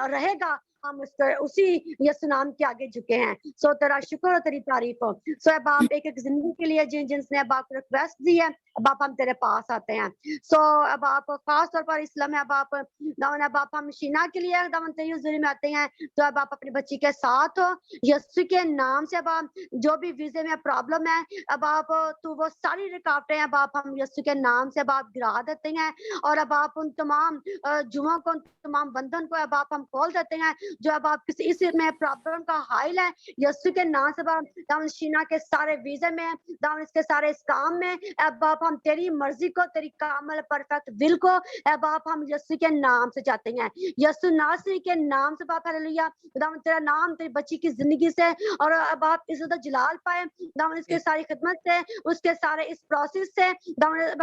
रहेगा। हम उसी यीशु नाम के आगे झुके हैं। सो तेरा शुक्र और तेरी तारीफ हो। सो अब आप एक एक जिंदगी के लिए जिनने अब आप रिक्वेस्ट दी है, अब आप हम तेरे पास आते हैं। सो अब आप खास तौर पर इस्लाम में अब आप दावन अब आप हम शीना के लिए दावन तेरी हुजूरी में आते हैं, तो अब आप अपनी बच्ची के साथ हो यीशु के नाम से। अब आप जो भी वीजे में प्रॉब्लम है, अब आप तो वो सारी रुकावटें अब आप हम यीशु के नाम से अब आप गिरा देते हैं, और अब आप उन तमाम जुओं को, तमाम बंधन को अब आप हम खोल देते हैं जो अब आप किसी इस में प्रॉब्लम का हाइल है। यीशु के नाम से दावन शीना के सारे वीजे में, दावन इसके सारे इस काम में अब आप हम तेरी मर्जी को, तेरी कामल परफेक्ट विल को अब आप हम यीशु के नाम से चाहते हैं। यीशु नासरी के नाम से बाप हालेलुया। दावन तेरा नाम तेरी बच्ची की जिंदगी से और अब आप इज्जत जलाल पाए दावन इसके सारी खिदमत से, उसके सारे इस प्रोसेस से दावन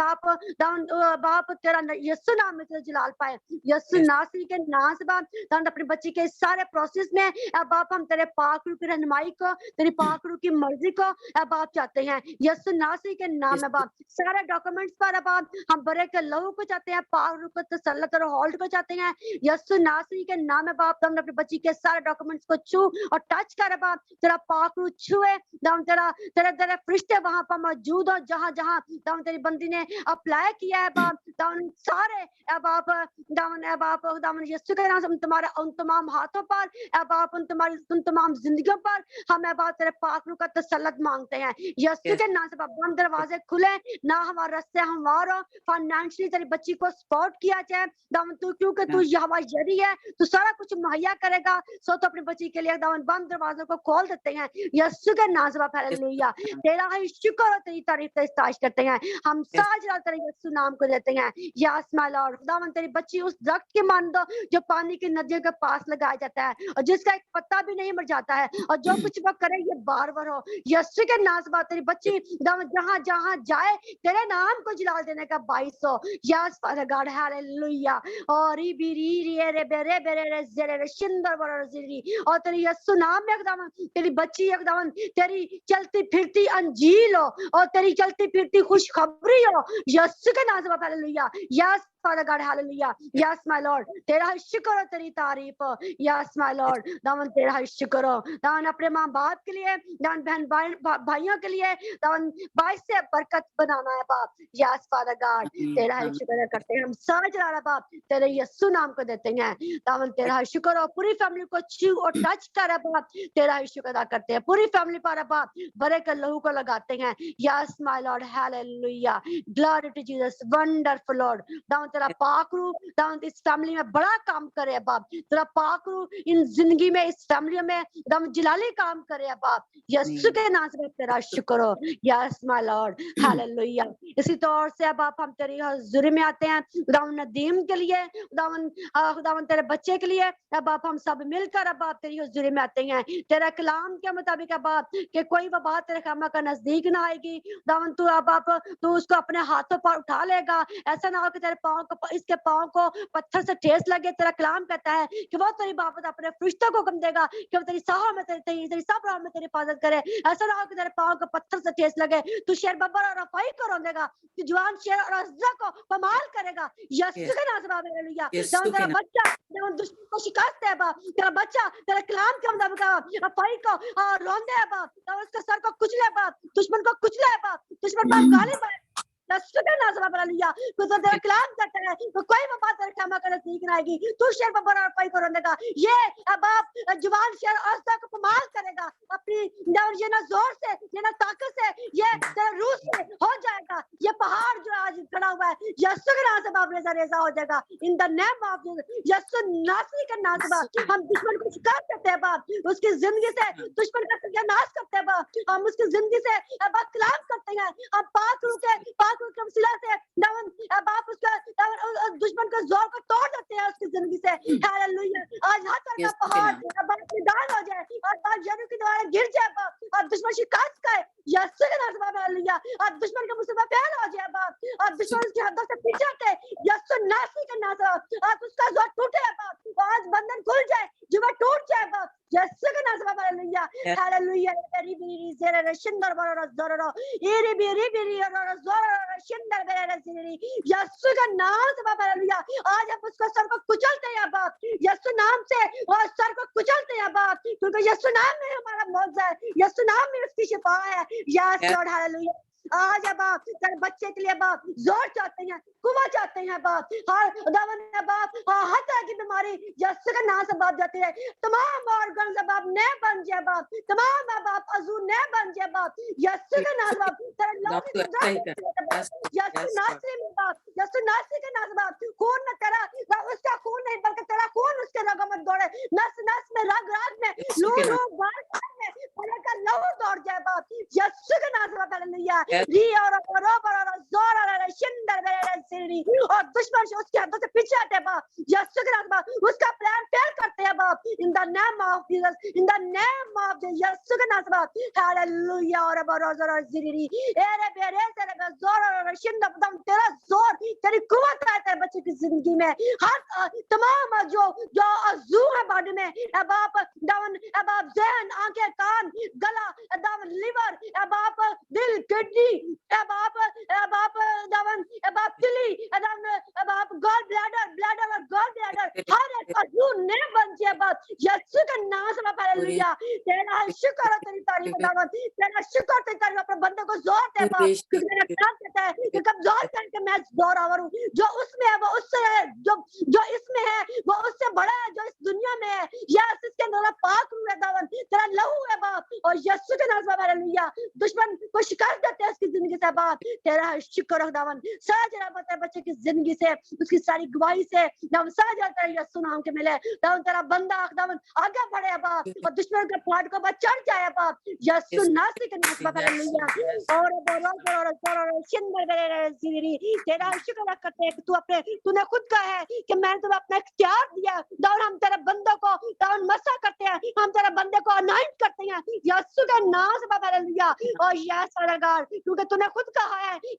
बाप तेरा यीशु नाम में तेरा जलाल पाए। यीशु नासरी के नाम से बाप दावन अपनी बच्ची के सारे प्रोसेस में अब आप हम तेरे पाक रूह की रहनुमाई को, तेरी पाक रूह की मर्जी को अब आप चाहते हैं। यीशु नासरी के नाम में बाप सारे डॉक्यूमेंट्स पर अब आप हम बड़े के लहू को चाहते हैं, पाक रूह को तसल्लुत और होल्ड को चाहते हैं। यीशु नासरी के नाम में बाप तुम अपनी बच्ची के सारे डॉक्यूमेंट्स को छू और टच कर बाप, तेरा पाक रूह छुए दाम, तेरा तेरे तेरे फरिश्ते वहां पर मौजूद हो जहां जहां दाम तेरी बंदी ने अप्लाई किया है बाप, दाम सारे अब आप दाम यीशु के नाम से तुम्हारे उन तमाम हाथों पर अब आप उन तमाम जिंदगियों पर हम अब तेरे पाक रूह का तसल्लुत मांगते हैं। यीशु के नाम से बाप बंद दरवाजे खुले ना, हमारे रास्ते हमवार हो, फाइनेंशियली तेरी बच्ची को सपोर्ट किया जाए दामन तू, क्योंकि तू हमारी जरी है, तू सारा कुछ मुहैया करेगा। सो तो अपनी बच्ची के लिए दामन बंद दरवाजों को खोल देते हैं यीशु के नाम से बाप हालेलुया। तेरा ही शुक्र और तेरी तारीफ इस्ताइश करते हैं। हम साज तेरे यीशु नाम को देते हैं। यस माय लॉर्ड, खुदावन तेरी बच्ची उस दरख्त की मान दो जो पानी की नदियों के पास लगाया जाता है और जिसका एक पत्ता भी नहीं मर जाता है, और जो कुछ वो करे ये बार-बार हो। यीशु के नाम से बात तेरी बच्ची जहां जहां जाए तेरे नाम को जलाल देने का बाइस हो। Yes father God hallelujah. और रे बेरे बेरे रे जेरे रे शिंदर बर जिरी, और तेरी यीशु नाम में खुदावन तेरी बच्ची खुदावन तेरी चलती फिरती अंजील हो और तेरी चलती फिरती खुशखबरी हो। यीशु के नाम से बाप hallelujah. Yes Father God, hallelujah. Yes, my Lord. तेरा ही शुक्र हो, तेरी तारीफ हो। Yes, my Lord. दावन तेरा ही शुक्र हो। दावन अपने माँ बाप के लिए, दावन बहन भाइयों के लिए, दावन बाइस से बरकत बनाना है बाप। Yes, Father God. तेरा ही शुक्र करते हैं हम साज रहा बाप, तेरे यीशु नाम को देते हैं। दावन तेरा ही शुक्र हो, पूरी फैमिली को छू और टच कर बाप, तेरा ही शुक्र अदा करते हैं। पूरी फैमिली पर बाप बड़े के लहू को लगाते हैं। Yes, my Lord. Hallelujah. Glory to Jesus. Wonderful Lord. दावन तेरा पाक रूह दावन इस फैमिली में बड़ा काम करे बाप, तेरा पाक रूह इन जिंदगी में इस फैमिली में दावन जलाली काम करे बाप। यीशु के नाम से तेरा शुक्र हो। Yes my Lord hallelujah. इसी तौर से अब आप हम तेरी हुजूरी में आते हैं दावन नदीम के लिए, दावन तेरे बच्चे के लिए अब आप हम सब मिलकर अब आप तेरी हुजूरी में आते हैं। तेरा कलाम के मुताबिक अब आप कि कोई वो बात तेरे खामा का नजदीक ना आएगी दावन, तू अब आप तू उसको अपने हाथों पर उठा लेगा। ऐसा ना हो कि तेरे पाँव इसके पाँव को पत्थर से ठेस लगे। तेरा कलाम कहता है कि वो तेरी बाबत अपने फरिश्तों को हुक्म देगा कि वो तेरी साहों में तेरी सब राह में तेरी हिफाजत करे। ऐसा ना हो कि तेरे पाँव को पत्थर से ठेस लगे। तू शेर बब्बर और रफाई को रोंदेगा, तू जवान शेर और अज़्ज़ा को पमाल करेगा। यीशु के नाम से बाप, हालेलुया। तेरा बच्चा दुश्मन को शिकस्त है बाप, तेरा बच्चा तेरे कलाम के मुताबिक रफाई को और रोंदे है बाप, तो उसके सर को कुचले बाप, दुश्मन को कुचले है बाप, दुश्मन बाप गालिब है। तेरा कलाम करता है तो कोई भी बात तेरे क्षमा करने से नहीं आएगी। तू शेर पर बड़ा पाई को रोनेगा, ये बाप जवान शेर अज़्ज़ा को पमाल करेगा अपनी ये ना जोर से, ये ना ताकत से, ये तेरे रूह से हो जाएगा। ये पहाड़ जो आज खड़ा हुआ है यीशु के नाम से बाप रेजा हो जाएगा। इन द नेम ऑफ यीशु नासरी के नाम से बाप हम दुश्मन को शिकार करते हैं बाप, उसकी जिंदगी से दुश्मन का सत्यानाश करते हैं बाप, हम उसकी जिंदगी से बाप कलाम करते हैं। हम पाक रूह के वसीला से बाप उसका दुश्मन का जोर को तोड़ देते हैं उसकी जिंदगी से। हालेलुया। आज हर तरह का पहाड़ बाप निदान हो जाए और बाप यीशु की दीवारें गिर जाए बाप, और दुश्मन शिकायत करे यीशु के नाम से बाप, हालेलुया। और दुश्मन का मुसीबत फैल हो जाए बाप, और दुश्मन उसकी हदों से पीछे हटे यीशु नासरी के नाम से, और उसका जोर टूटे बाप, आज बंधन खुल जाए, जुआ टूट जाए बाप, यीशु के नाम से बाप, हालेलुया। हालेलुया। री बी जेरे रशिंदर बरो जोरो री बी और जोरो शिंदर बेरे सिरी यीशु के नाम से बाप, हालेलुया। आज हम उसको सर को कुचलते हैं बाप, यीशु नाम से और सर को कुचलते हैं बाप, क्योंकि यीशु नाम में हमारा मौजा है, यीशु नाम में उसकी शिफा है। Yes Lord, hallelujah. आज बाप तेरे बच्चे के लिए बाप जोर चाहते हैं, कुवा चाहते हैं बाप, हर दावन बाप हर तरह की बीमारी यीशु के नाम से बाप जाती है। तमाम ऑर्गन से बाप नए बन जाए बाप, तमाम बाप अज़ू नए बन जाए बाप, यीशु के नाम बाप तेरे लहू यीशु नासरी में बाप, यीशु नासरी के नाम बाप खून में तेरा उसका खून नहीं बल्कि तेरा खून उसके रगों में दौड़े, नस नस में रग रग में लू बाल में तेरे का लहू दौड़ जाए बाप, यीशु के नाम से बाप, हालेलुया। और दुश्मन से उसके हाथों से पीछे हटे बाप, यीशु के नाम बाप उसका प्लान फेल करते हैं बाप, in the name of Jesus, in the name of यीशु के नाम बाप, हालेलुया। और बरोजर जिरी एरे बेरे तेरे का जोर और शिंद दम तेरा जोर तेरी कुव्वत है तेरे बच्चे की जिंदगी में। हर तमाम जो अज़ू है बॉडी में बाप, डाउन बाप जहन, आंखें, कान, गला, डाउन लिवर, बाप दिल, किडनी, बाप दावन बाप तिली, बाप गॉल ब्लैडर और गॉल ब्लैडर हर एक अज़ू ने बन जाए बाप, यीशु के नाम से बाप, हालेलुया। तेरा शुक्र है, तेरी तारीफ दावन, तेरा शुक्र, तेरी तारीफ। अपने बंदे को जोर दे बाप, क्योंकि मेरा प्यार कहता है कि कमजोर करके मैं जोर आवर हूँ, जो उसमें है वो उससे है, जो इसमें है वो उससे बड़ा है, जो इस दुनिया में है यस इसके अंदर पाक रूह है दावन, तेरा लहू है बाप, और यीशु के नाम से बाप, हालेलुया। दुश्मन को शिकार देते हैं उसकी जिंदगी से बाप, तेरा शुक्र है दावन। साज रहा बता बच्चे की जिंदगी से, उसकी सारी गवाही से दावन साज जाता है यीशु नाम के मिले दावन, तेरा बंदा दावन आगे बढ़े बाप, और दुश्मन के फाड़ को बाप चढ़ जाए बाप, यीशु नासरी के नाम से बाप, हालेलुया। और शिंदर बेरे सिरी तेरा शुक्र करते हैं कि तूने खुद कहा है कि मैंने तुम्हें अपना इख्तियार दिया दावन, हम तेरे बंदों को दावन मसा करते हैं, हम तेरे बंदे को अनाइंट करते हैं यीशु के नाम से बाप, हालेलुया। और यस परमेश्वर, क्योंकि तूने खुद कहा है कि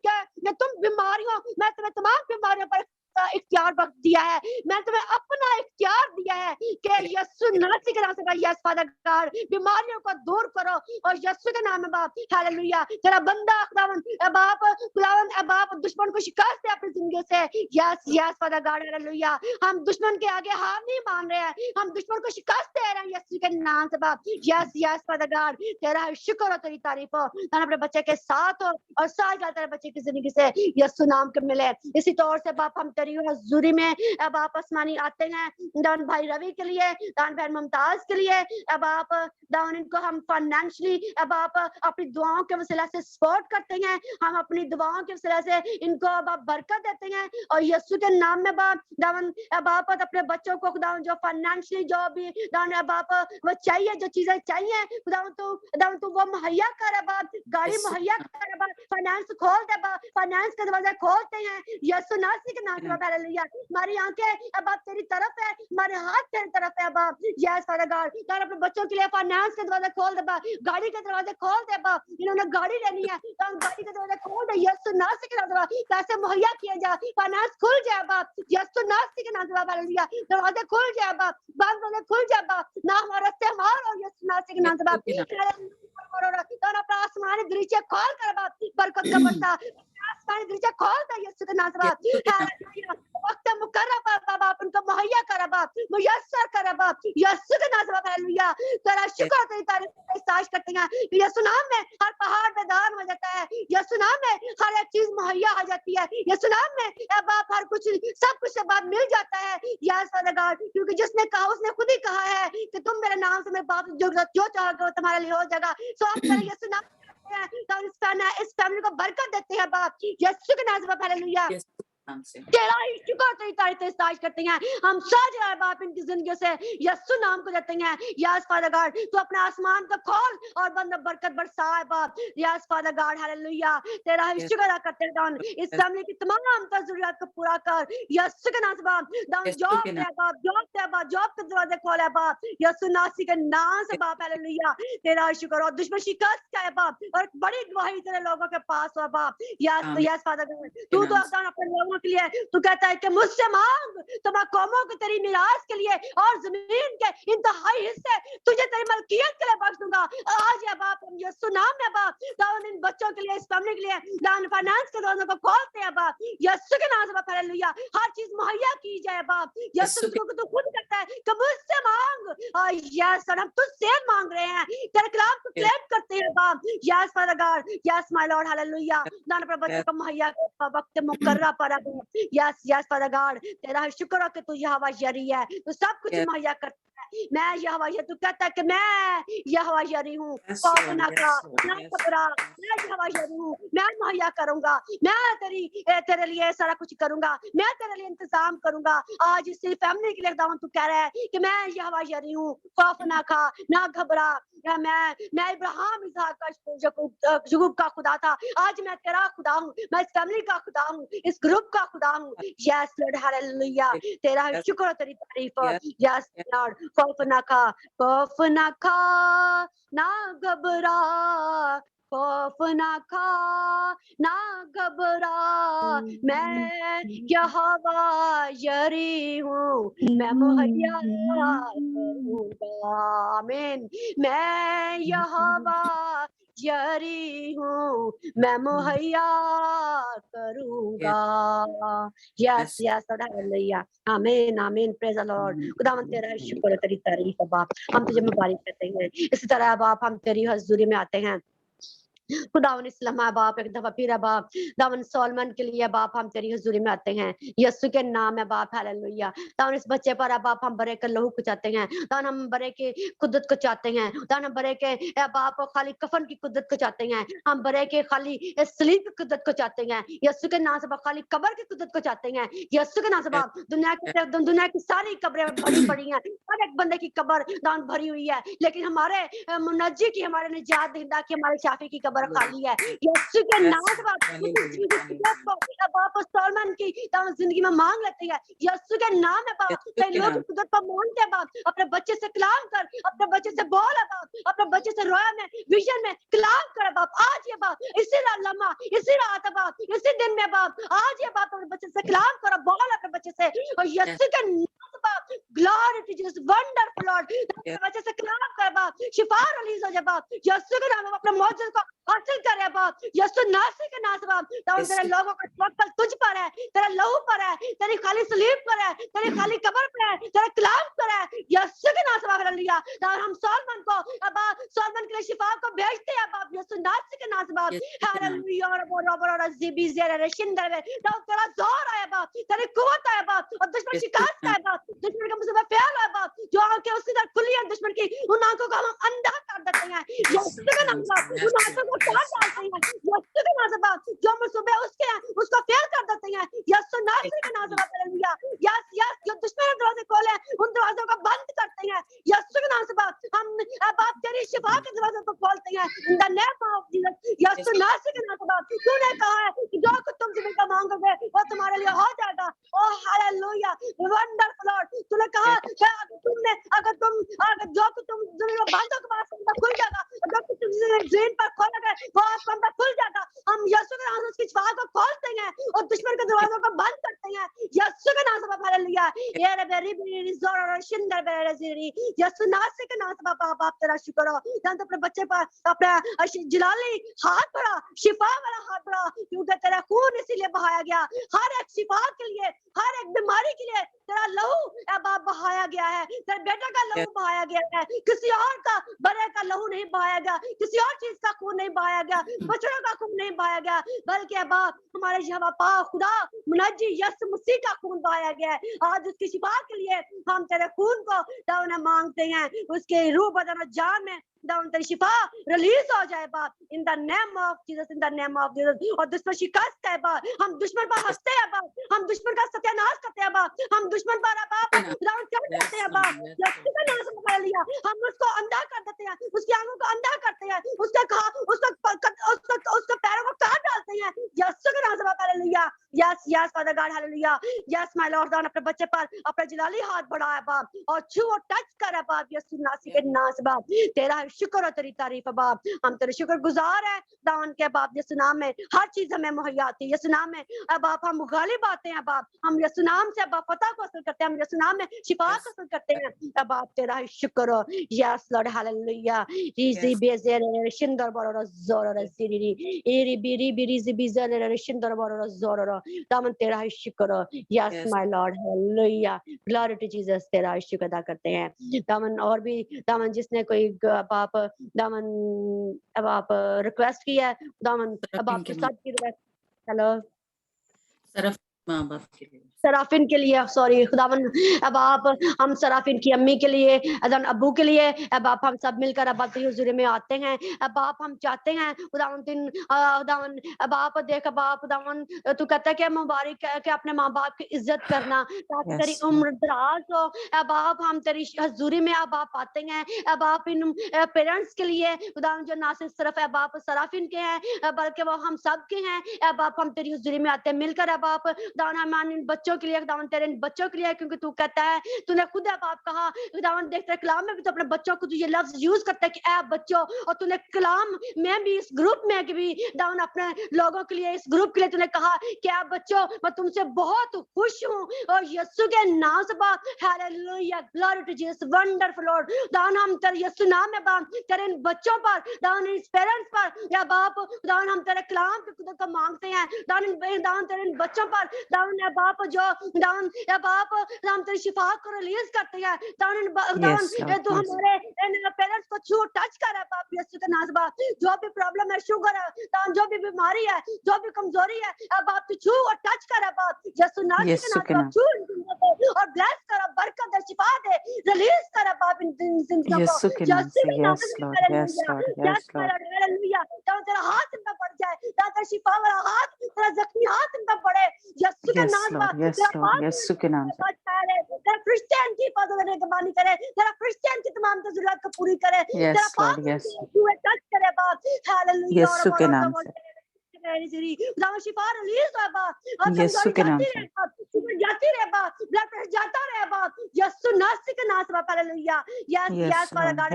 तुम बीमारियों, मैं तुम्हें तमाम बीमारियों पर इख्तियार वक्त दिया है, मैं तुम्हें अपना इख्तियार दिया है कि यीशु नासरी के नाम से बाप, यस फादर गॉड बीमारियों को दूर करो, और यीशु के नाम में बाप, हालेलुया। तेरा बंदा खुदावन बाप, खुदावन बाप दुश्मन को शिकस्त दे अपनी जिंदगी से, यस फादर गॉड, हालेलुया। हम दुश्मन के आगे हार नहीं मान रहे हैं, हम दुश्मन को शिकस्त दे रहे हैं यीशु के नाम से बाप, यस फादर गॉड। तेरा शुक्र हो, तेरी तारीफ हो, अपने बच्चे के साथ हो, और साथ तेरे बच्चे की जिंदगी से यीशु नाम के मिले। इसी तौर से बाप हम हजूरी में अब आप आसमानी आते हैं दान भाई रवि के लिए, दान बहन मुमताज के लिए, अब आप दान इनको हम फाइनेंशियली अब आप अपनी दुआओं के वसीला से सपोर्ट करते हैं, हम अपनी दुआओं के वसीला से इनको अब आप बरकत देते हैं, और यीशु के नाम में बाप दान अब आप अपने बच्चों को खुदा जो फाइनेंशियली जो भी दान अब आप वो चाहिए, जो चीजें चाहिए खुदा तू वो मुहैया कर बाप, गाड़ी मुहैया कर बाप, फाइनेंस खोल दे बाप, फाइनेंस के दरवाजे खोलते हैं यीशु नासरी के नाम में। हालेलुया। हमारी आंखें अब आप तेरी तरफ है, हमारे हाथ तेरी तरफ है बाप, यस फादर गॉड। यार अपने बच्चों के लिए फाइनेंस के दरवाजे खोल दे बाप, गाड़ी के दरवाजे खोल दे बाप, इन्होंने गाड़ी लेनी है तो हम गाड़ी के दरवाजे खोल दे में यीशु नासरी के नाम से बाप पैसे मुहैया किए जाए, फाइनेंस खुल जाए बाप, यीशु नासरी के नाम से बाप, हालेलुया, दरवाजे खुल जाए बाप, दरवाजे खुल जाए बाप, ना हमारा त्योहार हो यीशु नासरी के नाम से बाप, अपना आसमानी दृश्य खोल कर बाप बरकत का बरसा, आसमानी दृश्य खोल दे यीशु के नाम से बाप, हालेलुया, वक्त मुकर्रम बाप उनको मुहैया कर बाप, मुयस्सर कर बाप, यीशु के नाम से बाप, हालेलुया, तेरा शुक्र तेरी तारीफ साज करते हैं, यीशु नाम में हर पहाड़ मैदान हो जाता है, यीशु नाम में हर एक चीज मुहैया हो जाती है, यीशु नाम में ए बाप हर कुछ सब कुछ से बाप मिल जाता है, यस फादर गॉड, क्योंकि जिसने कहा उसने खुद ही कहा है कि तुम मेरे नाम से मेरे बाप जो चाहोगे वो तुम्हारे लिए हो जाएगा। सो हम तेरे यीशु नाम तो इस फैमिली को बरकत देते हैं बाप, यीशु के नाम से बाप, हालेलुया, तेरा ही शुक्र तेरी तारीफ साज करते हैं, हम सज रहे बाप इनकी जिंदगी से यीशु नाम को देते हैं, यस फादर गॉड, तू अपने आसमान को खोल और बंद बरकत बरसाए बाप, यस फादर गॉड, हालेलुया, तेरा ही शुक्र अदा करते हैं, इस फैमिली की तमाम जरूरियात को पूरा कर यीशु के नाम से बाप, जॉब दे बाप, जॉब के दरवाजे खोले बाप, यीशु नासरी के नाम से बाप, हालेलुया, तेरा ही शुक्र, और दुश्मन शिकस्त का है बाप, और बड़ी गवाही तेरे लोगों के पास हो बाप, यस फादर गॉड, तू तो अपने लोगों के लिए तू कहता है कि मुझसे मांग तो मैं कौमों की तेरी मिरास के लिए और जमीन के इंतहाई हिस्से तुझे तेरी मलकियत के लिए बख्श दूंगा। आज है बाप हम यीशु नाम में बाप दाऊद इन बच्चों के लिए, इस फैमिली के लिए दान फाइनेंस के दरवाजों को खोलते हैं बाप, यीशु के नाम से बाप, हालेलुया, हर चीज मुहैया की जाए बाप, यीशु को तू खुद कहता है कि मुझसे मांग, यस हम तुझसे मांग रहे हैं, तेरे कलाम को क्लेम करते हैं बाप, yes father God, yes my Lord, hallelujah, दान पर बच्चों को मुहैया वक्त मुकर्रर पर यस यस फादर गॉड, तेरा शुक्र है कि तू यहोवा यरी है, तू सब कुछ मुहैया करता है, मैं यहोवा यरी, तू कहता है कि मैं यहोवा यरी हूँ, खौफ ना खा ना घबरा, मैं यहोवा यरी हूँ, मैं मुहैया करूंगा, मैं तेरे लिए सारा कुछ करूंगा, मैं तेरे लिए इंतजाम करूंगा। आज इसी फैमिली के लिए दाऊद तू कह रहा है कि मैं यहोवा यरी हूँ, खौफ ना खा ना घबरा, मैं इब्राहिम इसहाक याकूब का खुदा था, आज मैं तेरा खुदा हूँ, मैं इस फैमिली का खुदा हूँ, इस ग्रुप का खुदा हूँ, यस लॉर्ड, हालेलुया, तेरा शुक्र तेरी तारीफ, यस लॉर्ड, खौफ ना खा ना घबरा, खौफ ना खा ना घबरा, मैं यहोवा यरी हूँ, मैं मुहैया करूंगा, आमीन, मैं यहोवा यरी हूँ, मैं मुहैया करूंगा, यस यस हालेलुया, आमीन आमीन, प्रेज द लॉर्ड, खुदावंद तेरा शुक्र तेरी तारीफ है बाप, हम तुझे मुबारक कहते हैं, इसी तरह बाप हम तेरी हजूरी में आते हैं, खुदावन इस्लाम बाप, एक दफा फिर बाप दावन सोलमन के लिए बाप हम तेरी हुजूरी में आते हैं, यीशु के नाम है बाप, हालेलुया, दावन इस बच्चे पर बाप हम बरे के लहू को चाहते हैं, दावन हम बरे के कुदरत को चाहते हैं, दावन हम बरे के बाप खाली कफन की कुदरत को चाहते हैं, हम बरे के खाली सलीब की कुदरत को चाहते हैं, यीशु के नाम से बाप खाली कब्र की कुदरत को चाहते हैं, यीशु के नाम से बाप दुनिया की सारी कब्रें भरी पड़ी हैं, हर एक बंदे की कब्र दावन भरी हुई है, लेकिन हमारे मुनज्जी की, हमारे निजात दहिंदा की, हमारे शाफी की कब्र खाली है, यीशु के नाम से बाप सॉलमन की जिंदगी में मांग लेते हैं, यीशु के नाम में बाप कई लोग कुदरत पर मांगते हैं बाप, अपने बच्चे से कलाम कर, अपने बच्चे से बोल बाप, अपने बच्चे से रोया में विजन में कलाम कर बाप, आज ये बाप इसी लम्हा इसी रात बाप इसी दिन में बाप, आज ये बाप अपने बच्चे से कलाम करो, बोल अपने बच्चे से, और यीशु के नाम से बाप glory to Jesus, wonderful Lord, अपने बच्चे से कलाम कर बाप, शिफा रिलीज हो जाए बाप, यीशु के नाम में अपने मौजूद को हासिल करे बाप, यीशु नासरी के नाम से बाप, तेरे लोगों का तवक्कुल तुझ पर है, तेरे लहू पर है, तेरी खाली सलीब पर है, तेरी खाली कब्र पर है, तेरे कलाम पर है, यीशु के नाम से बाप, हालेलुया, और हम सोलमन को बाप सोलमन के लिए शिफा को भेजते हैं बाप, यीशु नासरी के नाम से बाप, हालेलुया, और ज़िबी ज़ेरे रशिंदर में तेरा जोर आया बाप, तेरी कुव्वत आया बाप, और दुश्मन शिकस्त है बाप, दुश्मन का मुसीबत फैल है बाप, जो आंखें उसकी तरफ खुली हैं दुश्मन की, उन आंखों को हम अंधा कर देते हैं, यीशु के नाम से बाप, उन आंखों को फाड़ डालते हैं, यीशु के नाम से बाप, जो मुसीबत उसके हैं उसको फेल कर देते हैं, यीशु नासरी के नाम से बाप, हालेलुया, यस यस, जो दुश्मन के दरवाजे खोले उन दरवाजों को बंद करते हैं, यीशु के नाम से बाप, हम बाप तेरी शिफा के दरवाजे को खोलते हैं, in the name of Jesus, यीशु नासरी के नाम से बाप, तूने कहा है कि जो कुछ तुम जिंदगी का मांगोगे वो तुम्हारे लिए हो जाएगा, ओ हालेलुया, वंडरफुल लॉर्ड, तूने कहा अगर जो कुछ तुम जिंदगी में बांधो के बाद खुल जाएगा, जो कुछ तुम ज़मीन पर खोलोगे वो आसमान पर खुल जाएगा, हम यीशु के नाम से उसकी शिफा को खोलते हैं और दुश्मन के दरवाजों को बंद करते हैं यीशु के नाम से बाप हालेलुया ये रे बेरी बेरी जोर और शिंदर बेरे ज़िरी यीशु नासरी के नाम से बाप आप तेरा शुक्र हो जान तो अपने बच्चे पर अपना जलाली हाथ बढ़ा शिफा वाला हाथ बढ़ा क्योंकि तेरा खून इसीलिए बहाया गया हर एक शिफा के लिए हर एक बीमारी के लिए तेरा लहू ए बाप बहाया गया है तेरे बेटे का लहू बहाया गया है किसी और का बड़े का लहू नहीं बहाया गया किसी और चीज का खून नहीं बहाया गया बच्चों का खून नहीं बहाया गया बल्कि ए बाप हमारे यहोवा पाक खुदा मुनज्जी यीशु मसीह का खून बहाया गया है आज उसकी शिफा के लिए हम तेरे खून को दाऊद मांगते हैं उसके रूह बदन और जान में दाऊद तेरी शिफा रिलीज हो जाए बाप in the name of Jesus in the name of Jesus और दुश्मन शिकस्त है बाप हम दुश्मन पर हंसते हैं बाप हम दुश्मन का सत्यानाश करते हैं बाप हम दुश्मन पर बाप दाऊद चढ़ जाते हैं बाप यीशु का नाम पकड़ लिया हम उसको अंधा कर देते हैं उसकी आंखों को अंधा करते हैं उसके पैरों को काट डालते हैं यीशु के नाम से पकड़ लिया yes yes father God hallelujah yes my Lord Daud अपने बच्चे पर अपना जलाली हाथ बढ़ाया बाप और छू और टच कर बाप यीशु नासी के नाम से बाप तेरा शुक्र और तेरी तारीफ है बाप हम तेरे शुक्र गुजार है दाऊद के बाप यीशु नाम में हर चीज हमें मुहैया आती है यीशु नाम में बाप हम गालिब आते हैं बाप हम यीशु नाम से बाप फतह को हासिल करते हैं हम यीशु नाम में शिफा को हासिल करते हैं बाप तेरा शुक्र यस लॉर्ड हालेलुया रीजी बेजेरे शिंदर बरोरो जोरो सिरी एरी बिरी बिरी बिजरे शिंदर बरोरो जोरो दामन तेरा शुक्र yes my Lord hallelujah glory to Jesus तेरा शुक्र अदा करते हैं दामन और भी दामन जिसने कोई बाप दामन अब आप रिक्वेस्ट किया है दामन अब आप के साथ की रिक्वेस्ट हेलो सरफ माँ बाप के लिए सराफिन के लिए सॉरी खुदावन अब आप हम सराफिन की अम्मी के लिए अदन अब्बू के लिए अब आप हम सब मिलकर अब आपकी हुजूरी में आते हैं अब आप हम चाहते हैं खुदावन अब आप देख अब आप खुदावन तू कहता है कि मुबारक है कि अपने माँ बाप की इज्जत करना ताकि तेरी उम्र दराज हो अब आप हम तेरी हुजूरी में अब आप आते हैं अब आप इन पेरेंट्स के लिए खुदावन जो ना सिर्फ अब आप सराफिन के हैं बल्कि वो हम सब के हैं अब आप हम तेरी हुजूरी में आते हैं मिलकर अब आप दावन हम इन बच्चों के लिए खुदावन तेरे बच्चों के लिए क्योंकि तू कहता है तूने खुद बाप कहा खुदावन देख तेरे कलाम में भी तो अपने बच्चों को तू ये लफ्ज यूज करता है कि ऐ बच्चों और तूने कलाम में भी इस ग्रुप में भी दावन अपने लोगों के लिए इस ग्रुप के लिए तूने कहा कि ऐ बच्चों मैं तुमसे बहुत खुश हूं और यीशु के नाम से बाप hallelujah glory to Jesus wonderful Lord दावन हम तेरे यीशु नाम में बाप तेरे इन बच्चों पर दावन इस पेरेंट्स पर या बाप दावन हम तेरे कलाम के खुदा को मांगते हैं दावन तेरे इन बच्चों पर दावन या बाप जो दावन या बाप हम तेरी शिफा को रिलीज करते हैं दावन तू हमारे पेरेंट्स को छू टच कर बाप यीशु के नाम से बाप जो भी प्रॉब्लम है शुगर है दावन जो भी बीमारी है जो भी कमजोरी है बाप तू छू और टच कर बाप यीशु नाम के नाम छू और ब्लेस कर बरकत दे शिफा दे रिलीज कर बाप इन जिंदगियों को यीशु के नाम से यस हालेलुया दावन तेरा हाथ इन पे पड़ जाए दावन तेरा शिफा वाला हाथ तेरा जख्मी हाथ इन पे पड़े यीशु के नाम यीशु के नाम से तेरा क्रिश्चियन की पदवी की बानी करे तेरा क्रिश्चियन की तमाम जरूरत को पूरी करे तेरा पाप टच करे बाप हालेलुया यीशु के नाम से शिफा रिलीज हो बाप यीशु के नाम से जाती रहे बाप ब्लड प्रेशर जाता रहे बाप यीशु नासरी के नाम से बाप hallelujah yes yes for God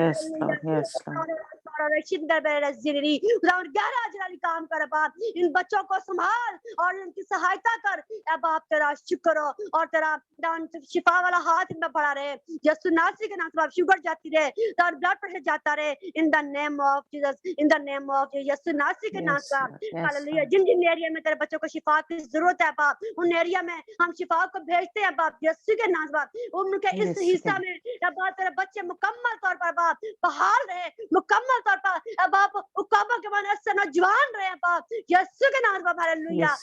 शिंदर बेरे ज़िरी खुदावन गहरा अजराली काम कर बाप इन बच्चों को संभाल और इनकी सहायता कर ए बाप तेरा शुक्र हो और तेरा दान शिफा वाला हाथ इनमें बढ़ा रहे यीशु नासरी के नाम से बाप शुगर जाती रहे और ब्लड प्रेशर जाता रहे in the name of Jesus in the name of यीशु नासरी के नाम से हालेलुया जिन जिन एरिया में तेरे बच्चों को शिफा की जरूरत है बाप उन एरिया में हम शिफा को भेजते हैं बाप यीशु के नाम से बाप उनके इस हिस्सा में बाप तेरे बच्चे मुकम्मल तौर पर बाप बहाल रहे मुकम्मल तौर पर बाप उकाबा के माने से नौजवान रहे बाप यीशु के नाम से बाप हालेलुया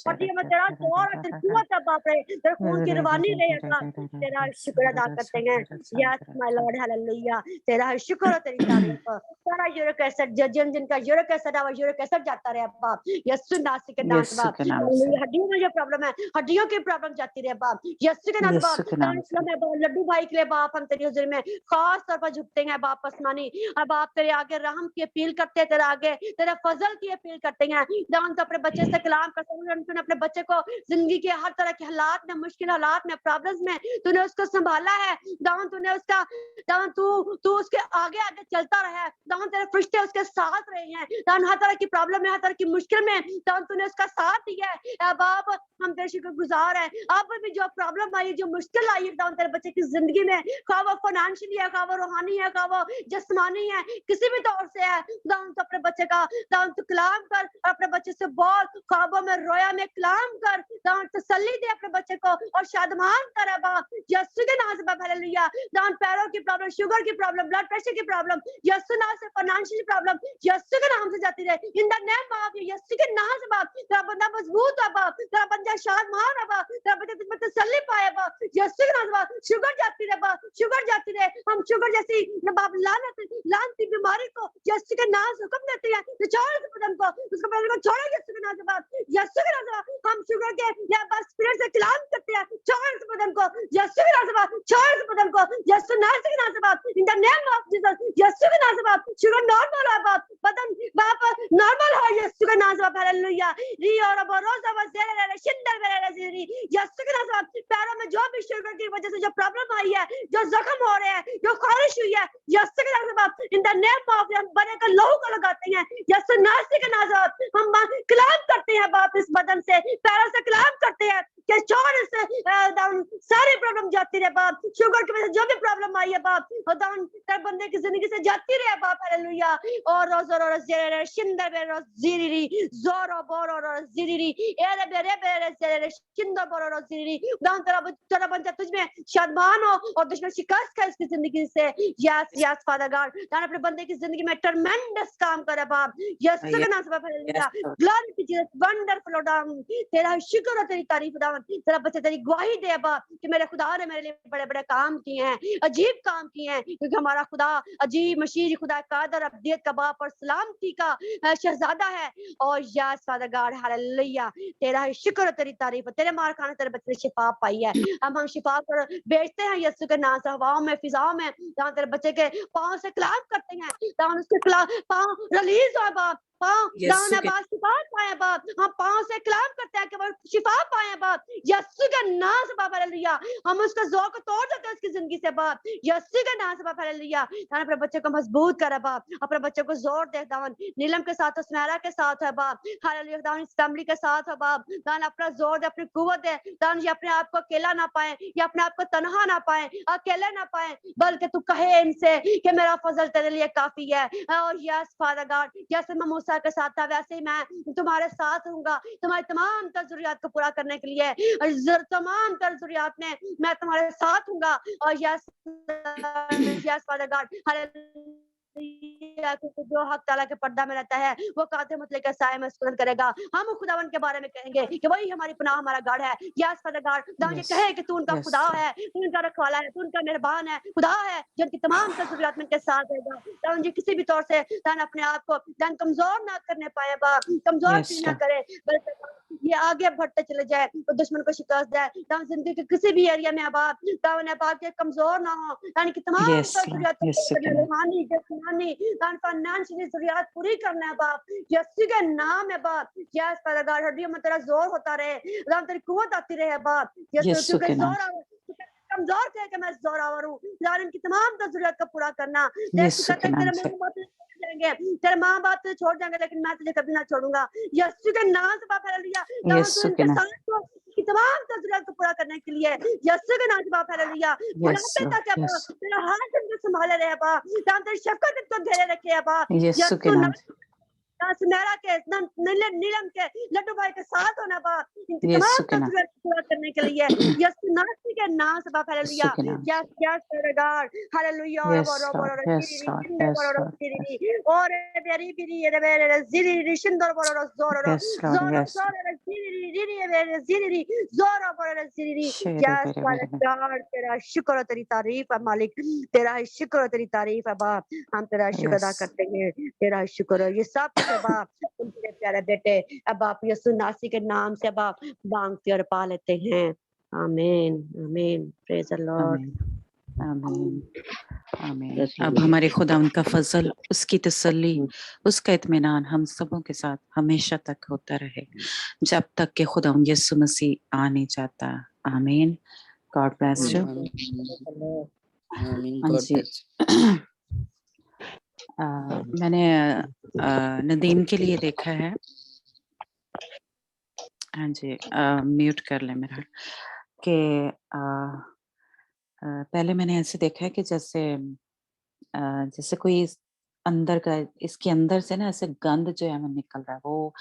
और ये मैं तेरा और तेरी कुव्वत है बाप रे तेरे खून की रवानी रहे बाप तेरा शुक्र अदा करते हैं यस माय लॉर्ड हालेलुया तेरा शुक्र और तेरी तारीफ सारा यूरिक एसिड जिन जिनका यूरिक एसिड है यूरिक एसिड जाता रहे बाप यीशु नासरी के नाम से बाप हड्डियों में जो प्रॉब्लम है हड्डियों की प्रॉब्लम जाती रहे बाप यीशु के नाम से बाप लड्डू भाई के लिए बाप हम तेरी हुजूरी में खास तौर पर झुकते हैं बाप आसमानी अब आप तेरे आगे रहम की अपील करते हैं, तेरे आगे तेरे फजल की अपील करते हैं। दाऊद तो अपने बच्चे से कलाम करते हैं, तूने अपने बच्चे को जिंदगी के हर तरह के हालात में, मुश्किल हालात में, प्रॉब्लम्स में तूने उसको संभाला है। दाऊद तूने उसका दाऊद तू उसके आगे आगे चलता रहा है। दाऊद तेरे फरिश्ते उसके साथ रहे हैं। दाऊद हर तरह की प्रॉब्लम में, हर तरह की मुश्किल में दाऊद तूने उसका साथ दिया है। अब आप हम तेरे शुक्रगुजार हैं। आप भी जो प्रॉब्लम आई, जो मुश्किल आई है दाऊद तेरे बच्चे की जिंदगी में, खा वो फाइनेंशियली है, खा वो रूहानी है, खा वो जिस्मानी है, किसी भी तौर से है, दाऊद तो अपने बच्चे का दाऊद तो कलाम कर, अपने बच्चे से बोल, ख्वाबों में रोया में कलाम कर, दाऊद तसल्ली दे अपने बच्चे को और शादमान कर। अब यीशु के नाम से बाप हालेलुया। दाऊद पैरों की प्रॉब्लम, शुगर की प्रॉब्लम, ब्लड प्रेशर की प्रॉब्लम, यीशु नाम से फाइनेंशियल प्रॉब्लम यीशु के नाम से जाती रहे। इन द नेम ऑफ यीशु के नाम से बाप तेरा बंदा मजबूत है, बाप तेरा बंदा शादमान है, बाप तेरा बंदा तुझ पर तसल्ली पाए, बाप यीशु के नाम से बाप शुगर जाती रहे, बाप शुगर जाती रहे। हम शुगर जैसी बाप लानती बीमारी को यीशु के नाम से हुक्म देते हैं, छोड़ इस बदन को, उसको बदन को छोड़ो यीशु के नाम से बाप, यीशु के नाम से बाप। हम शुगर के या बस स्पिरिट से कलाम करते हैं, छोड़ इस बदन को यीशु के नाम से बाप, छोड़ इस बदन को यीशु नाम के नाम से बाप, in the name of Jesus यीशु के नाम से बाप। शुगर नॉर्मल है बाप, बदन बाप नॉर्मल है यीशु के नाम से बाप हालेलुया। री और बरोसा वजेरे शिंदर वेरे री यीशु के नाम से बाप। पैरों में जो भी शुगर की वजह से जो प्रॉब्लम आई है, जो जख्म हो रहे हैं, जो खारिश हुई है, यीशु के नाम से बाप, इन द नेम ऑफ हम बने का लहू को लगाते हैं यीशु नासरी के नाम से बाप। हम कलाम करते हैं बाप, इस बदन से पैरों से कलाम करते हैं कि छोड़ इस सारी प्रॉब्लम जाती रहे बाप। शुगर की वजह से जो भी प्रॉब्लम आई है बाप, दाऊद तेरे बंदे की जिंदगी से जाती रहे बाप हालेलुया। और रोजो जेरे शिंदर बेरो जीरी जोरो बोरो जीरी एरे बेरे बेरे जेरे शिंदर बोरो जीरी। दाऊद तेरा बंदा तुझ में शादमान हो और दुश्मन शिकस्त का इसकी जिंदगी से। Yes yes father God, Daud अपने बंदे की जिंदगी में ट्रमेंडस काम करे बाप, यीशु के नाम से बाप hallelujah. Glory to Jesus, wonderful Daud तेरा शुक्र है, तेरी तारीफ दाऊद। तेरा बच्चा तेरी गवाही दे बाप कि मेरे खुदा ने मेरे लिए बड़े बड़े काम किए हैं, अजीब काम किए हैं, क्योंकि हमारा खुदा अजीब मशीर खुदा कादर अब्दियत का बाप और सलामती का शहजादा है। और यस फादर गॉड हालेलुया, तेरा शुक्र, तेरी तारीफ। तेरे मार खाने तेरे बच्चे ने शिफा पाई है। हम शिफा पर बेचते हैं यीशु के नाम से, हवाओं में फिजाओं में जहाँ तेरे बच्चे के पाँव से कलाम करते हैं, जहाँ उसके पाँव रिलीज हो बाप, पाँव दाऊद ने शिफा पाए बाप। हम पाँव से कलाम करते हैं कि वो शिफा पाए बाप यीशु के नाम से बाप हालेलुया। हम उसका ज़ोर को तोड़ देते हैं उसकी जिंदगी से बाप यीशु के नाम से बाप हालेलुया। दाऊद अपने बच्चे को मजबूत करे बाप, अपने बच्चे को जोर दे दाऊद, नीलम के साथ सुनहरा के साथ है बाप हालेलुया। दाऊद इस फैमिली के साथ है बाप, दाऊद अपना जोर दे, अपनी कुव्वत दे दाऊद। ये अपने आप को अकेला ना पाए, ये अपने आप को तनहा ना पाए, अकेले ना पाए, बल्कि तू कहे इनसे कि मेरा फजल तेरे लिए काफी है। और यस फादर गॉड, जैसे मैं मूसा के साथ था वैसे ही मैं तुम्हारे साथ रहूंगा, तुम्हारी तमाम जरूरियात को पूरा करने के लिए, तमाम जरूरियात में मैं तुम्हारे साथ हूँगा। और yes yes father God hallelujah, जो हक ताला के पर्दा में रहता है वो काते मतलब के साए में सुकून करेगा। हम खुदावन के बारे में कहेंगे कि वही हमारी पनाह, हमारा गढ़ है। यस फादर गॉड, दाऊद ये कहे कि तू उनका खुदा है, तू उनका रखवाला है, तू उनका मेहरबान है, खुदा है जो उनकी तमाम जरूरियात में के साथ रहेगा। दाऊद जी किसी भी तौर से दान अपने आप को दान कमजोर ना करने पाए बाप, कमजोर फील ना करे, बल्कि ये आगे बढ़ते चले जाए तो दुश्मन को शिकस्त दे। दाऊद जिंदगी के किसी भी एरिया में बाप दाऊद ने बाप के कमजोर ना हो, यानी कि तमाम जरूरियात रूहानी जिस्मानी दान फाइनेंशियल जरूरियात पूरी करना है बाप यीशु के नाम है बाप। यस फादर गॉड, हड्डियों में तेरा जोर होता रहे, दाऊद तेरी कुव्वत आती रहे बाप यीशु के जोर कमजोर थे कि मैं जोरावर हूँ, दाऊद इनकी तमाम जरूरियात को पूरा करना। तेरे माँ बाप तुझे छोड़ जाएंगे लेकिन मैं तुझे कभी ना छोड़ूंगा यीशु के नाम से बाप हालेलुया। दाऊद इनके साथ की तमाम जरूरत को पूरा करने के लिए यीशु के नाम से बाप हालेलुया। बुढ़ापे तक तेरा हाथ इनको संभाले रहे बाप, दाऊद तेरी शफकत इनको घेरे रखे है बाप यीशु के नाम से। सुनहरा के नीलम के लड्डू भाई के साथ होना बाप इनकी तमाम जरूरत पूरा करने के लिए यीशु नासरी के नाम से बाप hallelujah. Yes yes father God hallelujah. और बेरी बेरी ये बेरे जिरी रिशिंदर बोरो जोरो जोरो जोरो जिरी जोरो बोरो जिरी। यस फादर गॉड, तेरा शुक्र और तेरी तारीफ है मालिक, तेरा शुक्र और तेरी तारीफ है बाप। हम तेरा शुक्र अदा करते हैं, तेरा शुक्र। ये सब बाप तेरे प्यारे बेटे अब आप यीशु नासरी के नाम से बाप मांगते और पा लेते हैं। आमीन आमीन, प्रेज द लॉर्ड। आमीन आमीन। अब हमारे खुदा उनका फजल, उसकी तसल्ली, उसका इत्मीनान हम सबों के साथ हमेशा तक होता रहे जब तक कि खुदा यीशु मसीह आ नहीं जाता। आमीन। God bless you. आमीन। हाँ गॉड जी। ब्लेस। मैंने नदीम के लिए देखा है। हाँ जी, म्यूट कर ले मेरा कि पहले मैंने ऐसे देखा है कि जैसे कोई अंदर का, इसके अंदर से ना ऐसे गंध जो है वो निकल रहा है, वो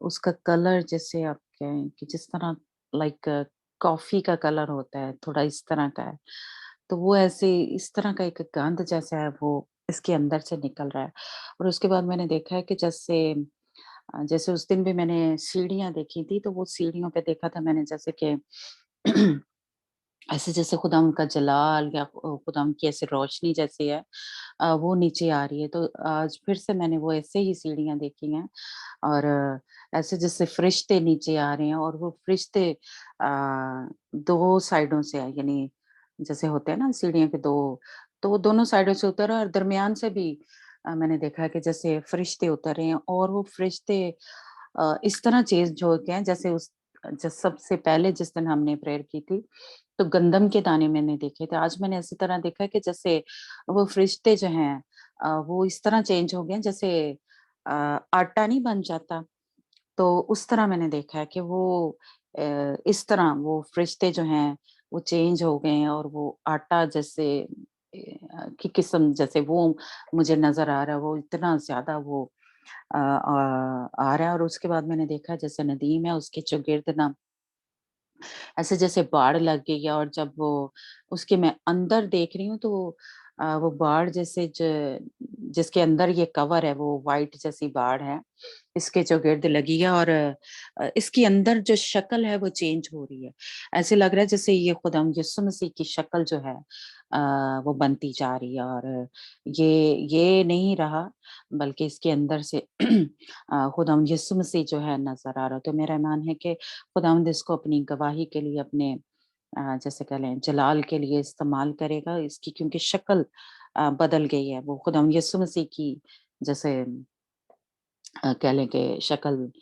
उसका कलर जैसे आप कहें कि जिस तरह लाइक कॉफी का कलर होता है, थोड़ा इस तरह का है। तो वो ऐसे इस तरह का एक गंध जैसा है वो इसके अंदर से निकल रहा है। और उसके बाद मैंने देखा है कि जैसे उस दिन भी मैंने सीढ़ियाँ देखी थी, तो वो सीढ़ियों पे देखा था मैंने जैसे कि ऐसे जैसे खुदा उनका जलाल या खुदा उनकी ऐसे रोशनी जैसी है, वो नीचे आ रही है। तो आज फिर से मैंने वो ऐसे ही सीढ़ियाँ देखी हैं और ऐसे जैसे फरिश्ते नीचे आ रहे हैं और वो फरिश्ते 2 साइडों से है, यानी जैसे होते हैं ना सीढ़ियों के 2, तो वो दोनों साइडों से उतर और दरमियान से भी मैंने देखा है कि जैसे फरिश्ते उतर रहे हैं और वो फरिश्ते इस तरह चेंज हो गए हैं जैसे सबसे पहले जिस दिन हमने प्रेयर की थी, तो गंदम के दाने मैंने देखे थे। आज मैंने इसी तरह देखा कि जैसे वो फरिश्ते जो हैं वो इस तरह चेंज हो गए हैं जैसे आटा नहीं बन जाता, तो उस तरह मैंने देखा है कि वो इस तरह वो फरिश्ते जो हैं वो चेंज हो गए हैं और वो आटा जैसे की किस्म जैसे वो मुझे नज़र आ रहा है, वो इतना ज़्यादा वो आ रहा है। और उसके बाद मैंने देखा जैसे नदीम है उसके चौगिर्द ना ऐसे जैसे बाढ़ लग गई है और जब वो उसके मैं अंदर देख रही हूँ तो वो बाढ़ जैसे जिसके अंदर ये कवर है वो वाइट जैसी बाढ़ है, इसके चौगिर्द लगी है और इसके अंदर जो शक्ल है वो चेंज हो रही है। ऐसे लग रहा है जैसे ये खुदाम यीशु मसीह की शक्ल जो है वो बनती जा रही है और ये नहीं रहा बल्कि इसके अंदर से खुदाम यीशु मसीह जो है नजर आ रहा। तो मेरा ईमान है कि खुदावंद इसको अपनी गवाही के लिए अपने जैसे कह लें जलाल के लिए इस्तेमाल करेगा इसकी, क्योंकि शक्ल बदल गई है, वो खुदावंद यीशु मसीह की जैसे कह लें कि शक्ल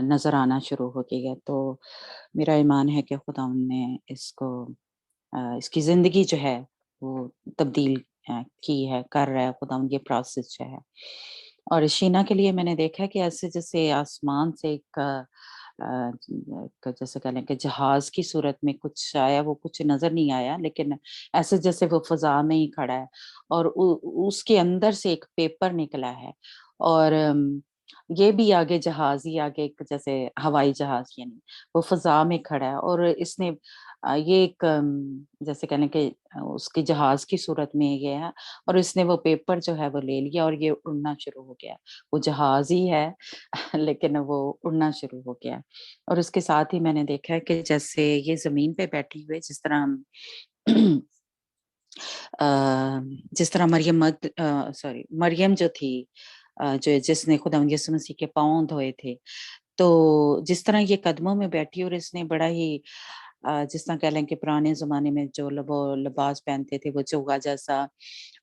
नजर आना शुरू हो गई है। तो मेरा ईमान है कि खुदावंद ने इसको इसकी जिंदगी जो है वो तब्दील की है, कर रहा है खुदावंद ये प्रोसेस जो है। और शीना के लिए मैंने देखा है कि ऐसे जैसे आसमान से जैसे कह लें कि जहाज की सूरत में कुछ आया, वो कुछ नजर नहीं आया लेकिन ऐसे जैसे वो फजा में ही खड़ा है और उसके अंदर से एक पेपर निकला है और ये भी आगे जहाज ही आगे एक जैसे हवाई जहाज, यानी वो फजा में खड़ा है और इसने ये एक जैसे कहने के उसकी जहाज की सूरत में ये है और इसने वो पेपर जो है वो ले लिया और ये उड़ना शुरू हो गया। वो जहाज ही है लेकिन वो उड़ना शुरू हो गया। और उसके साथ ही मैंने देखा है कि जैसे ये जमीन पे बैठी हुई जिस तरह हम जिस तरह मरियम जो थी जो जिसने खुदा यीशु मसीह के पाँव धोए थे, तो जिस तरह ये कदमों में बैठी और इसने बड़ा ही जिस तरह कह लें कि पुराने ज़माने में जो लिबास पहनते थे वो चोगा जैसा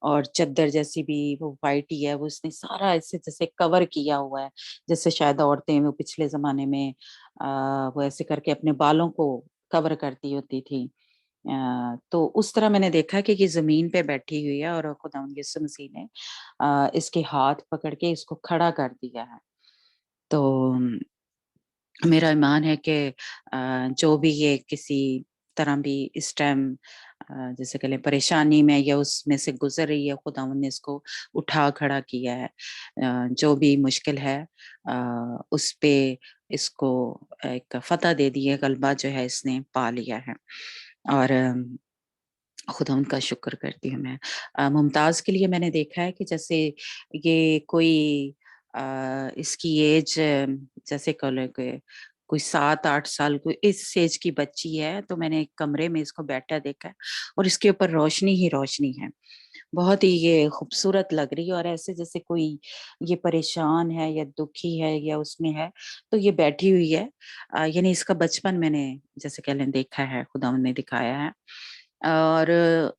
और चद्दर जैसी भी वो वाइट ही है, वो इसने सारा ऐसे जैसे कवर किया हुआ है, जैसे शायद औरतें वो पिछले ज़माने में वो ऐसे करके अपने बालों को कवर करती होती थी। तो उस तरह मैंने देखा कि ये ज़मीन पे बैठी हुई है और खुदावंद यीशु मसीह ने इसके हाथ पकड़ के इसको खड़ा कर दिया है। तो मेरा ईमान है कि जो भी ये किसी तरह भी इस टाइम जैसे कह लें परेशानी में या उसमें से गुजर रही है, खुदावंद ने इसको उठा खड़ा किया है। जो भी मुश्किल है उस पे इसको एक फतह दे दी है, गलबा जो है इसने पा लिया है और खुदावंद का शुक्र करती हूँ मैं। मुमताज़ के लिए मैंने देखा है कि जैसे ये कोई इसकी एज जैसे कोई 7-8 साल को इस एज की बच्ची है, तो मैंने एक कमरे में इसको बैठा देखा है और इसके ऊपर रोशनी ही रोशनी है। बहुत ही ये खूबसूरत लग रही है और ऐसे जैसे कोई ये परेशान है या दुखी है या उसमें है, तो ये बैठी हुई है। यानी इसका बचपन मैंने जैसे कह लें देखा है, खुदावंद ने दिखाया है। और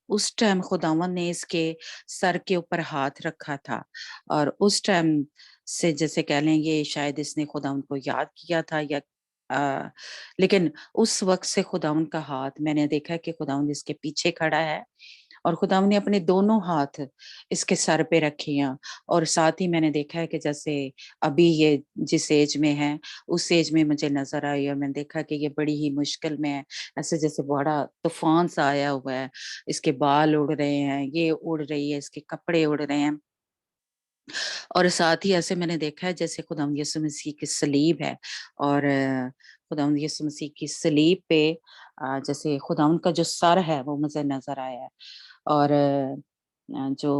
उस टाइम खुदावंद ने इसके सर के ऊपर हाथ रखा था, और उस टाइम से जैसे कह लेंगे शायद इसने खुदावंद को याद किया था या लेकिन उस वक्त से खुदावंद का हाथ मैंने देखा है कि खुदावंद इसके पीछे खड़ा है, और खुदावंद ने अपने दोनों हाथ इसके सर पे रखे हैं। और साथ ही मैंने देखा है कि जैसे अभी ये जिस एज में है उस एज में मुझे नजर आई, और मैंने देखा कि ये बड़ी ही मुश्किल में है, ऐसे जैसे बड़ा तूफान सा आया हुआ है, इसके बाल उड़ रहे हैं, ये उड़ रही है, इसके कपड़े उड़ रहे हैं। और साथ ही ऐसे मैंने देखा है जैसे खुदावंद यीशु मसीह की सलीब है, और खुदावंद यीशु मसीह की सलीब पे जैसे खुदावंद का जो सर है वो मुझे नजर आया है, और जो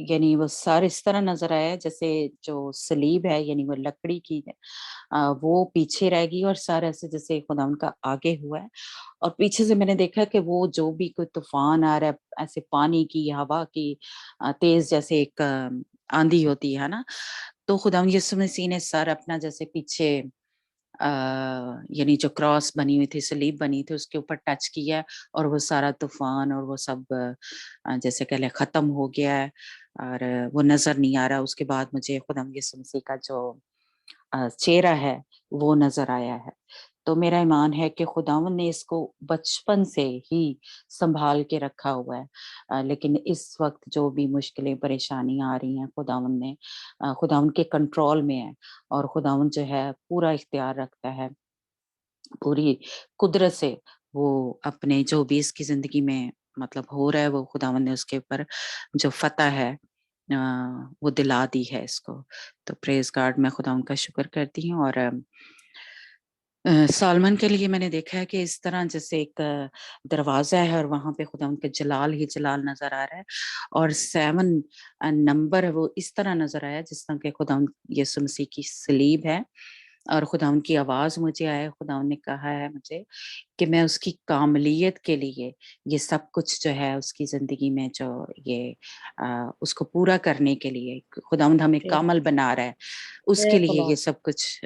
यानी वो सर इस तरह नजर आया है जैसे जो सलीब है यानी वो लकड़ी की है, वो पीछे रह गई और सर ऐसे जैसे खुदावंद का आगे हुआ है। और पीछे से मैंने देखा कि वो जो भी कोई तूफान आ रहा है, ऐसे पानी की हवा की तेज जैसे एक आंधी होती है ना, तो खुदावंद यीशु मसीह ने सर अपना जैसे पीछे यानी जो क्रॉस बनी हुई थी, सलीब बनी थी, उसके ऊपर टच किया, और वो सारा तूफान और वो सब जैसे कह लें खत्म हो गया है, और वो नजर नहीं आ रहा। उसके बाद मुझे खुदावंद यीशु मसीह का जो चेहरा है वो नजर आया है। तो मेरा ईमान है कि खुदावंद ने इसको बचपन से ही संभाल के रखा हुआ है, लेकिन इस वक्त जो भी मुश्किलें परेशानियां आ रही हैं खुदावंद के कंट्रोल में है, और खुदावंद जो है पूरा इख्तियार रखता है, पूरी कुदरत से वो अपने जो भी इसकी जिंदगी में मतलब हो रहा है वो खुदावंद ने उसके ऊपर जो फतह है वो दिला दी है इसको। तो प्रेज गॉड, मैं खुदावंद का शुक्र करती हूँ। और सालमन के लिए मैंने देखा है कि इस तरह जैसे एक दरवाजा है और वहां पे खुदावंद का जलाल ही जलाल नजर आ रहा है, और 7 नंबर वो इस तरह नजर आया जिस तरह के खुदावंद यीशु मसीह की सलीब है, और खुदावंद की आवाज मुझे आया, खुदावंद ने कहा है मुझे कि मैं उसकी कामलियत के लिए ये सब कुछ जो है उसकी जिंदगी में जो ये उसको पूरा करने के लिए खुदावंद हमें कामल बना रहा है, उसके लिए ये सब कुछ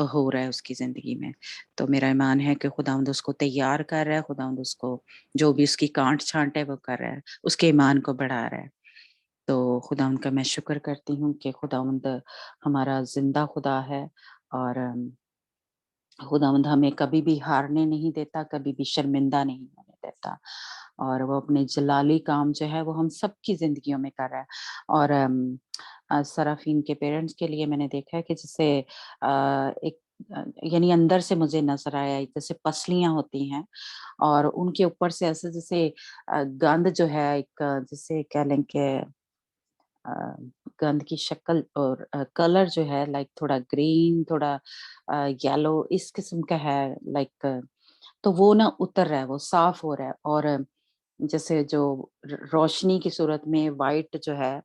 हो रहा है उसकी जिंदगी में। तो मेरा ईमान है कि खुदावंद उसको तैयार कर रहा है, खुदावंद उसको जो भी उसकी कांट छांट है वो कर रहा है, उसके ईमान को बढ़ा रहा है। तो खुदावंद का मैं शुक्र करती हूँ कि खुदावंद हमारा जिंदा खुदा है, और खुदावंद हमें कभी भी हारने नहीं देता, कभी भी शर्मिंदा नहीं होने देता, और वो अपने जलाली काम जो है वो हम सबकी जिंदगियों में कर रहा है। और सराफीन के पेरेंट्स के लिए मैंने देखा है कि जैसे एक यानी अंदर से मुझे नजर आया जैसे पसलियां होती हैं, और उनके ऊपर से ऐसे जैसे गंध जो है एक जैसे कह लें कि गंध की शक्ल और कलर जो है लाइक थोड़ा ग्रीन थोड़ा येलो इस किस्म का है लाइक, तो वो ना उतर रहा है, वो साफ हो रहा है, और जैसे जो रोशनी की सूरत में वाइट जो है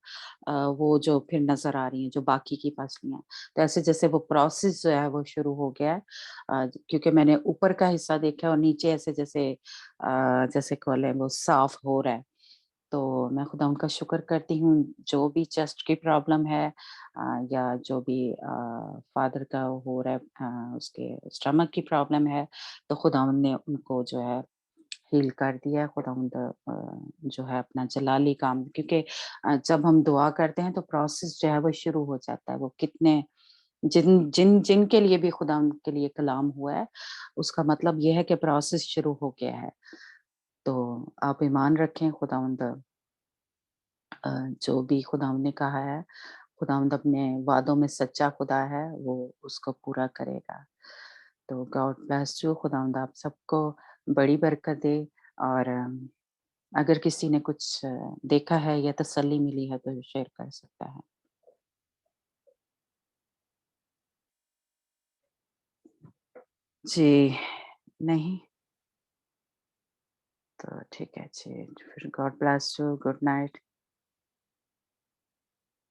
वो जो फिर नजर आ रही है जो बाकी की पसलियां, तो ऐसे जैसे वो प्रोसेस जो है वो शुरू हो गया है, क्योंकि मैंने ऊपर का हिस्सा देखा और नीचे ऐसे जैसे जैसे कॉल वो साफ हो रहा है। तो मैं खुदा उनका शुक्र करती हूँ, जो भी चेस्ट की प्रॉब्लम है या जो भी फादर का हो रहा है उसके स्टमक की प्रॉब्लम है, तो खुदा ने उनको जो है हील कर दिया है। खुदावंद जो है अपना जलाली काम, क्योंकि जब हम दुआ करते हैं तो प्रोसेस जो है वो शुरू हो जाता है। वो कितने जिन जिन जिन के लिए भी खुदावंद के लिए कलाम हुआ है, उसका मतलब ये है कि प्रोसेस शुरू हो गया है। तो आप ईमान रखें, खुदावंद जो भी खुदावंद ने कहा है, खुदावंद अपने वादों में सच्चा खुदा है, वो उसको पूरा करेगा। तो गॉड ब्लेस यू, खुदावंद आप सबको बड़ी बरकत दे। और अगर किसी ने कुछ देखा है या तसल्ली मिली है तो शेयर कर सकता है। जी, नहीं? तो ठीक है जी, फिर God bless you, good night.